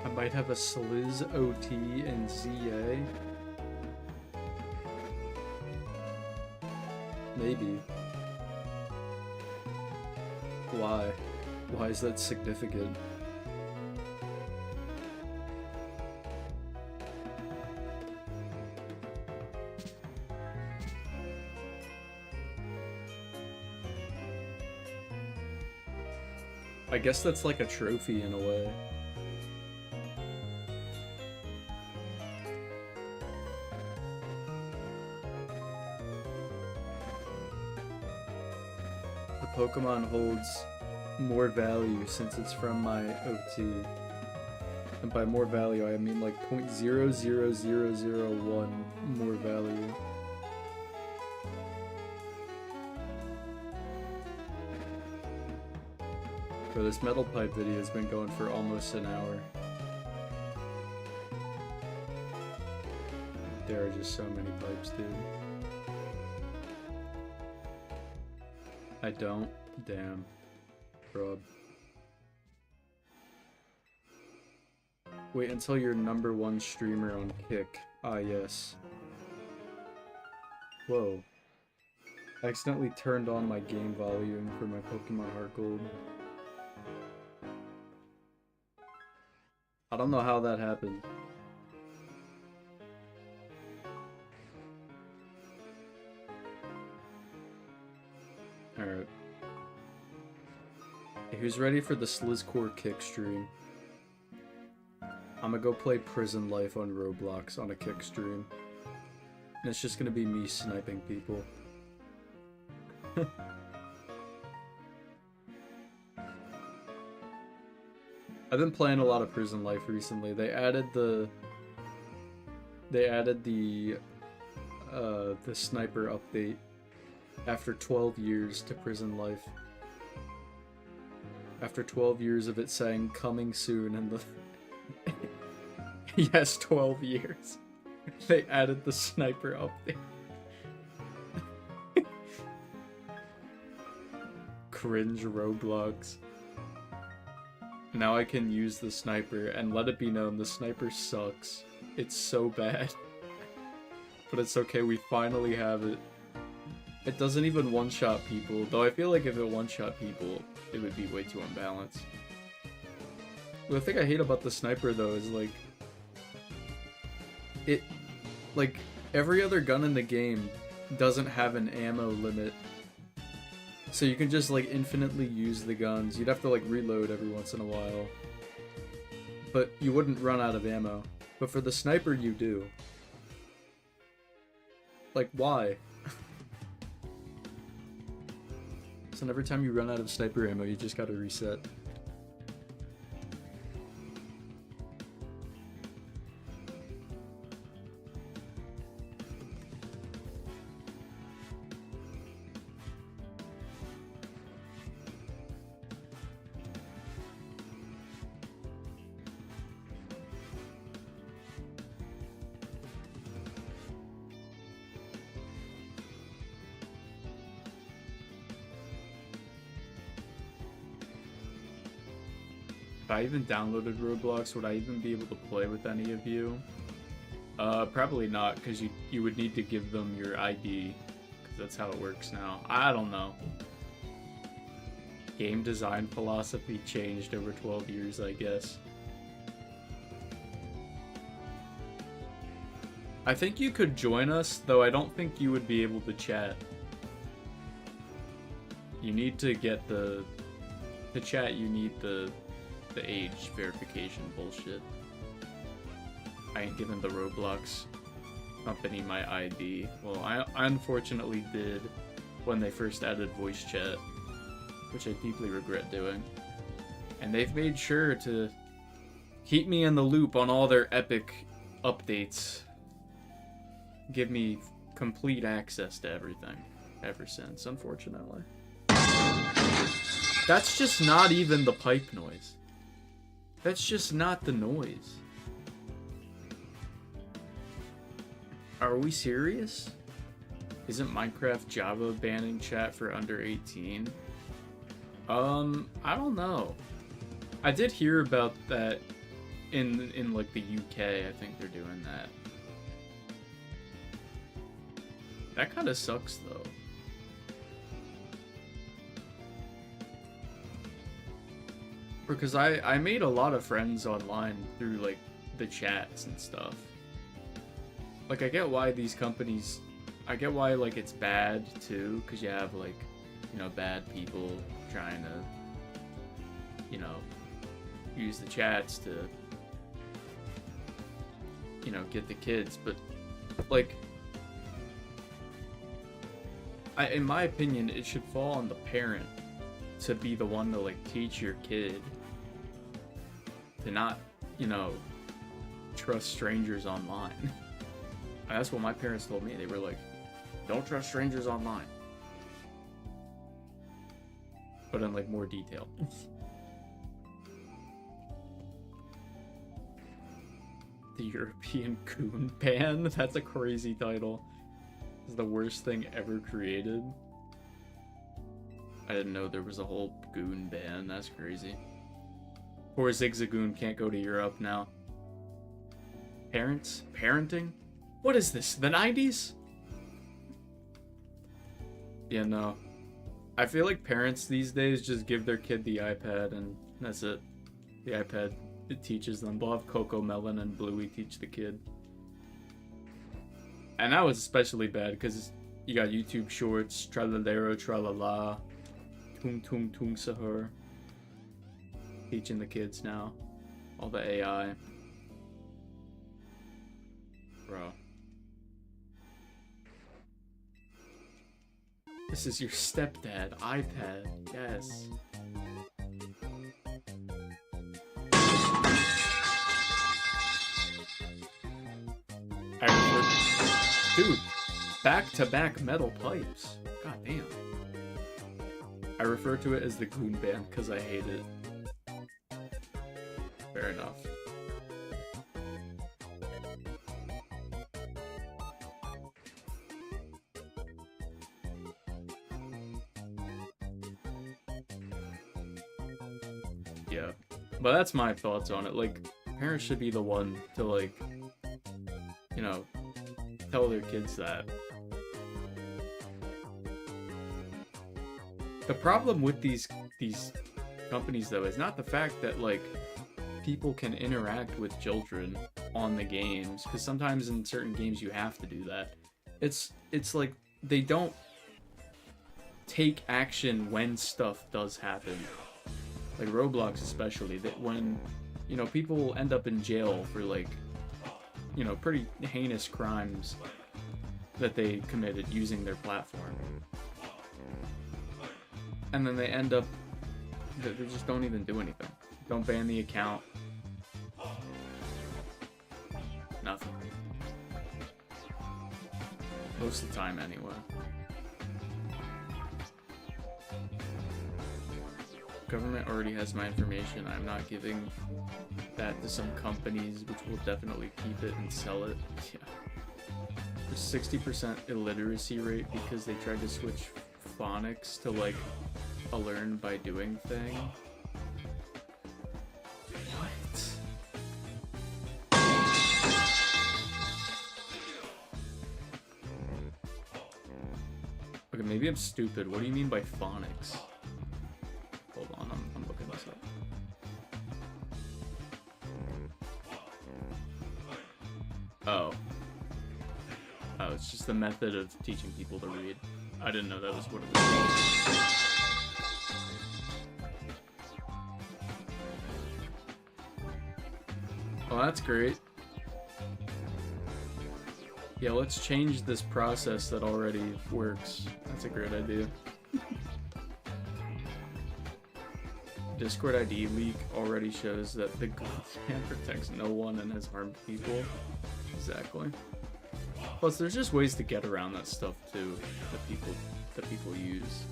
I might have a Sliz OT and ZA. Maybe. Why? Why is that significant? I guess that's like a trophy in a way. Pokemon holds more value since it's from my OT. And by more value, I mean like 0.00001 more value. Bro, this metal pipe video has been going for almost an hour. There are just so many pipes, dude. I don't? Damn. Bro. Wait until you're #1 streamer on Kick. Ah, yes. Whoa. I accidentally turned on my game volume for my Pokemon Heart Gold. I don't know how that happened. Alright. Who's ready for the Slizzcore Kick stream? I'm gonna go play Prison Life on Roblox on a Kick stream. And it's just gonna be me sniping people. I've been playing a lot of Prison Life recently. They added the sniper update after 12 years to Prison Life. After 12 years of it saying coming soon and the... Yes, 12 years. They added the sniper update. Cringe Roblox. Now I can use the sniper, and let it be known, the sniper sucks. It's so bad. But it's okay, we finally have it. It doesn't even one-shot people, though I feel like if it one-shot people, it would be way too unbalanced. The thing I hate about the sniper, though, is, like... Like, every other gun in the game doesn't have an ammo limit. So you can just, like, infinitely use the guns. You'd have to, like, reload every once in a while. But you wouldn't run out of ammo. But for the sniper, you do. Like, why? So every time you run out of sniper ammo, you just gotta reset. If I even downloaded Roblox, would I even be able to play with any of you? Probably not, because you would need to give them your ID, because that's how it works now. I don't know. Game design philosophy changed over 12 years, I guess. I think you could join us, though I don't think you would be able to chat. You need to get to chat, you need the age verification bullshit. I ain't giving the Roblox company my ID. Well, I unfortunately did when they first added voice chat, which I deeply regret doing. And they've made sure to keep me in the loop on all their epic updates. Give me complete access to everything ever since, unfortunately. That's just not even the pipe noise. That's just not the noise. Are we serious? Isn't Minecraft Java banning chat for under 18? I don't know. I did hear about that in like the UK. I think they're doing that. That kind of sucks though. Because I made a lot of friends online through, like, the chats and stuff. Like, I get why these companies... I get why, like, it's bad, too, because you have, like, you know, bad people trying to, you know, use the chats to, you know, get the kids, but, like... in my opinion, it should fall on the parent to be the one to, like, teach your kid to not, you know, trust strangers online. And that's what my parents told me. They were like, don't trust strangers online. But in, like, more detail. The European Goon Ban? That's a crazy title. It's the worst thing ever created. I didn't know there was a whole goon ban. That's crazy. Poor Zigzagoon can't go to Europe now. Parents? Parenting? What is this? The 90s? Yeah, no. I feel like parents these days just give their kid the iPad and that's it. The iPad, it teaches them. They'll have Coco Melon and Bluey teach the kid. And that was especially bad because you got YouTube Shorts, Tralalero, Tralala, Tung Tung Tung Sahur. Teaching the kids now. All the AI. Bro. This is your stepdad. iPad. Yes. Dude. Back-to-back metal pipes. God damn. I refer to it as the Goon Band because I hate it. Fair enough. Yeah, but that's my thoughts on it. Like, parents should be the one to, like, you know, tell their kids that. The problem with these companies, though, is not the fact that, like, people can interact with children on the games, because sometimes in certain games you have to do that. It's like they don't take action when stuff does happen. Like Roblox especially, that when, you know, people end up in jail for, like, you know, pretty heinous crimes that they committed using their platform. And then they end up, they just don't even do anything. Don't ban the account. Nothing. Most of the time, anyway. Government already has my information. I'm not giving that to some companies which will definitely keep it and sell it. Yeah. There's 60% illiteracy rate because they tried to switch phonics to, like, a learn by doing thing. What? Okay, maybe I'm stupid. What do you mean by phonics? Hold on, I'm looking this up. Oh. Oh, it's just the method of teaching people to read. I didn't know that was what it was called. Oh, that's great. Yeah, let's change this process that already works. That's a great idea. Discord ID leak already shows that the Goldman protects no one and has harmed people. Exactly. Plus, there's just ways to get around that stuff too that people use.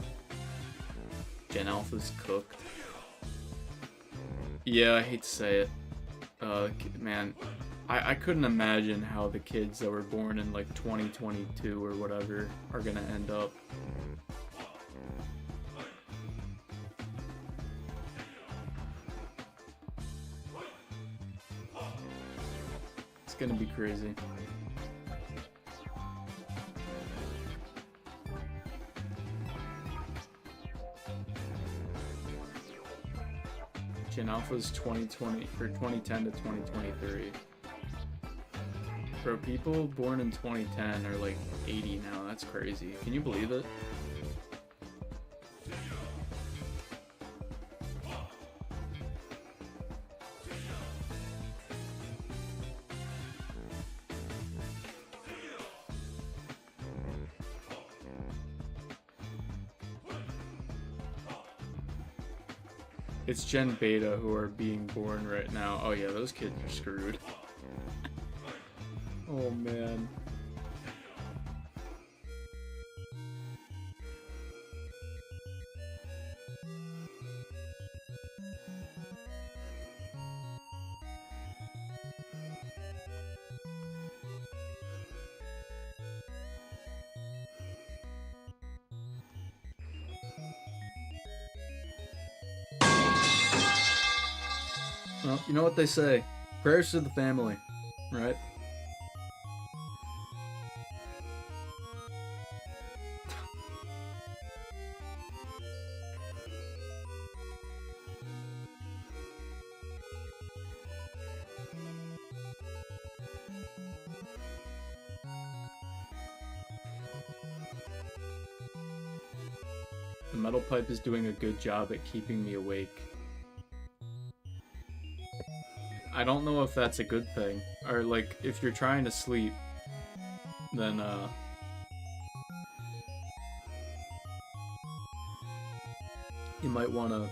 Gen Alpha's cooked. Yeah, I hate to say it. Man, I couldn't imagine how the kids that were born in like 2022 or whatever are gonna end up. It's gonna be crazy. Gen Alpha's 2020 or 2010 to 2023. Bro, people born in 2010 are like 80 now. That's crazy. Can you believe it? It's Gen Beta who are being born right now. Oh yeah, those kids are screwed. Oh man. Well, you know what they say. Prayers to the family, right? The metal pipe is doing a good job at keeping me awake. I don't know if that's a good thing. Or, like, if you're trying to sleep, then, you might want to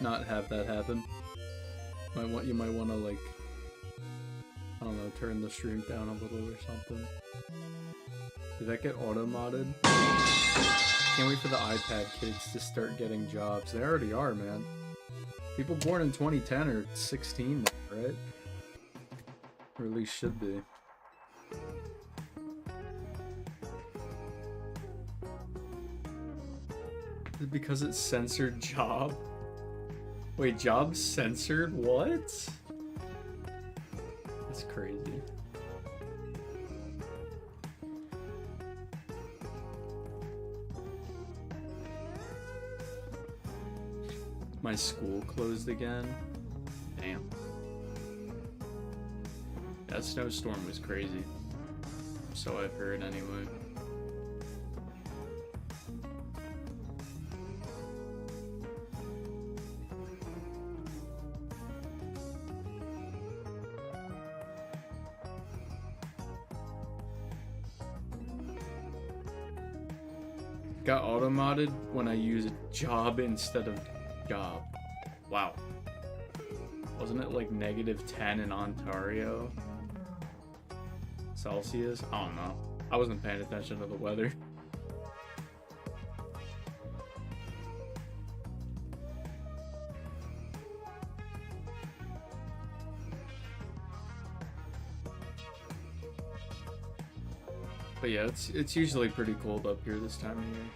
not have that happen. You might want to, like, I don't know, turn the stream down a little or something. Did that get auto-modded? Can't wait for the iPad kids to start getting jobs. They already are, man. People born in 2010 are 16 now, right? Or at least should be. Is it because it's censored job? Wait, job censored? What? That's crazy. My school closed again. Damn. That snowstorm was crazy. So I've heard anyway. Got auto-modded when I use job instead of job. Wow. Wasn't it like -10 in Ontario? Celsius? I don't know. I wasn't paying attention to the weather. But yeah, it's usually pretty cold up here this time of year.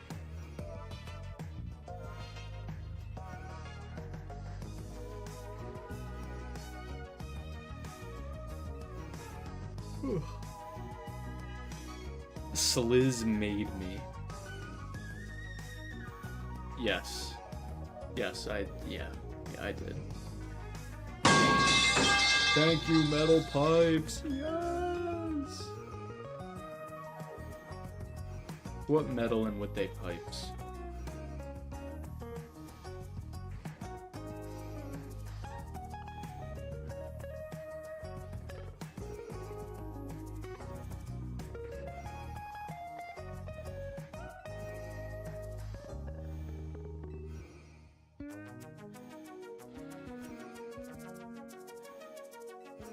Sliz made me. Yes. Yes, yeah, I did. Thank you, metal pipes. Yes. What metal and what they pipes?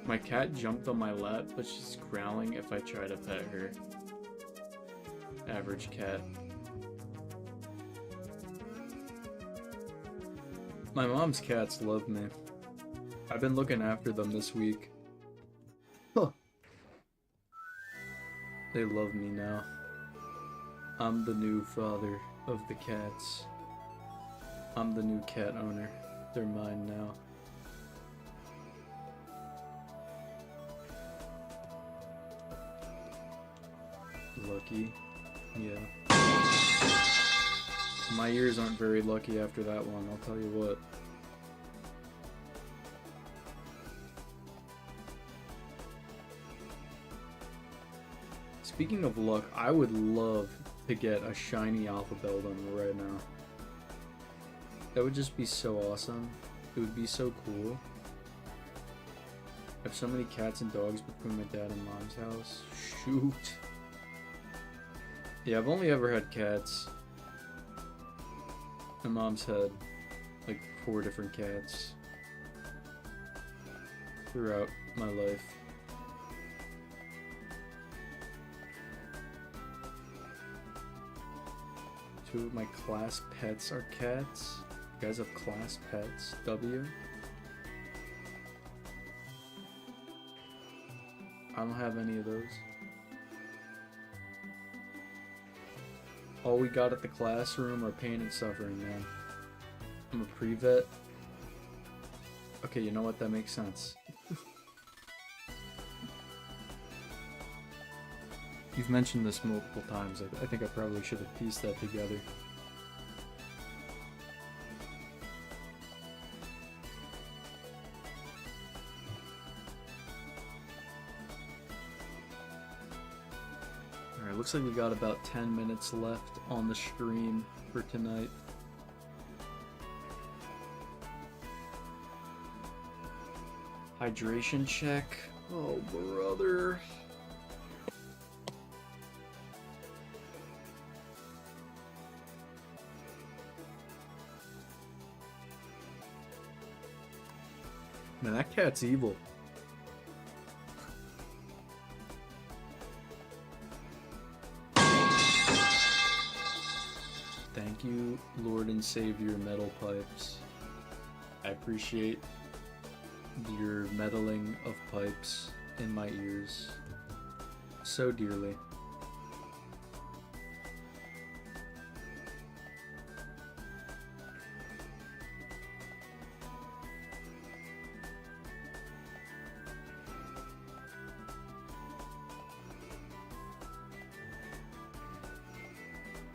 My cat jumped on my lap, but she's growling if I try to pet her. Average cat. My mom's cats love me. I've been looking after them this week. Huh. They love me now. I'm the new father of the cats. I'm the new cat owner. They're mine now. Lucky. Yeah. My ears aren't very lucky after that one, I'll tell you what. Speaking of luck, I would love to get a shiny Alpha Beldum right now. That would just be so awesome. It would be so cool. I have so many cats and dogs between my dad and mom's house. Shoot. Yeah, I've only ever had cats. My mom's had like 4 different cats throughout my life. Two of my class pets are cats. You guys have class pets? W? I don't have any of those. All we got at the classroom are pain and suffering, man. I'm a pre-vet. Okay, you know what? That makes sense. You've mentioned this multiple times. I think I probably should have pieced that together. Alright, looks like we got about 10 minutes left on the stream for tonight. Hydration check. Oh, brother. Man, that cat's evil. you, Lord and Savior Metal Pipes. I appreciate your meddling of pipes in my ears so dearly.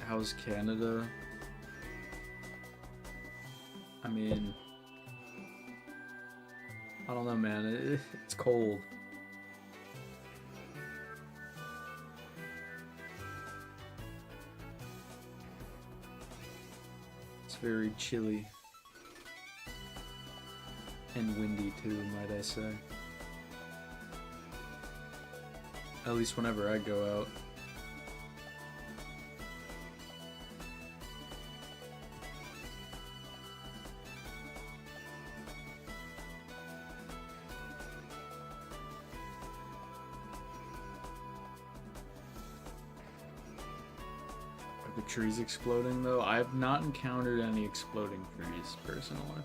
How's Canada? I mean, I don't know, man. It's cold. It's very chilly. And windy too, might I say. At least whenever I go out. Are the trees exploding though? I have not encountered any exploding trees personally.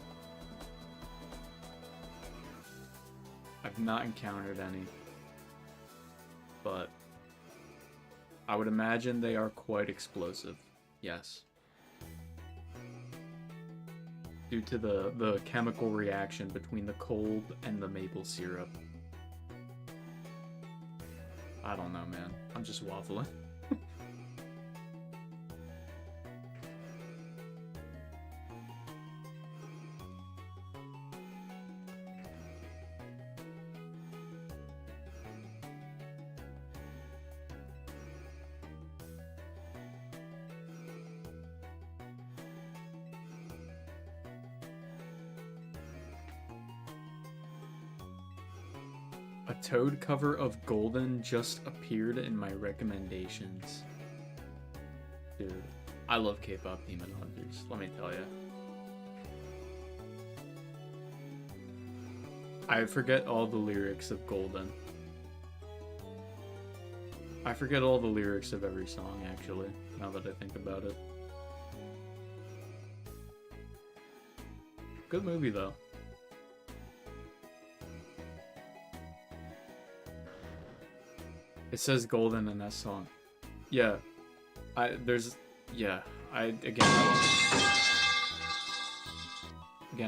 I've not encountered any. But I would imagine they are quite explosive. Yes. Due to the chemical reaction between the cold and the maple syrup. I don't know, man. I'm just waffling. A Toad cover of Golden just appeared in my recommendations. Dude, I love K-pop Demon Hunters, let me tell you. I forget all the lyrics of Golden. I forget all the lyrics of every song, actually, now that I think about it. Good movie, though. It says Golden in that song. Yeah. Again,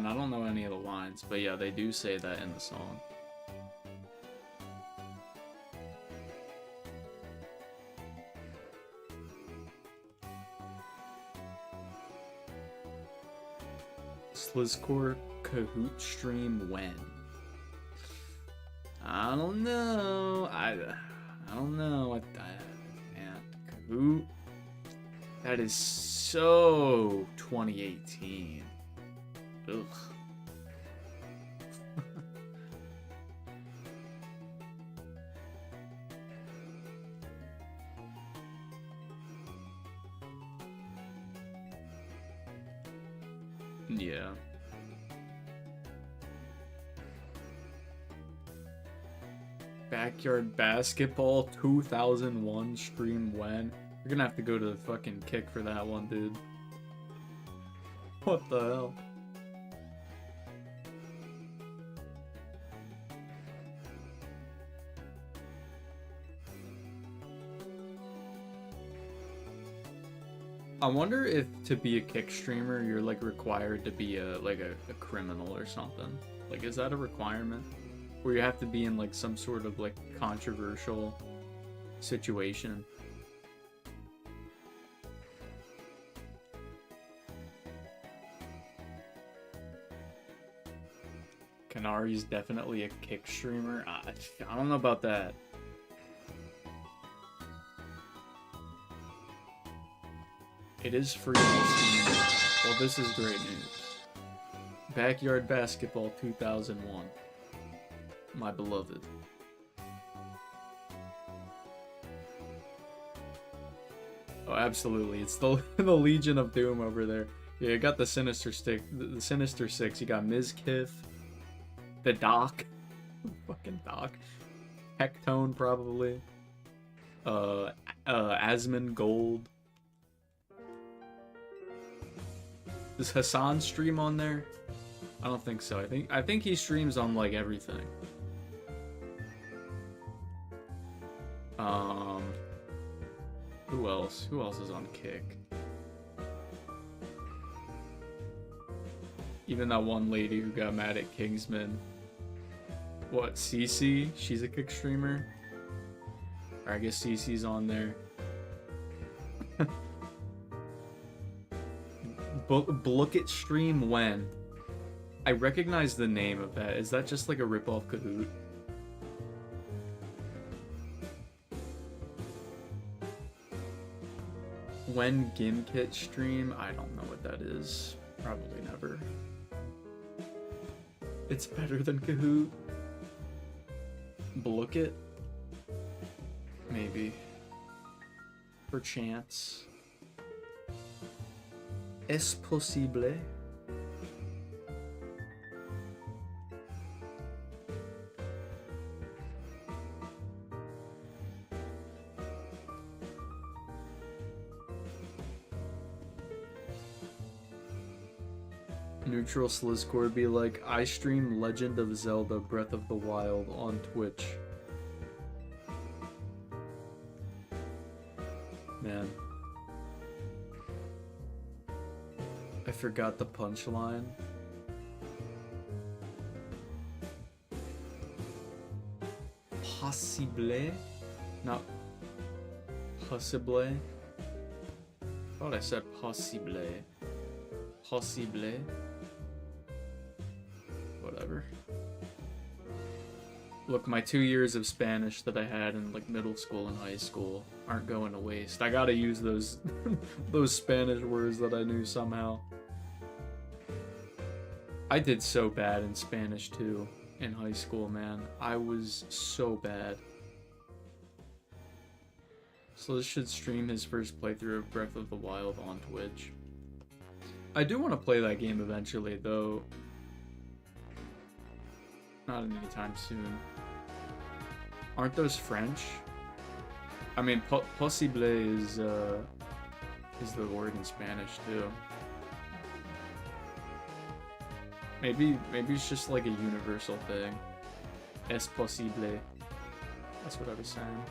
I don't know any of the lines, but yeah, they do say that in the song. Slizzcore Kahoot stream when? I don't know. I don't know. Man, Kahoot. That is so 2018. Ugh. Yeah. Backyard Basketball 2001 stream when? You're gonna have to go to the fucking Kick for that one, dude. What the hell? I wonder if to be a Kick streamer, you're like required to be a criminal or something. Like, is that a requirement? Where you have to be in like some sort of like controversial situation. Kanari's definitely a Kick streamer. I don't know about that. It is free on Steam. Well, this is great news. Backyard Basketball 2001. My beloved. Oh, absolutely. It's the Legion of Doom over there. Yeah, you got the Sinister Stick, the Sinister Six. You got Ms. Kith, the Doc, fucking Doc, Hectone probably, Asmongold. Does Hassan stream on there? I don't think so. I think he streams on like everything. Who else? Who else is on Kick? Even that one lady who got mad at Kingsman. What, Cece? She's a Kick streamer? Or I guess Cece's on there. Book it stream when? I recognize the name of that. Is that just like a ripoff Kahoot? When Gimkit stream? I don't know what that is. Probably never. It's better than Kahoot. Book it? Maybe. Perchance. Es posible? Neutral Slizzcore be like, I stream Legend of Zelda Breath of the Wild on Twitch. Man. I forgot the punchline. Possible? Not possible. Thought I said possible. Possible. Whatever. Look, my 2 years of Spanish that I had in like middle school and high school aren't going to waste. I gotta use those those Spanish words that I knew somehow. I did so bad in Spanish too in high school, man. I was so bad. So this should stream his first playthrough of Breath of the Wild on Twitch. I do want to play that game eventually, though. Not anytime soon. Aren't those French? I mean, possible is the word in Spanish too. Maybe it's just like a universal thing. Es posible. That's what I was saying.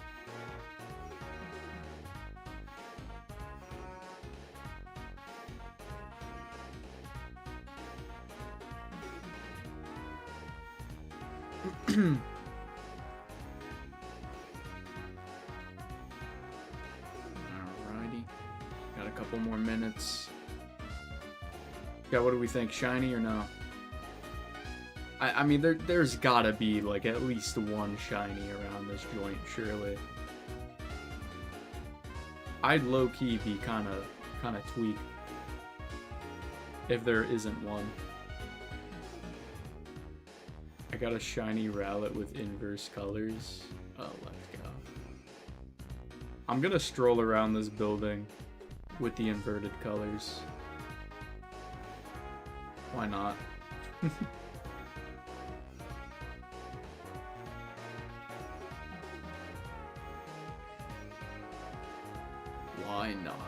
Alrighty. Got a couple more minutes. Yeah, what do we think? Shiny or no? I mean, there's gotta be like at least one shiny around this joint, surely. I'd low-key be kind of tweaked if there isn't one. I got a shiny Rowlet with inverse colors. Oh, let's go. I'm gonna stroll around this building with the inverted colors. Why not? Why not?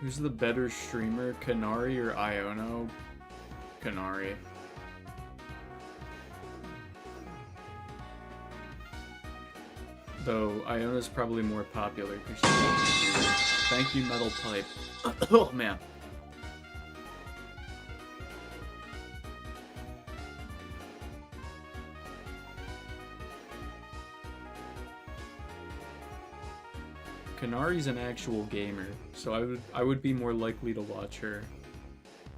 Who's the better streamer, Kanari or Iono? Kanari. Though Iona's probably more popular because she's thank you, Metal Pipe. Oh man. Kanari's an actual gamer, so I would be more likely to watch her.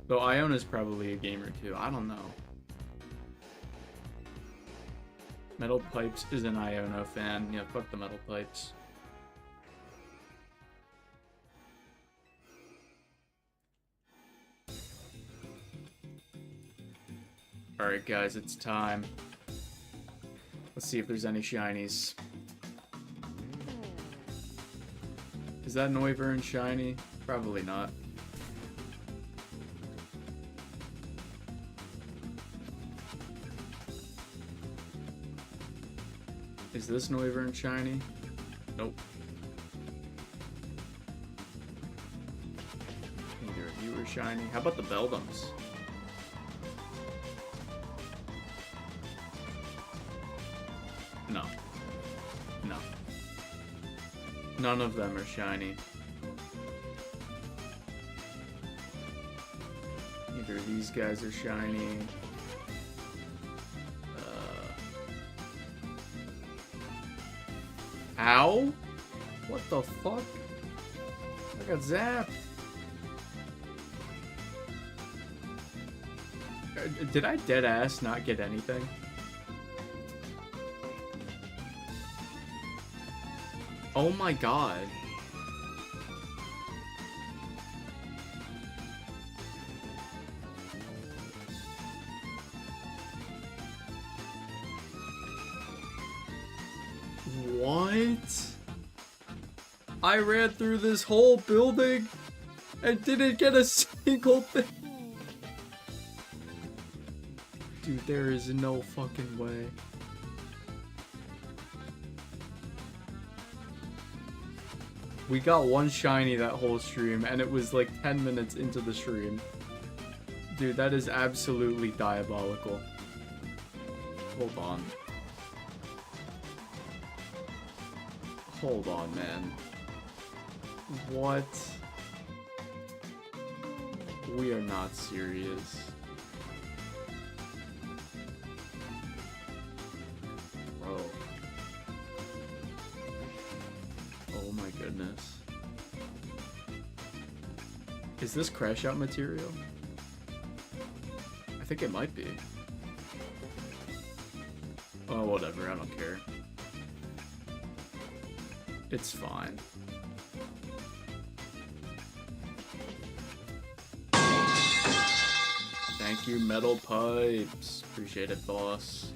Though Iona's probably a gamer too. I don't know. Metal Pipes is an Iona fan. Yeah, fuck the Metal Pipes. Alright guys, it's time. Let's see if there's any shinies. Is that Noivern shiny? Probably not. Is this Noivern shiny? Nope. Neither of you are shiny. How about the Beldums? No. No. None of them are shiny. Neither of these guys are shiny. Ow? What the fuck? I got zapped. Did I dead ass not get anything? Oh my god. What? I ran through this whole building and didn't get a single thing. Dude, there is no fucking way. We got one shiny that whole stream, and it was like 10 minutes into the stream. Dude, that is absolutely diabolical. Hold on. Hold on, man. What? We are not serious. Bro. Oh my goodness. Is this crash out material? I think it might be. Oh, whatever, I don't care. It's fine. Thank you, Metal Pipes. Appreciate it, boss.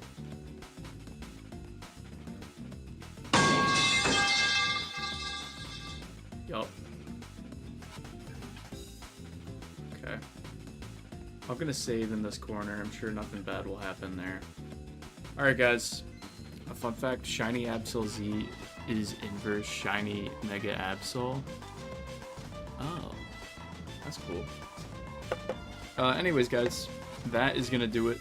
Yup. Okay. I'm gonna save in this corner. I'm sure nothing bad will happen there. Alright, guys. A fun fact, Shiny Absol Z is inverse Shiny Mega Absol. Oh. That's cool. Anyways, guys, that is gonna do it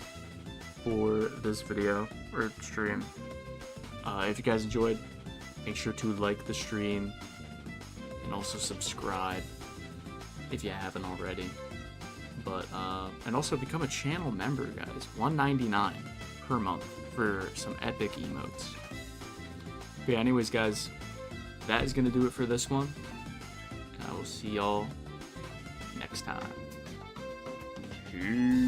for this video, or stream. If you guys enjoyed, make sure to like the stream, and also subscribe if you haven't already. But, and also become a channel member, guys. $1.99 per month for some epic emotes. But yeah, anyways, guys, that is gonna do it for this one. And I will see y'all next time. Peace.